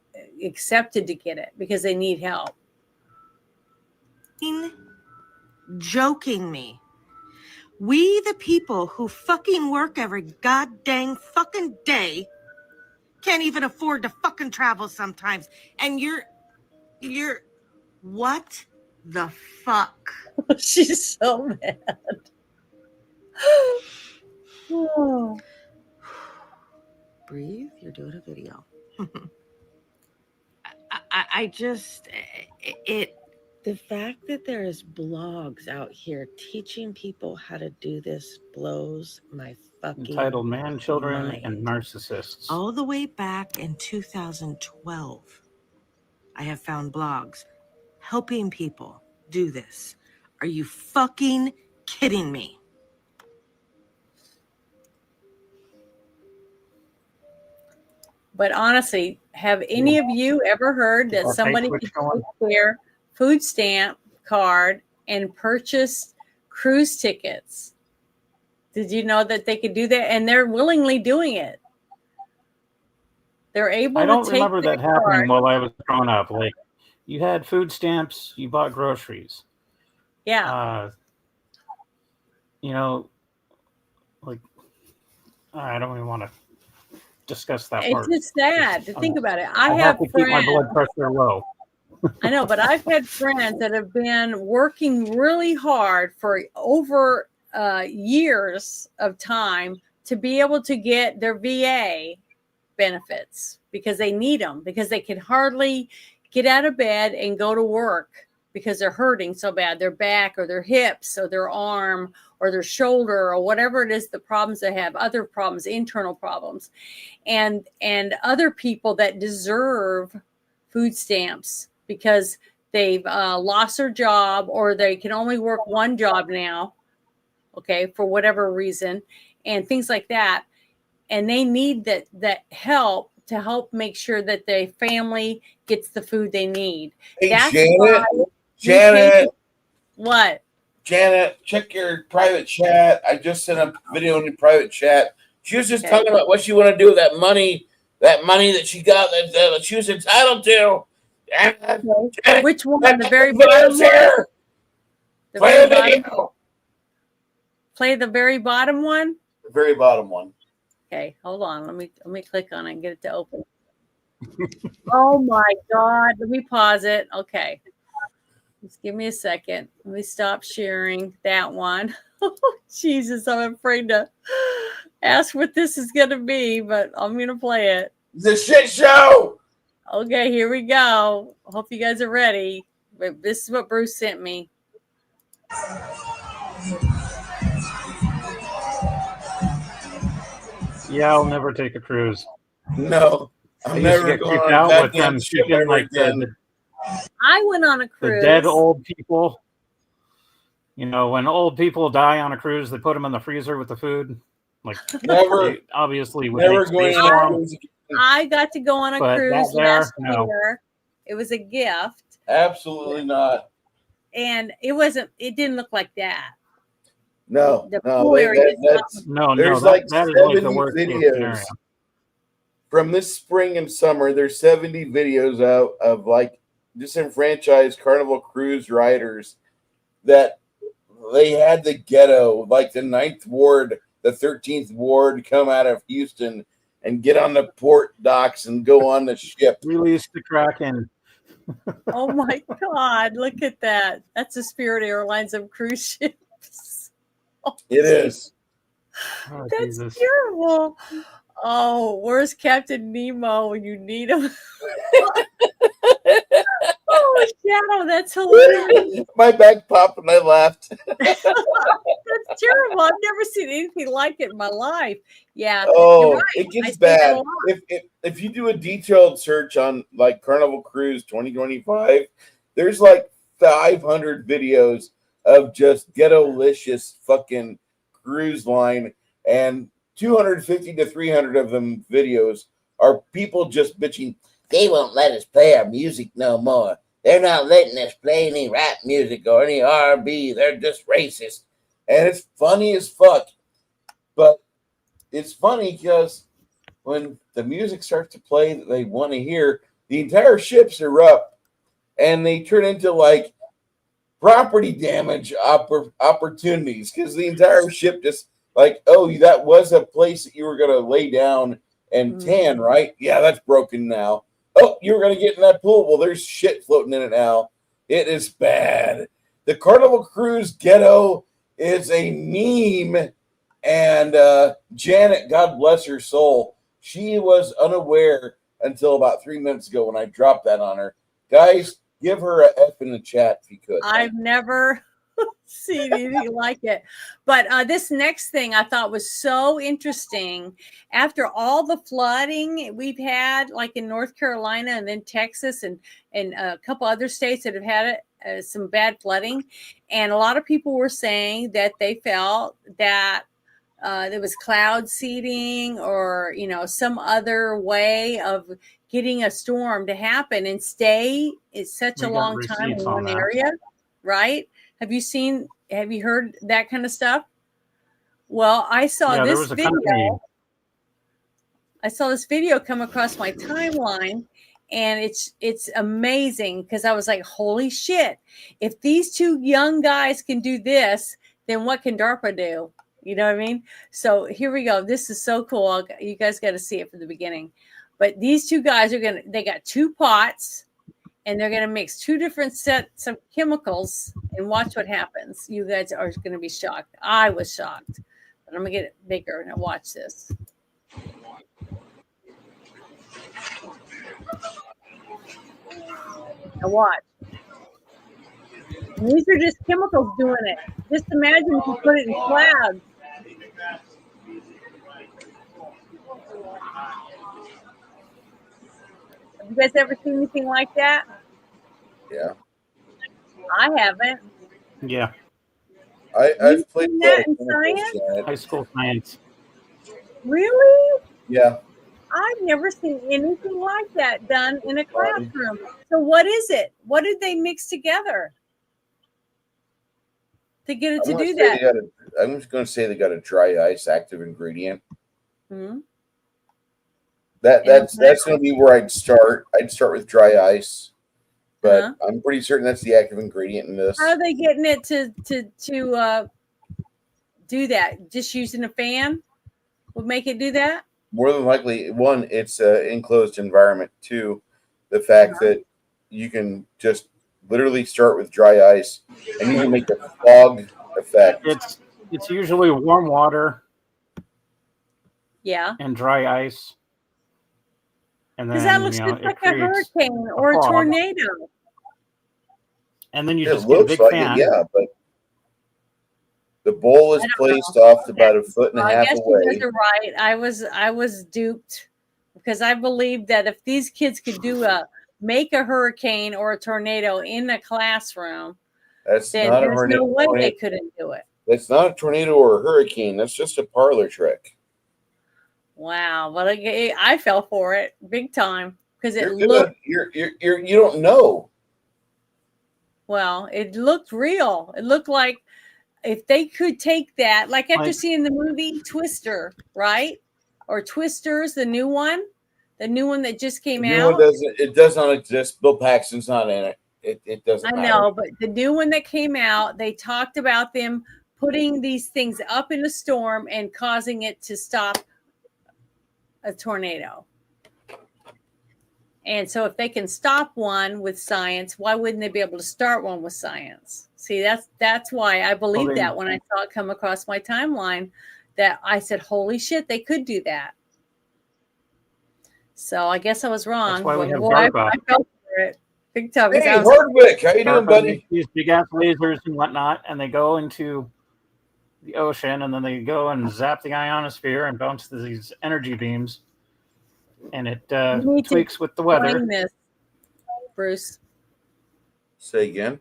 Speaker 1: accepted to get it because they need help.
Speaker 6: Joking me. We, the people who fucking work every goddamn fucking day, can't even afford to fucking travel sometimes. And you're, what the fuck?
Speaker 1: She's so mad. Oh.
Speaker 6: Breathe, you're doing a video. I just, the fact that there's blogs out here teaching people how to do this blows my fucking
Speaker 4: Entitled Man, Children,
Speaker 6: mind.
Speaker 4: and Narcissists.
Speaker 6: All the way back in 2012, I have found blogs helping people do this. Are you fucking kidding me?
Speaker 1: But honestly, have any of you ever heard that somebody could take their food stamp card and purchase cruise tickets? Did you know that they could do that? And they're willingly doing it. They're able
Speaker 4: I don't
Speaker 1: to take
Speaker 4: remember
Speaker 1: their
Speaker 4: that happening
Speaker 1: card.
Speaker 4: while I was growing up. Like, you had food stamps, you bought groceries.
Speaker 1: Yeah.
Speaker 4: You know, like, I don't even want to discuss that
Speaker 1: It's
Speaker 4: part.
Speaker 1: just sad to think about it. I
Speaker 4: have
Speaker 1: have
Speaker 4: to keep
Speaker 1: friends.
Speaker 4: my blood pressure low.
Speaker 1: I know, but I've had friends that have been working really hard for over years of time to be able to get their VA benefits because they need them, because they can hardly get out of bed and go to work because they're hurting so bad, their back or their hips or their arm or their shoulder or whatever it is, the problems they have, other problems, internal problems, and other people that deserve food stamps because they've lost their job or they can only work one job now, okay, for whatever reason, and things like that. And they need that help to help make sure that their family gets the food they need.
Speaker 3: Hey,
Speaker 1: That's
Speaker 3: Janet,
Speaker 1: why
Speaker 3: Janet,
Speaker 1: what?
Speaker 3: Janet, check your private chat. I just sent a video in your private chat. She was just talking about what she want to do with that money that she got that she was entitled to.
Speaker 1: Which one? The very bottom one? The very bottom. Play the very bottom one.
Speaker 3: The very bottom one.
Speaker 1: Okay, hold on. Let me click on it and get it to open. Oh my God. Let me pause it. Okay. Just give me a second. Let me stop sharing that one. Jesus, I'm afraid to ask what this is going to be, but I'm going to play it.
Speaker 3: It's a shit show.
Speaker 1: Okay, here we go. Hope you guys are ready. But this is what Bruce sent me.
Speaker 4: Yeah, I'll never take a cruise.
Speaker 3: No,
Speaker 4: I
Speaker 3: I'm
Speaker 4: used to
Speaker 3: never
Speaker 4: get
Speaker 3: going
Speaker 4: creeped
Speaker 3: on
Speaker 4: out
Speaker 3: that
Speaker 4: with them
Speaker 3: damn ship
Speaker 4: keeping
Speaker 3: ever
Speaker 4: like
Speaker 3: again.
Speaker 1: I went on a
Speaker 4: the
Speaker 1: cruise.
Speaker 4: dead old people. You know, when old people die on a cruise, they put them in the freezer with the food. Like,
Speaker 3: Never,
Speaker 4: they obviously would
Speaker 3: never
Speaker 4: make space
Speaker 3: going
Speaker 4: for
Speaker 3: on a
Speaker 4: 'em.
Speaker 3: cruise again.
Speaker 1: I got to go on a
Speaker 4: But
Speaker 1: cruise
Speaker 4: that there,
Speaker 1: last
Speaker 4: no.
Speaker 1: year. It was a gift.
Speaker 3: Absolutely not.
Speaker 1: And it didn't look like that.
Speaker 3: No,
Speaker 1: The
Speaker 3: no,
Speaker 1: pool area did not
Speaker 3: that's
Speaker 1: look-
Speaker 3: there's
Speaker 4: that
Speaker 3: like
Speaker 4: is like the
Speaker 3: 70
Speaker 4: worst case
Speaker 3: videos.
Speaker 4: scenario.
Speaker 3: from this spring and summer, there's 70 videos out of like disenfranchised Carnival Cruise riders that they had the ghetto, like the 9th Ward, the 13th Ward, come out of Houston and get on the port docks and go on the ship.
Speaker 4: Release the Kraken.
Speaker 1: Oh my God, look at that. That's the Spirit Airlines of cruise ships. Oh,
Speaker 3: It is.
Speaker 4: Oh,
Speaker 1: that's
Speaker 4: Jesus.
Speaker 1: terrible. Oh, where's Captain Nemo when you need him? Oh, Shadow, that's hilarious.
Speaker 3: My back popped and I laughed.
Speaker 1: That's terrible. I've never seen anything like it in my life. Yeah, you're
Speaker 3: Oh,
Speaker 1: right.
Speaker 3: it
Speaker 1: I
Speaker 3: gets
Speaker 1: see that a
Speaker 3: bad.
Speaker 1: lot.
Speaker 3: If you do a detailed search on like Carnival Cruise 2025, there's like 500 videos of just ghetto-licious fucking cruise line, and 250 to 300 of them videos are people just bitching. They won't let us play our music no more. They're not letting us play any rap music or any R&B. They're just racist, and it's funny as fuck. But it's funny because when the music starts to play that they want to hear, the entire ships erupt and they turn into like property damage opportunities because the entire ship just like, oh, that was a place that you were going to lay down and tan, right? Yeah, that's broken now. Oh, you were going to get in that pool. Well, there's shit floating in it now. It is bad. The Carnival Cruise ghetto is a meme. And Janet, God bless her soul, she was unaware until about 3 minutes ago when I dropped that on her. Guys, give her a F in the chat if you could.
Speaker 1: I've never seen anything like it. But this next thing I thought was so interesting. After all the flooding we've had, like in North Carolina and then Texas and a couple other states that have had some bad flooding, and a lot of people were saying that they felt that there was cloud seeding or, some other way of getting a storm to happen and stay such
Speaker 4: We
Speaker 1: a
Speaker 4: got
Speaker 1: long time in
Speaker 4: receipts on
Speaker 1: one
Speaker 4: that.
Speaker 1: area, right? Have you heard that kind of stuff? Well, I saw
Speaker 4: Yeah, there
Speaker 1: this
Speaker 4: was a
Speaker 1: video.
Speaker 4: company.
Speaker 1: I saw this video come across my timeline, and it's amazing because I was like, holy shit, if these two young guys can do this, then what can DARPA do? You know what I mean? So here we go. This is so cool. You guys got to see it from the beginning. But these two guys they got 2 pots, and they're going to mix 2 different sets of chemicals and watch what happens. You guys are going to be shocked. I was shocked. But I'm going to get it bigger. Now watch this. Now watch. And these are just chemicals doing it. Just imagine if you put it in clouds. Have you guys ever seen anything like that?
Speaker 3: Yeah.
Speaker 1: I haven't.
Speaker 4: Yeah.
Speaker 3: I've played
Speaker 1: seen
Speaker 3: a lot
Speaker 1: that
Speaker 3: of
Speaker 1: in
Speaker 3: chemicals,
Speaker 1: science?
Speaker 3: Janet.
Speaker 4: High school science.
Speaker 1: Really?
Speaker 3: Yeah.
Speaker 1: I've never seen anything like that done in a classroom. So what is it? What did they mix together to get it to do that?
Speaker 3: I'm just going to say they got a dry ice active ingredient.
Speaker 1: Hmm?
Speaker 3: That's going to be where I'd start. I'd start with dry ice, but I'm pretty certain that's the active ingredient in this.
Speaker 1: How are they getting it to do that? Just using a fan would make it do that?
Speaker 3: More than likely, one, it's an enclosed environment. 2, the fact that you can just literally start with dry ice and you can make a fog effect.
Speaker 4: It's usually warm water.
Speaker 1: Yeah.
Speaker 4: And dry ice. And then
Speaker 1: Because that looks just like a hurricane or a
Speaker 4: fog.
Speaker 1: tornado.
Speaker 4: And then you
Speaker 3: It
Speaker 4: just get a
Speaker 3: looks
Speaker 4: big
Speaker 3: like
Speaker 4: fan.
Speaker 3: it, yeah, but the bowl is placed off about a foot and a
Speaker 1: I
Speaker 3: half
Speaker 1: guess
Speaker 3: away.
Speaker 1: you guys are right. I was duped because I believed that if these kids could make a hurricane or a tornado in a classroom,
Speaker 3: That's
Speaker 1: then
Speaker 3: not a
Speaker 1: there's no way
Speaker 3: tornado.
Speaker 1: they couldn't do it.
Speaker 3: That's not a tornado or a hurricane. That's just a parlor trick.
Speaker 1: Wow, but I fell for it big time because it
Speaker 3: You're
Speaker 1: looked
Speaker 3: you don't know.
Speaker 1: well. It looked real. It looked like if they could take that, like after seeing the movie Twister, right? Or Twisters, the new one, The new one that just came
Speaker 3: The new one
Speaker 1: out.
Speaker 3: doesn't. It does not exist. Bill Paxton's not in it. It doesn't
Speaker 1: I
Speaker 3: matter.
Speaker 1: know, but the new one that came out, they talked about them putting these things up in a storm and causing it to stop a tornado. And so if they can stop one with science, why wouldn't they be able to start one with science? See, that's why I believe that when I saw it come across my timeline, that I said, holy shit, they could do that. So I guess I was wrong.
Speaker 4: That's why we
Speaker 1: But
Speaker 4: have
Speaker 1: boy, I
Speaker 4: DARPA.
Speaker 1: fell for it big time.
Speaker 3: Hey, Hardwick, how you doing,
Speaker 4: DARPA
Speaker 3: buddy?
Speaker 4: makes these big ass lasers and whatnot, and they go into the ocean, and then they go and zap the ionosphere and bounce these energy beams, and it
Speaker 1: You need to
Speaker 4: tweaks with the weather.
Speaker 1: explain this, Bruce.
Speaker 3: Say again.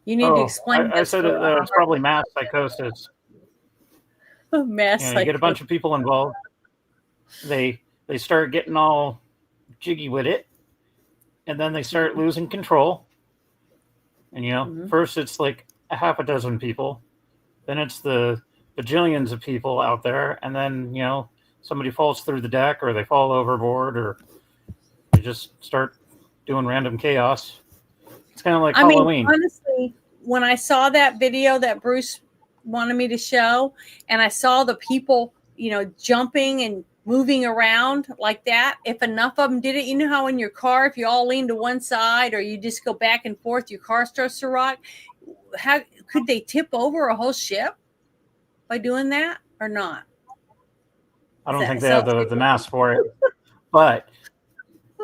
Speaker 1: You need to explain
Speaker 4: I
Speaker 1: this.
Speaker 4: said it's probably mass psychosis.
Speaker 1: Mass
Speaker 4: You know, you get a bunch of people involved. They start getting all jiggy with it, and then they start losing control. And first it's like a half a dozen people, then it's the bajillions of people out there, and then somebody falls through the deck, or they fall overboard, or they just start doing random chaos. It's kind of like Halloween.
Speaker 1: Mean, honestly, when I saw that video that Bruce wanted me to show, and I saw the people, jumping and moving around like that, if enough of them did it, you know how in your car, if you all lean to one side or you just go back and forth, your car starts to rock. How could they tip over a whole ship by doing that or not?
Speaker 4: I don't think they have the mass for it, but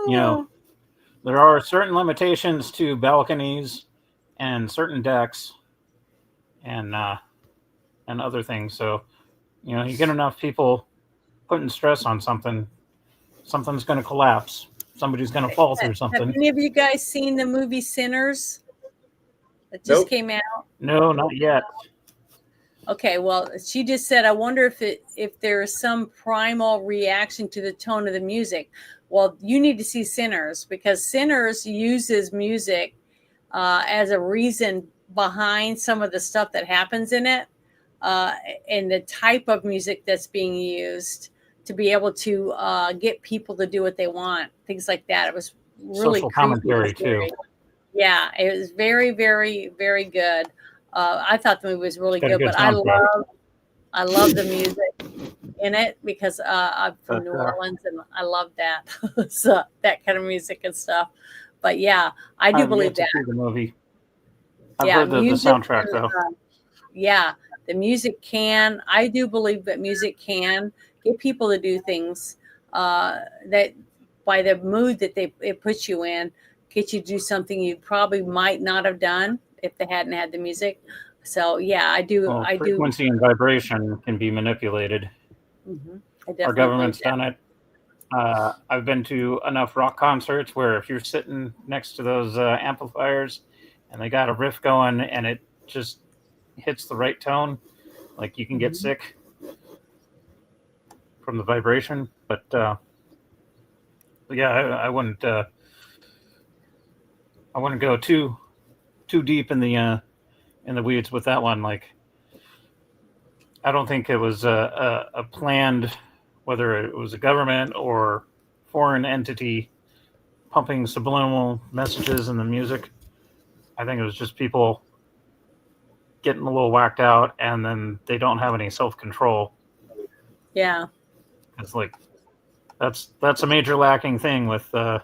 Speaker 4: there are certain limitations to balconies and certain decks and other things. So you get enough people putting stress on something's going to collapse. Somebody's going to fall through something.
Speaker 1: Have any of you guys seen the movie Sinners that just came out?
Speaker 4: No, not yet.
Speaker 1: Okay, well, she just said, I wonder if there is some primal reaction to the tone of the music. Well, you need to see Sinners, because Sinners uses music as a reason behind some of the stuff that happens in it, and the type of music that's being used to be able to get people to do what they want, things like that. It was really
Speaker 4: social commentary too.
Speaker 1: Yeah, it was very, very, very good. I thought the movie was really good, but I love the music in it, because I'm from New Orleans and I love that. So that kind of music and stuff. But yeah, I do believe that.
Speaker 4: The movie. I've heard the soundtrack though.
Speaker 1: Yeah, the music can. I do believe that music can get people to do things that, by the mood that it puts you in, get you to do something you probably might not have done if they hadn't had the music. So yeah, I do.
Speaker 4: Well, frequency and vibration can be manipulated.
Speaker 1: Mm-hmm.
Speaker 4: Our government's done it. I've been to enough rock concerts where if you're sitting next to those amplifiers and they got a riff going and it just hits the right tone, like you can get sick from the vibration. But yeah, I wouldn't go too deep in the weeds with that one. Like, I don't think it was a planned, whether it was a government or foreign entity pumping subliminal messages in the music. I think it was just people getting a little whacked out, and then they don't have any self-control.
Speaker 1: Yeah.
Speaker 4: It's like, that's a major lacking thing with the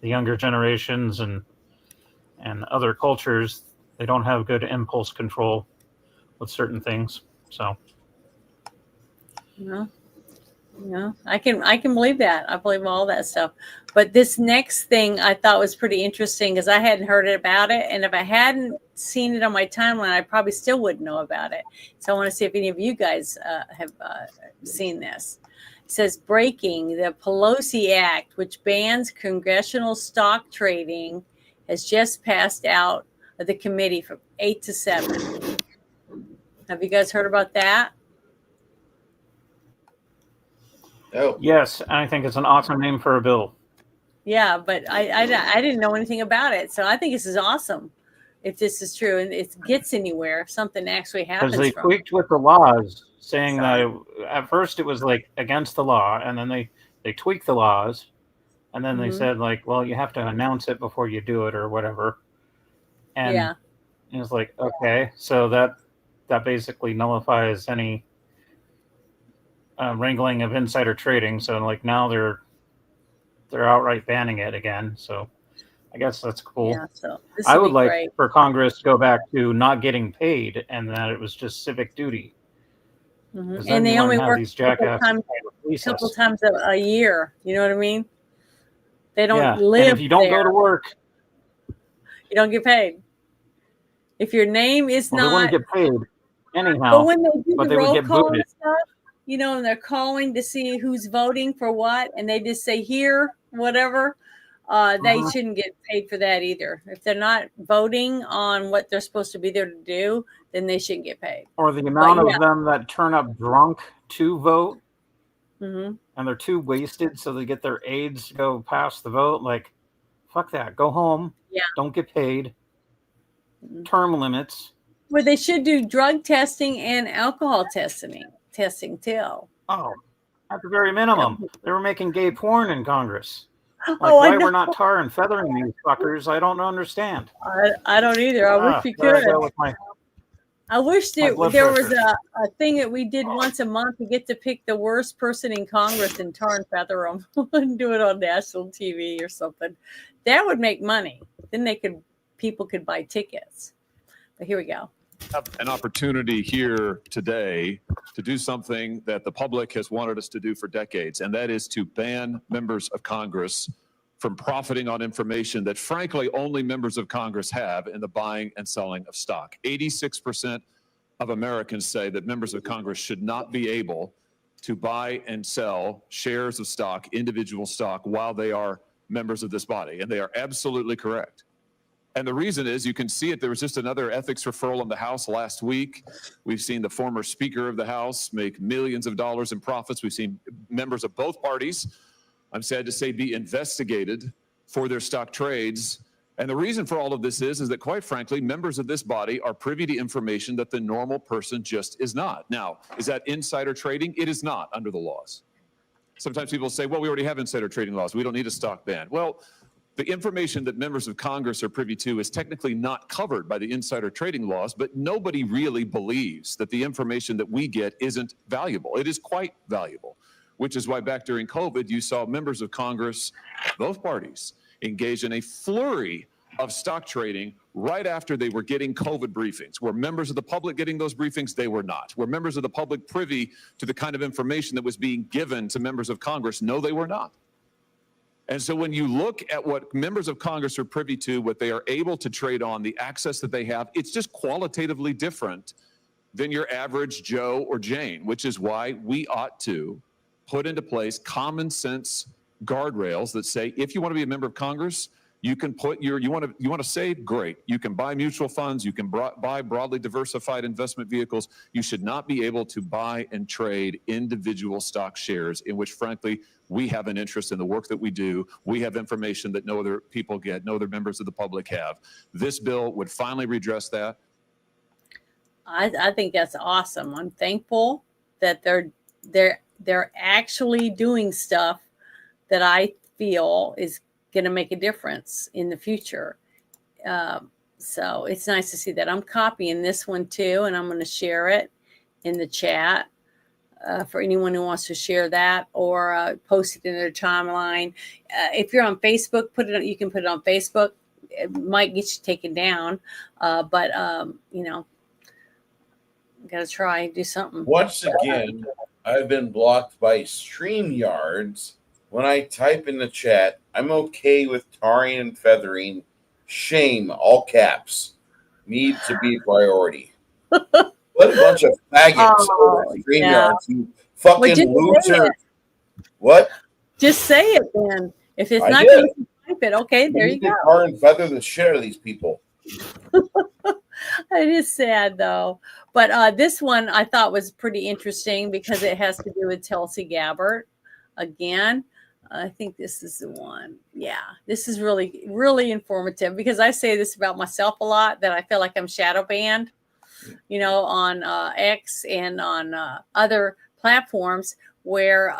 Speaker 4: younger generations and other cultures. They don't have good impulse control with certain things. So
Speaker 1: I can believe that. I believe all that stuff. But this next thing I thought was pretty interesting, because I hadn't heard about it, and if I hadn't seen it on my timeline, I probably still wouldn't know about it. So I want to see if any of you guys have seen this. It says, breaking: the Pelosi Act, which bans congressional stock trading, has just passed out of the committee from 8 to 7. Have you guys heard about that?
Speaker 3: Oh.
Speaker 4: Yes, I think it's an awesome name for a bill.
Speaker 1: Yeah, but I didn't know anything about it, so I think this is awesome. If this is true and it gets anywhere, if something actually happens.
Speaker 4: Because they tweaked with the laws, saying that at first it was like against the law, and then they tweaked the laws, And then they said, like, well, you have to announce it before you do it or whatever. And it was like, okay, so that basically nullifies any wrangling of insider trading. So like now they're outright banning it again. So I guess that's cool.
Speaker 1: Yeah, so this
Speaker 4: I
Speaker 1: would
Speaker 4: would
Speaker 1: be
Speaker 4: like
Speaker 1: great.
Speaker 4: for Congress to go back to not getting paid and that it was just civic duty.
Speaker 1: Mhm.
Speaker 4: 'Cause
Speaker 1: And
Speaker 4: then
Speaker 1: they
Speaker 4: you
Speaker 1: only
Speaker 4: wouldn't have
Speaker 1: work
Speaker 4: these
Speaker 1: a couple
Speaker 4: jackasses
Speaker 1: times,
Speaker 4: trying to police us.
Speaker 1: a year. You know what I mean? They don't
Speaker 4: Yeah, and
Speaker 1: live
Speaker 4: if you don't go to
Speaker 1: there.
Speaker 4: work,
Speaker 1: You don't get paid. If your name is
Speaker 4: well, they wouldn't
Speaker 1: not,
Speaker 4: get paid
Speaker 1: but
Speaker 4: anyhow,
Speaker 1: when they do
Speaker 4: but
Speaker 1: the
Speaker 4: they would
Speaker 1: roll
Speaker 4: get
Speaker 1: call and
Speaker 4: booted.
Speaker 1: stuff, you know, and they're calling to see who's voting for what, and they just say here, whatever, they shouldn't get paid for that either. If they're not voting on what they're supposed to be there to do, then they shouldn't get paid.
Speaker 4: Or the
Speaker 1: But
Speaker 4: amount
Speaker 1: yeah.
Speaker 4: of them that turn up drunk to vote
Speaker 1: Mm-hmm.
Speaker 4: and they're too wasted so they get their aides to go past the vote. Like, fuck that. Go home.
Speaker 1: Yeah.
Speaker 4: Don't get paid. Term limits.
Speaker 1: Well, they should do drug testing and alcohol testing too.
Speaker 4: Oh, at the very minimum. They were making gay porn in Congress. Like,
Speaker 1: Oh, I
Speaker 4: why we're
Speaker 1: know.
Speaker 4: not tar and feathering these fuckers, I don't understand.
Speaker 1: I don't either. I wish we
Speaker 4: There I
Speaker 1: could.
Speaker 4: go with my
Speaker 1: I wish
Speaker 4: my
Speaker 1: there
Speaker 4: blood
Speaker 1: was
Speaker 4: pressure.
Speaker 1: a thing that we did once a month to get to pick the worst person in Congress and tar and feather them and do it on national TV or something. That would make money. Then people could buy tickets. But here we go.
Speaker 7: Have an opportunity here today to do something that the public has wanted us to do for decades, and that is to ban members of Congress from profiting on information that, frankly, only members of Congress have in the buying and selling of stock. 86% of Americans say that members of Congress should not be able to buy and sell shares of stock, individual stock, while they are members of this body, and they are absolutely correct. And the reason is, you can see it, there was just another ethics referral in the House last week. We've seen the former Speaker of the House make millions of dollars in profits. We've seen members of both parties, I'm sad to say, be investigated for their stock trades. And the reason for all of this is that, quite frankly, members of this body are privy to information that the normal person just is not. Now, is that insider trading? It is not under the laws. Sometimes people say, well, we already have insider trading laws. We don't need a stock ban. Well, the information that members of Congress are privy to is technically not covered by the insider trading laws, but nobody really believes that the information that we get isn't valuable. It is quite valuable, which is why back during COVID, you saw members of Congress, both parties, engage in a flurry of stock trading right after they were getting COVID briefings. Were members of the public getting those briefings? They were not. Were members of the public privy to the kind of information that was being given to members of Congress? No, they were not. And so when you look at what members of Congress are privy to, what they are able to trade on, the access that they have, it's just qualitatively different than your average Joe or Jane, which is why we ought to put into place common sense guardrails that say, if you want to be a member of Congress, you can put you want to save, great. You can buy mutual funds, you can buy broadly diversified investment vehicles. You should not be able to buy and trade individual stock shares in which, frankly, we have an interest in the work that we do. We have information that no other people get, no other members of the public have. This bill would finally redress that.
Speaker 1: I think that's awesome. I'm thankful that they're actually doing stuff that I feel is going to make a difference in the future. So it's nice to see that. I'm copying this one too, and I'm going to share it in the chat for anyone who wants to share that or post it in their timeline. If you're on Facebook, you can put it on Facebook. It might get you taken down, but you know, gotta try do something.
Speaker 3: Once again, I've been blocked by StreamYards. When I type in the chat, I'm okay with tarring and feathering. Shame, all caps. Need to be a priority. What a bunch of faggots over at StreamYards, you fucking loser. What?
Speaker 1: Just say it then. If it's
Speaker 3: I
Speaker 1: not
Speaker 3: did.
Speaker 1: going to type it, okay, there you
Speaker 3: need to
Speaker 1: go.
Speaker 3: tar and feather the shit out of these people.
Speaker 1: It is sad though. But this one I thought was pretty interesting because it has to do with Tulsi Gabbard again. I think this is the one. Yeah, this is really, really informative because I say this about myself a lot, that I feel like I'm shadow banned, you know, on X and on other platforms where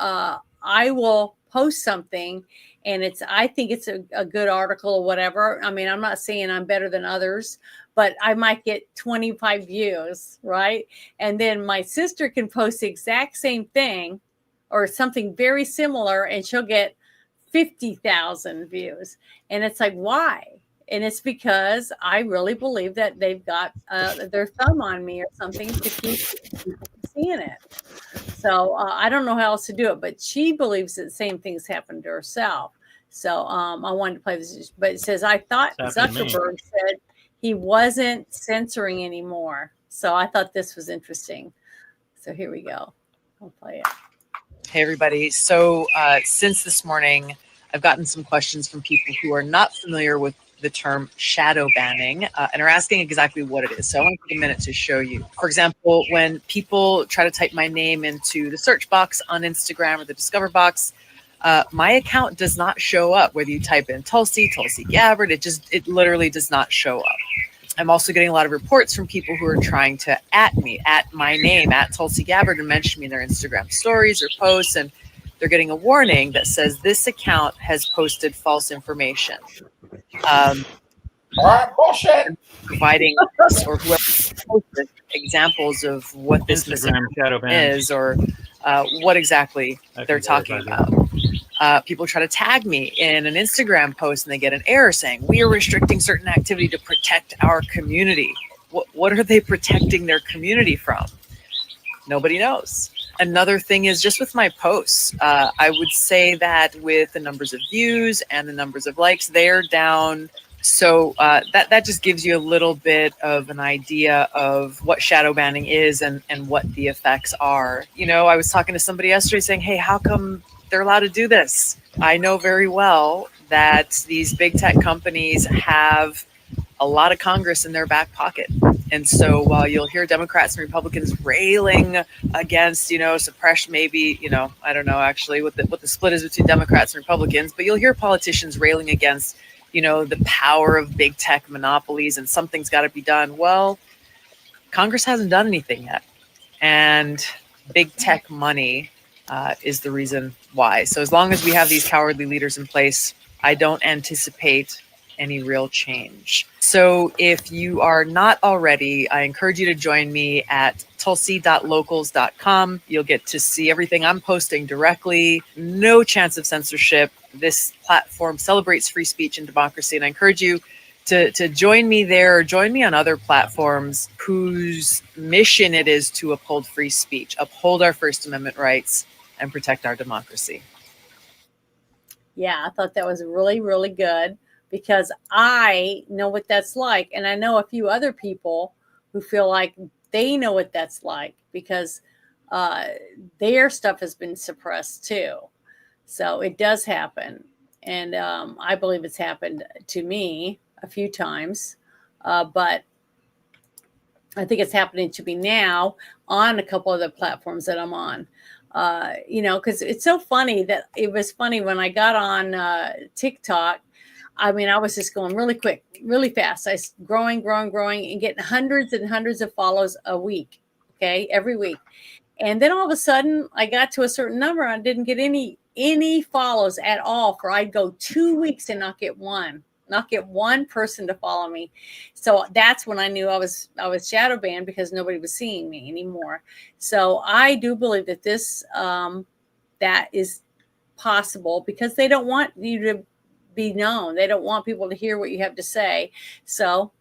Speaker 1: I will post something and I think it's a good article or whatever. I mean, I'm not saying I'm better than others, but I might get 25 views, right? And then my sister can post the exact same thing or something very similar and she'll get 50,000 views. And it's like, why? And it's because I really believe that they've got their thumb on me or something to keep people seeing it. So I don't know how else to do it, but she believes that the same things happened to herself. So I wanted to play this, but it says, I thought
Speaker 4: It's happened to me.
Speaker 1: Zuckerberg said he wasn't censoring anymore. So I thought this was interesting. So here we go. I'll play it.
Speaker 9: Hey, everybody. So since this morning, I've gotten some questions from people who are not familiar with the term shadow banning and are asking exactly what it is. So I want to take a minute to show you. For example, when people try to type my name into the search box on Instagram or the Discover box, my account does not show up. Whether you type in Tulsi Gabbard, it literally does not show up. I'm also getting a lot of reports from people who are trying to at my name, at Tulsi Gabbard, and mention me in their Instagram stories or posts, and they're getting a warning that says this account has posted false information.
Speaker 3: Bullshit.
Speaker 9: Providing or whoever posted examples of what this
Speaker 4: Instagram shadow ban
Speaker 9: is or what exactly they're talking about. People try to tag me in an Instagram post and they get an error saying we are restricting certain activity to protect our community. What are they protecting their community from? Nobody knows. Another thing is just with my posts, I would say that with the numbers of views and the numbers of likes, they're down. So that just gives you a little bit of an idea of what shadow banning is and what the effects are. You know, I was talking to somebody yesterday saying, hey, how come they're allowed to do this? I know very well that these big tech companies have a lot of Congress in their back pocket. And so while you'll hear Democrats and Republicans railing against, suppression, maybe, I don't know actually what the split is between Democrats and Republicans, but you'll hear politicians railing against, the power of big tech monopolies and something's got to be done. Well, Congress hasn't done anything yet. And big tech money is the reason why. So as long as we have these cowardly leaders in place, I don't anticipate any real change. So if you are not already, I encourage you to join me at tulsi.locals.com. You'll get to see everything I'm posting directly. No chance of censorship. This platform celebrates free speech and democracy, and I encourage you to join me there or join me on other platforms whose mission it is to uphold free speech, uphold our First Amendment rights, and protect our democracy.
Speaker 1: Yeah, I thought that was really, really good because I know what that's like. And I know a few other people who feel like they know what that's like because their stuff has been suppressed too. So it does happen. And I believe it's happened to me a few times. But I think it's happening to me now on a couple of the platforms that I'm on. Because it's so funny that it was funny when I got on TikTok. I mean, I was just going really quick, really fast. I was growing and getting hundreds and hundreds of follows a week. Okay, every week. And then all of a sudden I got to a certain number. And I didn't get any follows at all for I'd go 2 weeks and not get one person to follow me. So that's when I knew I was shadow banned because nobody was seeing me anymore. So I do believe that this that is possible because they don't want you to be known. They don't want people to hear what you have to say. So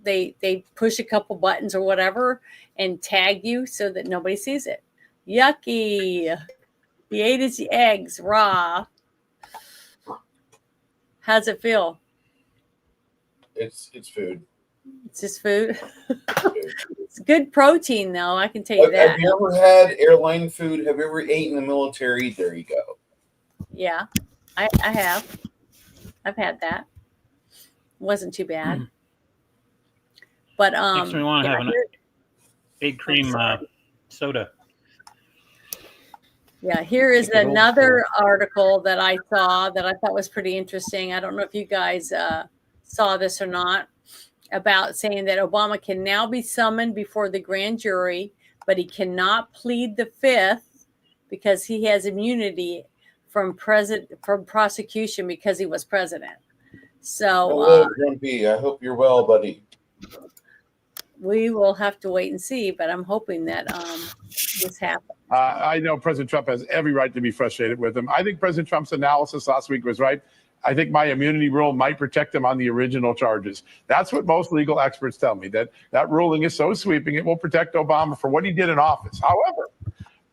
Speaker 1: they push a couple buttons or whatever and tag you so that nobody sees it. Yucky. He ate his eggs raw. How's it feel?
Speaker 5: It's food.
Speaker 1: It's just food. It's good protein, though. I can tell you that.
Speaker 3: Have you ever had airline food? Have you ever eaten in the military? There you go.
Speaker 1: Yeah, I have. I've had that. Wasn't too bad. But
Speaker 4: makes me want to have a big cream soda.
Speaker 1: Yeah, here is another article that I saw that I thought was pretty interesting. I don't know if you guys saw this or not, about saying that Obama can now be summoned before the grand jury, but he cannot plead the fifth because he has immunity from prosecution because he was president. So
Speaker 3: hello, Grumpy. I hope you're well, buddy.
Speaker 1: we will have to wait and see, but I'm hoping that this happens.
Speaker 10: I know President Trump has every right to be frustrated with him. I think President Trump's analysis last week was right. I think my immunity rule might protect him on the original charges. That's what most legal experts tell me, that ruling is so sweeping it will protect Obama for what he did in office. However,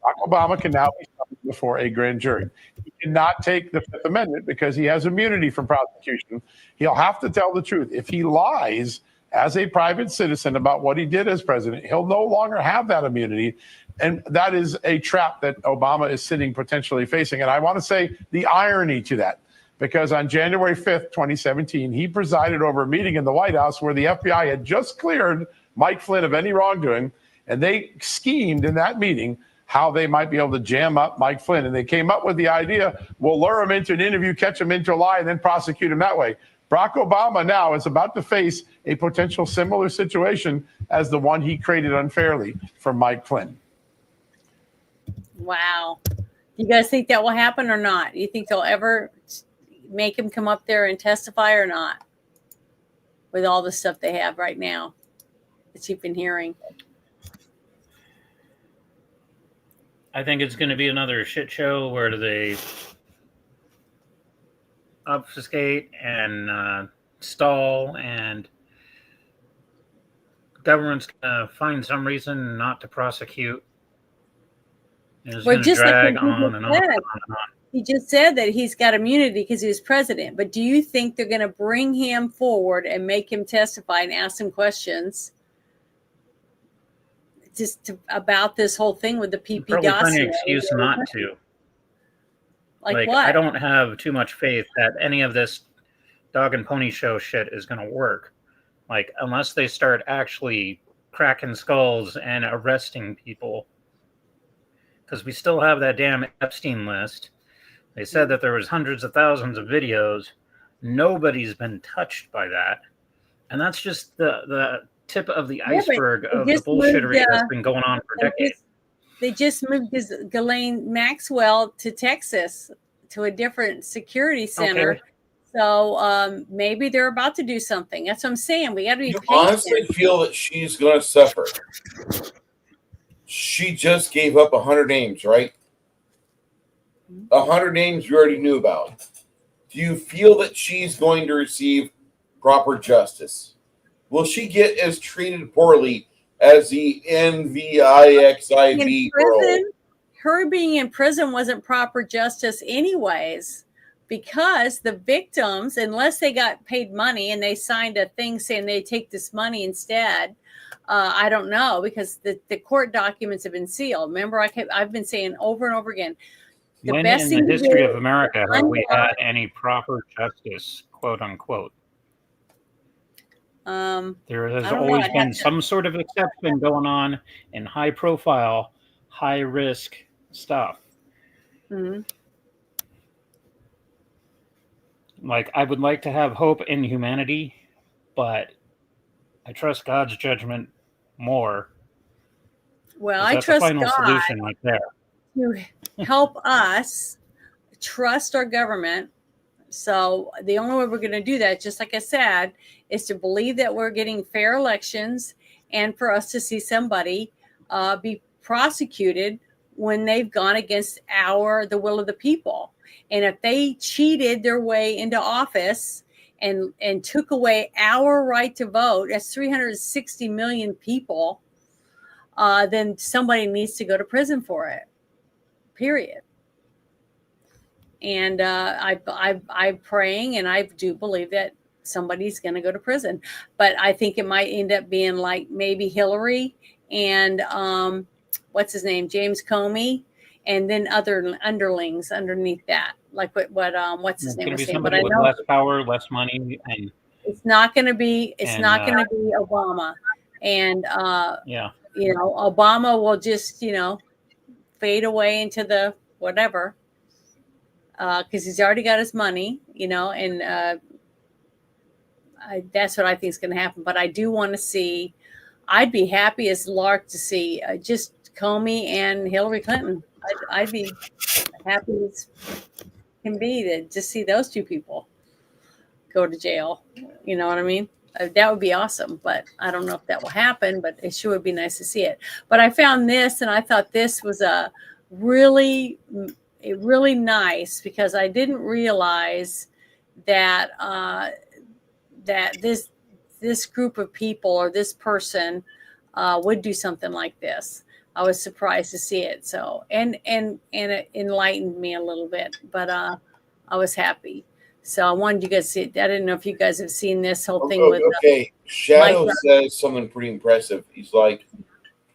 Speaker 10: Barack Obama can now be summoned before a grand jury. He cannot take the Fifth Amendment because he has immunity from prosecution. He'll have to tell the truth. If he lies as a private citizen about what he did as president, he'll no longer have that immunity. And that is a trap that Obama is sitting potentially facing. And I want to say the irony to that, because on January 5th, 2017, he presided over a meeting in the White House where the FBI had just cleared Mike Flynn of any wrongdoing. And they schemed in that meeting how they might be able to jam up Mike Flynn. And they came up with the idea, we'll lure him into an interview, catch him into a lie, and then prosecute him that way. Barack Obama now is about to face a potential similar situation as the one he created unfairly for Mike Flynn.
Speaker 1: Wow. Do you guys think that will happen or not? Do you think they'll ever make him come up there and testify or not? With all the stuff they have right now that you've been hearing.
Speaker 4: I think it's going to be another shit show where they obfuscate and stall, and government's going to find some reason not to prosecute. And it's going to drag on and on and on.
Speaker 1: He just said that he's got immunity because he was president. But do you think they're going to bring him forward and make him testify and ask him questions about this whole thing with the PP
Speaker 4: Probably find
Speaker 1: dossier?
Speaker 4: an excuse not to.
Speaker 1: Like what?
Speaker 4: I don't have too much faith that any of this dog and pony show shit is going to work. Like, unless they start actually cracking skulls and arresting people. Because we still have that damn Epstein list. They said that there was hundreds of thousands of videos. Nobody's been touched by that. And that's just the tip of the iceberg of the bullshittery that's been going on for decades.
Speaker 1: They just moved Ghislaine Maxwell to Texas to a different security center.
Speaker 3: Okay.
Speaker 1: So maybe they're about to do something. That's what I'm saying. We got to be patient.
Speaker 3: Honestly feel that she's going to suffer. She just gave up 100 names, right? 100 names you already knew about. Do you feel that she's going to receive proper justice? Will she get as treated poorly as the NVIXIV girl?
Speaker 1: Her being in prison wasn't proper justice anyways, because the victims, unless they got paid money and they signed a thing saying they take this money instead, I don't know, because the court documents have been sealed. Remember, I've been saying over and over again,
Speaker 4: when in the history of America have we had any proper justice, quote unquote? There has always been some sort of exception going on in high profile, high risk stuff.
Speaker 1: Mm-hmm.
Speaker 4: Like, I would like to have hope in humanity, but I trust God's judgment more.
Speaker 1: Well, I trust God
Speaker 4: solution right there
Speaker 1: to help us trust our government. So the only way we're going to do that, just like I said, is to believe that we're getting fair elections, and for us to see somebody be prosecuted when they've gone against the will of the people. And if they cheated their way into office and took away our right to vote, that's 360 million people, then somebody needs to go to prison for it, period. And I'm praying, and I do believe that somebody's going to go to prison. But I think it might end up being like maybe Hillary and what's his name, James Comey, and then other underlings underneath that. Like what's his name?
Speaker 4: It's going to be somebody with less power, less money, and
Speaker 1: it's not going to be Obama. And Obama will just fade away into the whatever. Because he's already got his money, and that's what I think is going to happen. But I do want to see, I'd be happy as lark to see just Comey and Hillary Clinton. I'd be happy as can be to just see those two people go to jail. You know what I mean? That would be awesome, but I don't know if that will happen, but it sure would be nice to see it. But I found this and I thought this was a really nice, because I didn't realize that that this group of people or this person would do something like this. I was surprised to see it. So and it enlightened me a little bit, but I was happy. So I wanted you guys to see it. I didn't know if you guys have seen this whole thing with
Speaker 3: okay. Shadow
Speaker 1: Mike.
Speaker 3: says something pretty impressive. He's like,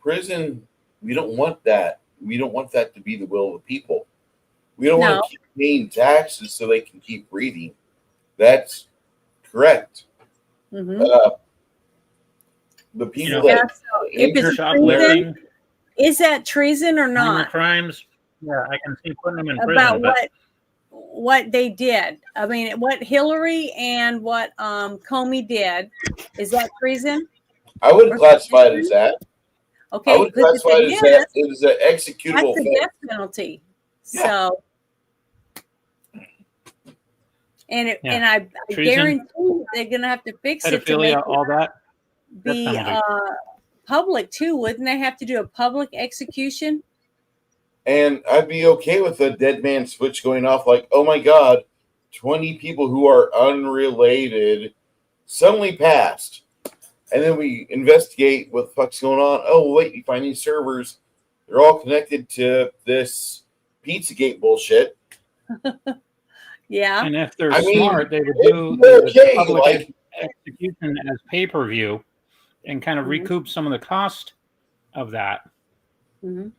Speaker 3: prison, we don't want that. We don't want that to be the will of the people. We don't want to keep paying taxes so they can keep breathing. That's correct.
Speaker 1: Mm-hmm.
Speaker 3: The people that
Speaker 1: if it's treason, is that treason or
Speaker 4: minor
Speaker 1: not?
Speaker 4: crimes, yeah, I can see putting them in prison.
Speaker 1: About
Speaker 4: but
Speaker 1: what they did. I mean, what Hillary and what Comey did, is that treason?
Speaker 3: I would classify it as that.
Speaker 1: Okay,
Speaker 3: I would classify it as that. It is an executable
Speaker 1: that's a death penalty.
Speaker 3: Yeah.
Speaker 1: So, and I guarantee they're going to have to fix it to make
Speaker 4: pedophilia, all that.
Speaker 1: be public too. Wouldn't they have to do a public execution?
Speaker 3: And I'd be okay with a dead man switch going off like, oh my God, 20 people who are unrelated suddenly passed. And then we investigate what the fuck's going on. Oh, wait, you find these servers. They're all connected to this Pizzagate bullshit.
Speaker 1: Yeah.
Speaker 4: And if they're
Speaker 3: I mean,
Speaker 4: smart, they would do
Speaker 3: okay,
Speaker 4: the public
Speaker 3: like-
Speaker 4: execution as pay-per-view and kind of recoup some of the cost of that.
Speaker 1: Mm-hmm.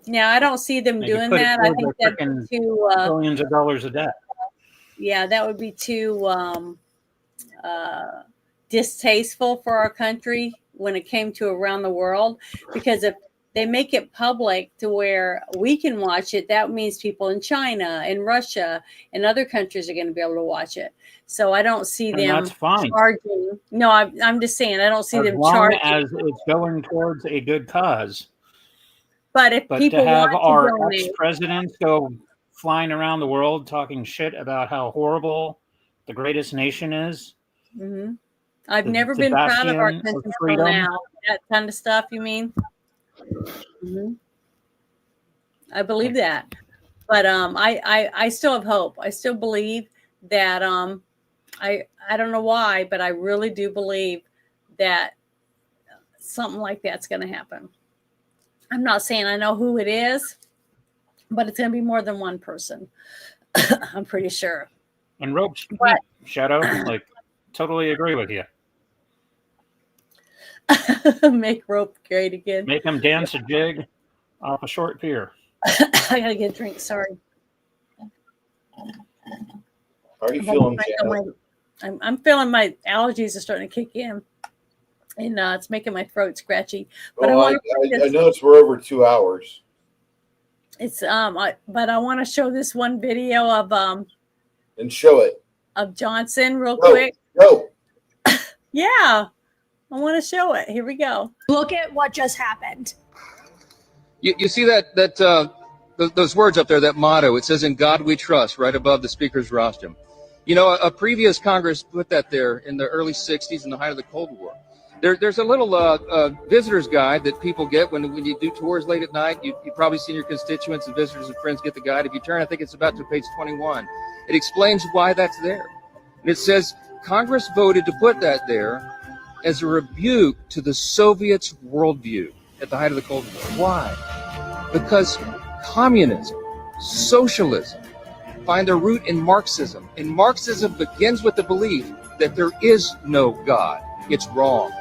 Speaker 1: Now, I don't see them
Speaker 4: They could
Speaker 1: doing
Speaker 4: put it
Speaker 1: that. I
Speaker 4: towards
Speaker 1: think
Speaker 4: their
Speaker 1: that's
Speaker 4: frickin'
Speaker 1: too
Speaker 4: billions of dollars of debt.
Speaker 1: yeah, that would be too distasteful for our country when it came to around the world, because if they make it public to where we can watch it, that means people in China and Russia and other countries are going to be able to watch it. So I don't see
Speaker 4: And
Speaker 1: them
Speaker 4: that's fine.
Speaker 1: charging. No, I'm just saying I don't see
Speaker 4: As
Speaker 1: them
Speaker 4: long
Speaker 1: charging.
Speaker 4: as it's going towards a good cause.
Speaker 1: But if
Speaker 4: But
Speaker 1: people
Speaker 4: to have
Speaker 1: want
Speaker 4: our
Speaker 1: to donate,
Speaker 4: ex-presidents go flying around the world talking shit about how horrible the greatest nation is,
Speaker 1: mm-hmm. I've
Speaker 4: the
Speaker 1: never been proud of our
Speaker 4: bastion of
Speaker 1: country until
Speaker 4: freedom.
Speaker 1: now. That kind of stuff, you mean? Mm-hmm. I believe that, but I still have hope. I still believe that I don't know why, but I really do believe that something like that's going to happen. I'm not saying I know who it is, but it's going to be more than one person. I'm pretty sure.
Speaker 4: And ropes,
Speaker 1: But
Speaker 4: Shadow, like, totally agree with you.
Speaker 1: make rope great again.
Speaker 4: Make them dance a jig off a short pier.
Speaker 1: I gotta get a drink. Sorry.
Speaker 3: How are you feeling,
Speaker 1: I'm feeling my allergies are starting to kick in, and it's making my throat scratchy. But
Speaker 3: Well, I noticed we're over 2 hours.
Speaker 1: It's but I want to show this one video of
Speaker 3: And show it.
Speaker 1: of Johnson real
Speaker 3: Go,
Speaker 1: quick.
Speaker 3: Go.
Speaker 1: Yeah, I want to show it. Here we go.
Speaker 11: Look at what just happened.
Speaker 14: You see those words up there, that motto. It says, "In God we trust," right above the speaker's rostrum. You know, a previous Congress put that there in the early 60s in the height of the Cold War. There's a little visitor's guide that people get when you do tours late at night. You've probably seen your constituents and visitors and friends get the guide. If you turn, I think it's about to page 21. It explains why that's there. And it says, Congress voted to put that there as a rebuke to the Soviets' worldview at the height of the Cold War. Why? Because communism, socialism, find their root in Marxism. And Marxism begins with the belief that there is no God. It's wrong.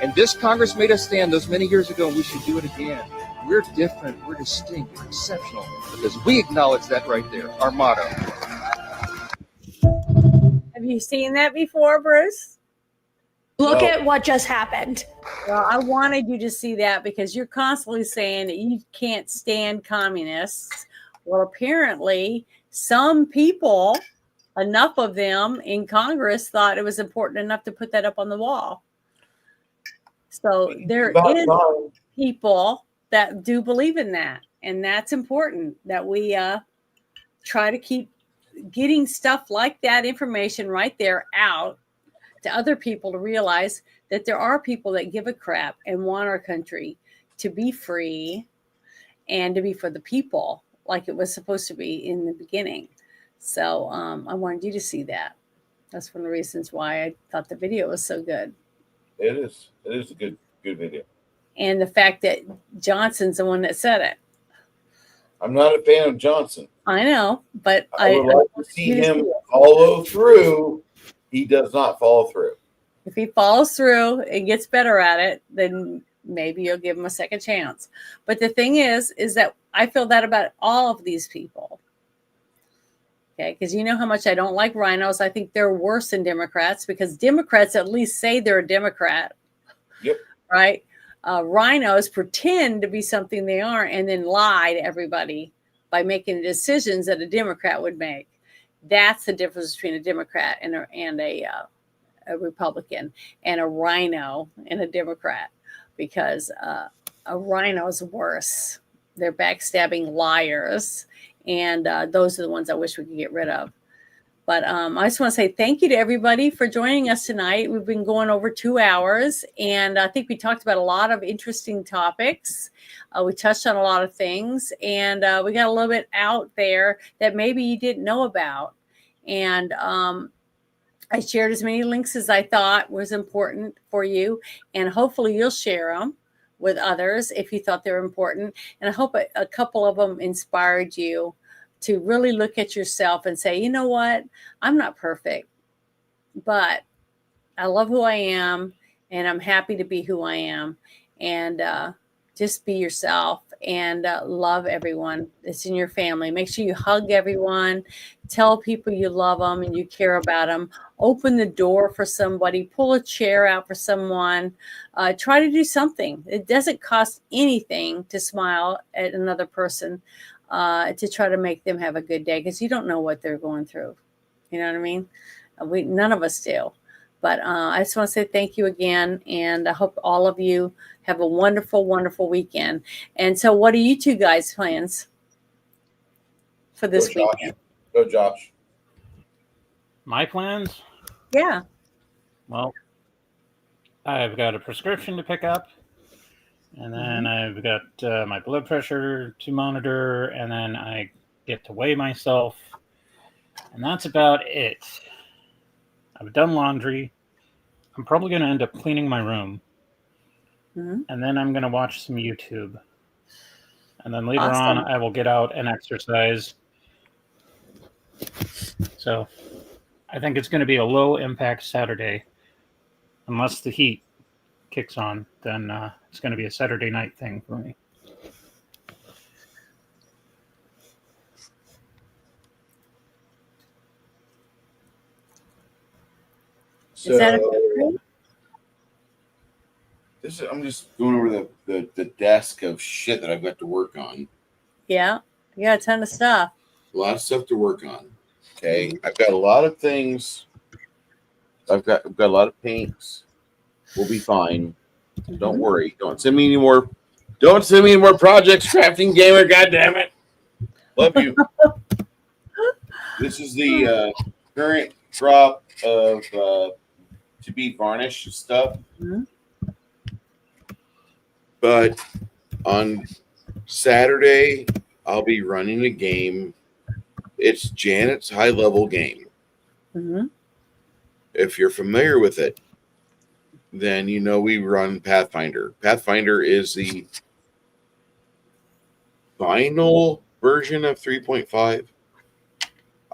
Speaker 14: And this Congress made us stand those many years ago, and we should do it again. We're different, we're distinct, we're exceptional, because we acknowledge that right there, our motto.
Speaker 1: Have you seen that before, Bruce?
Speaker 11: Look at what just happened.
Speaker 1: Well, I wanted you to see that because you're constantly saying that you can't stand communists. Well, apparently, some people, enough of them in Congress, thought it was important enough to put that up on the wall. So there is people that do believe in that, and that's important that we try to keep getting stuff like that information right there out to other people to realize that there are people that give a crap and want our country to be free and to be for the people like it was supposed to be in the beginning. So I wanted you to see that. That's one of the reasons why I thought the video was so good.
Speaker 5: It is. It is a good video.
Speaker 1: And the fact that Johnson's the one that said it.
Speaker 5: I'm not a fan of Johnson.
Speaker 1: I know, but
Speaker 5: I would like to see him follow through. He does not follow through.
Speaker 1: If he follows through and gets better at it, then maybe you'll give him a second chance. But the thing is that I feel that about all of these people. Okay, because you know how much I don't like rhinos. I think they're worse than Democrats because Democrats at least say they're a Democrat.
Speaker 5: Yep.
Speaker 1: Right? Rhinos pretend to be something they aren't and then lie to everybody by making decisions that a Democrat would make. That's the difference between a Democrat and a Republican, and a rhino and a Democrat, because a rhino is worse. They're backstabbing liars, and those are the ones I wish we could get rid of. But I just want to say thank you to everybody for joining us tonight. We've been going over 2 hours, and I think we talked about a lot of interesting topics. We touched on a lot of things, and we got a little bit out there that maybe you didn't know about. And I shared as many links as I thought was important for you, and hopefully you'll share them with others if you thought they were important. And I hope a couple of them inspired you to really look at yourself and say, you know what, I'm not perfect, but I love who I am, and I'm happy to be who I am. And just be yourself and love everyone that's in your family. Make sure you hug everyone. Tell people you love them and you care about them. Open the door for somebody. Pull a chair out for someone. Try to do something. It doesn't cost anything to smile at another person, to try to make them have a good day, because you don't know what they're going through. You know what I mean? None of us do. But I just want to say thank you again, and I hope all of you have a wonderful, wonderful weekend. And so what are you two guys' plans for this weekend?
Speaker 5: Go, Josh.
Speaker 4: My plans?
Speaker 1: Yeah.
Speaker 4: Well, I've got a prescription to pick up, and then I've got my blood pressure to monitor, and then I get to weigh myself, and that's about it. I've done laundry. I'm probably going to end up cleaning my room. And then I'm going to watch some YouTube. And then later on, I will get out and exercise. So I think it's going to be a low impact Saturday. Unless the heat kicks on, then it's going to be a Saturday night thing for me.
Speaker 3: So, I'm just going over the desk of shit that I've got to work on.
Speaker 1: Yeah, you got a ton of stuff.
Speaker 3: A lot of stuff to work on. Okay, I've got a lot of things. I've got a lot of paints. We'll be fine. Don't worry. Don't send me any more. Don't send me any more projects, Crafting Gamer. God damn it. Love you. This is the current drop of to be varnished stuff. But on Saturday, I'll be running a game. It's Janet's high-level game. If you're familiar with it, then you know we run Pathfinder. Pathfinder is the final version of 3.5.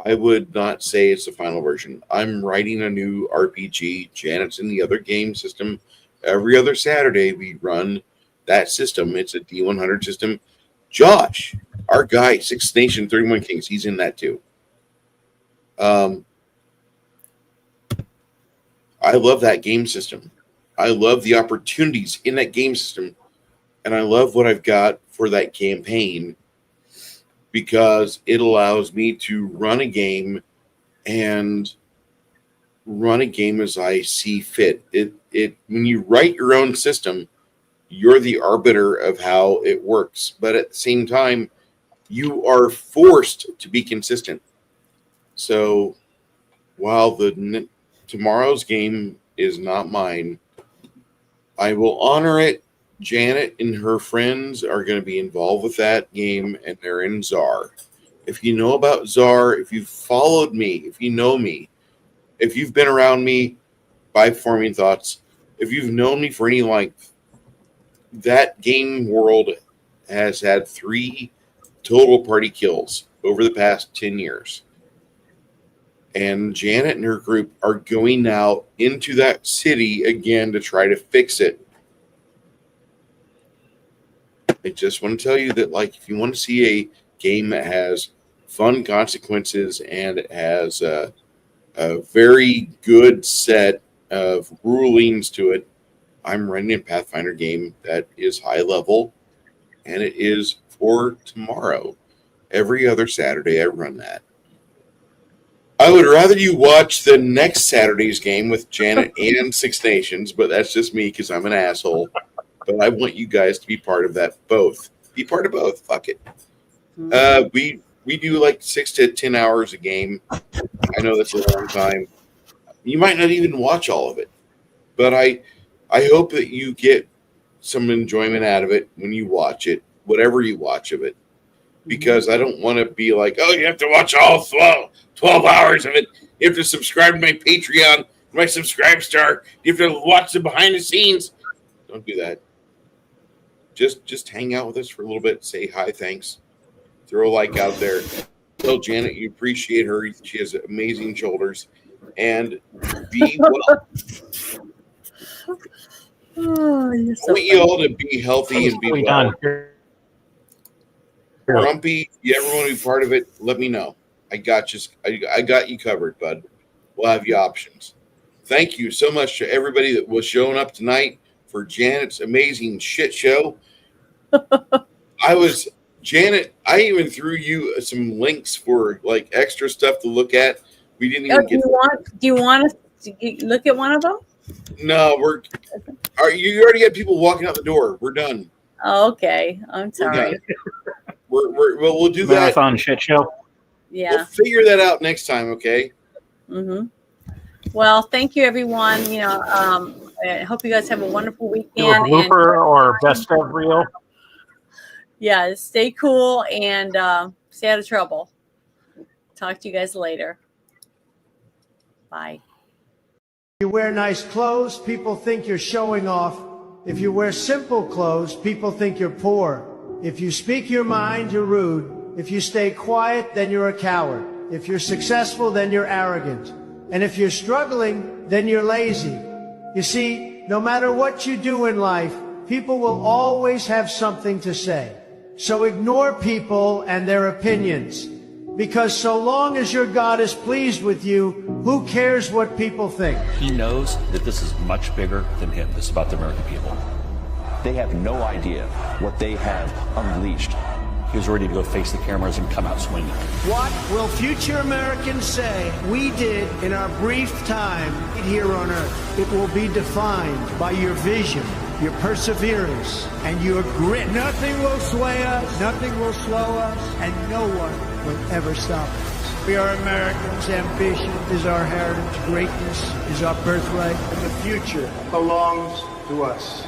Speaker 3: I would not say it's the final version. I'm writing a new RPG. Janet's in the other game system. Every other Saturday, we run that system. It's a D100 system. Josh, our guy, Six Nation 31 Kings, he's in that too. I love that game system. I love the opportunities in that game system. And I love what I've got for that campaign, because it allows me to run a game and run a game as I see fit. It when you write your own system, you're the arbiter of how it works. But at the same time, you are forced to be consistent. So while tomorrow's game is not mine, I will honor it. Janet and her friends are going to be involved with that game, and they're in Czar. If you know about Czar, if you've followed me, if you know me, if you've been around me by Forming Thoughts, if you've known me for any length, that game world has had 3 total party kills over the past 10 years. And Janet and her group are going now into that city again to try to fix it. I just want to tell you that, like, if you want to see a game that has fun consequences and it has a very good set of rulings to it, I'm running a Pathfinder game that is high level, and it is for tomorrow. Every other Saturday I run that. I would rather you watch the next Saturday's game with Janet and Six Nations, but that's just me because I'm an asshole. But I want you guys to be part of that both. Be part of both. Fuck it. We do like 6 to 10 hours a game. I know that's a long time. You might not even watch all of it. But I hope that you get some enjoyment out of it when you watch it, whatever you watch of it. Because I don't want to be like, oh, you have to watch all 12 hours of it. You have to subscribe to my Patreon, my Subscribe Star. You have to watch the behind the scenes. Don't do that. Just hang out with us for a little bit. Say hi, thanks. Throw a like out there. Tell Janet you appreciate her. She has amazing shoulders. And be well.
Speaker 1: Oh, you're so
Speaker 3: I want you all to be healthy and be well. Grumpy, you ever want to be part of it, let me know. I got you covered, bud. We'll have you options. Thank you so much to everybody that was showing up tonight for Janet's amazing shit show. Janet, I even threw you some links for like extra stuff to look at. We didn't even get.
Speaker 1: Do you want to look at one of them?
Speaker 3: No, you already had people walking out the door. We're done.
Speaker 1: Oh, okay. I'm sorry.
Speaker 3: We'll do that.
Speaker 4: Marathon shit show.
Speaker 1: Yeah.
Speaker 3: We'll figure that out next time, okay?
Speaker 1: Mm-hmm. Well, thank you, everyone. I hope you guys have a wonderful weekend.
Speaker 4: Do a blooper or best of reel.
Speaker 1: Yeah, stay cool and stay out of trouble. Talk to you guys later. Bye.
Speaker 13: If you wear nice clothes, people think you're showing off. If you wear simple clothes, people think you're poor. If you speak your mind, you're rude. If you stay quiet, then you're a coward. If you're successful, then you're arrogant. And if you're struggling, then you're lazy. You see, no matter what you do in life, people will always have something to say. So ignore people and their opinions. Because so long as your God is pleased with you, who cares what people think?
Speaker 16: He knows that this is much bigger than him. This is about the American people. They have no idea what they have unleashed. He was ready to go face the cameras and come out swinging.
Speaker 13: What will future Americans say we did in our brief time here on Earth? It will be defined by your vision, your perseverance, and your grit. Nothing will sway us, nothing will slow us, and no one will ever stop us. We are Americans. Ambition is our heritage. Greatness is our birthright. And the future belongs to us.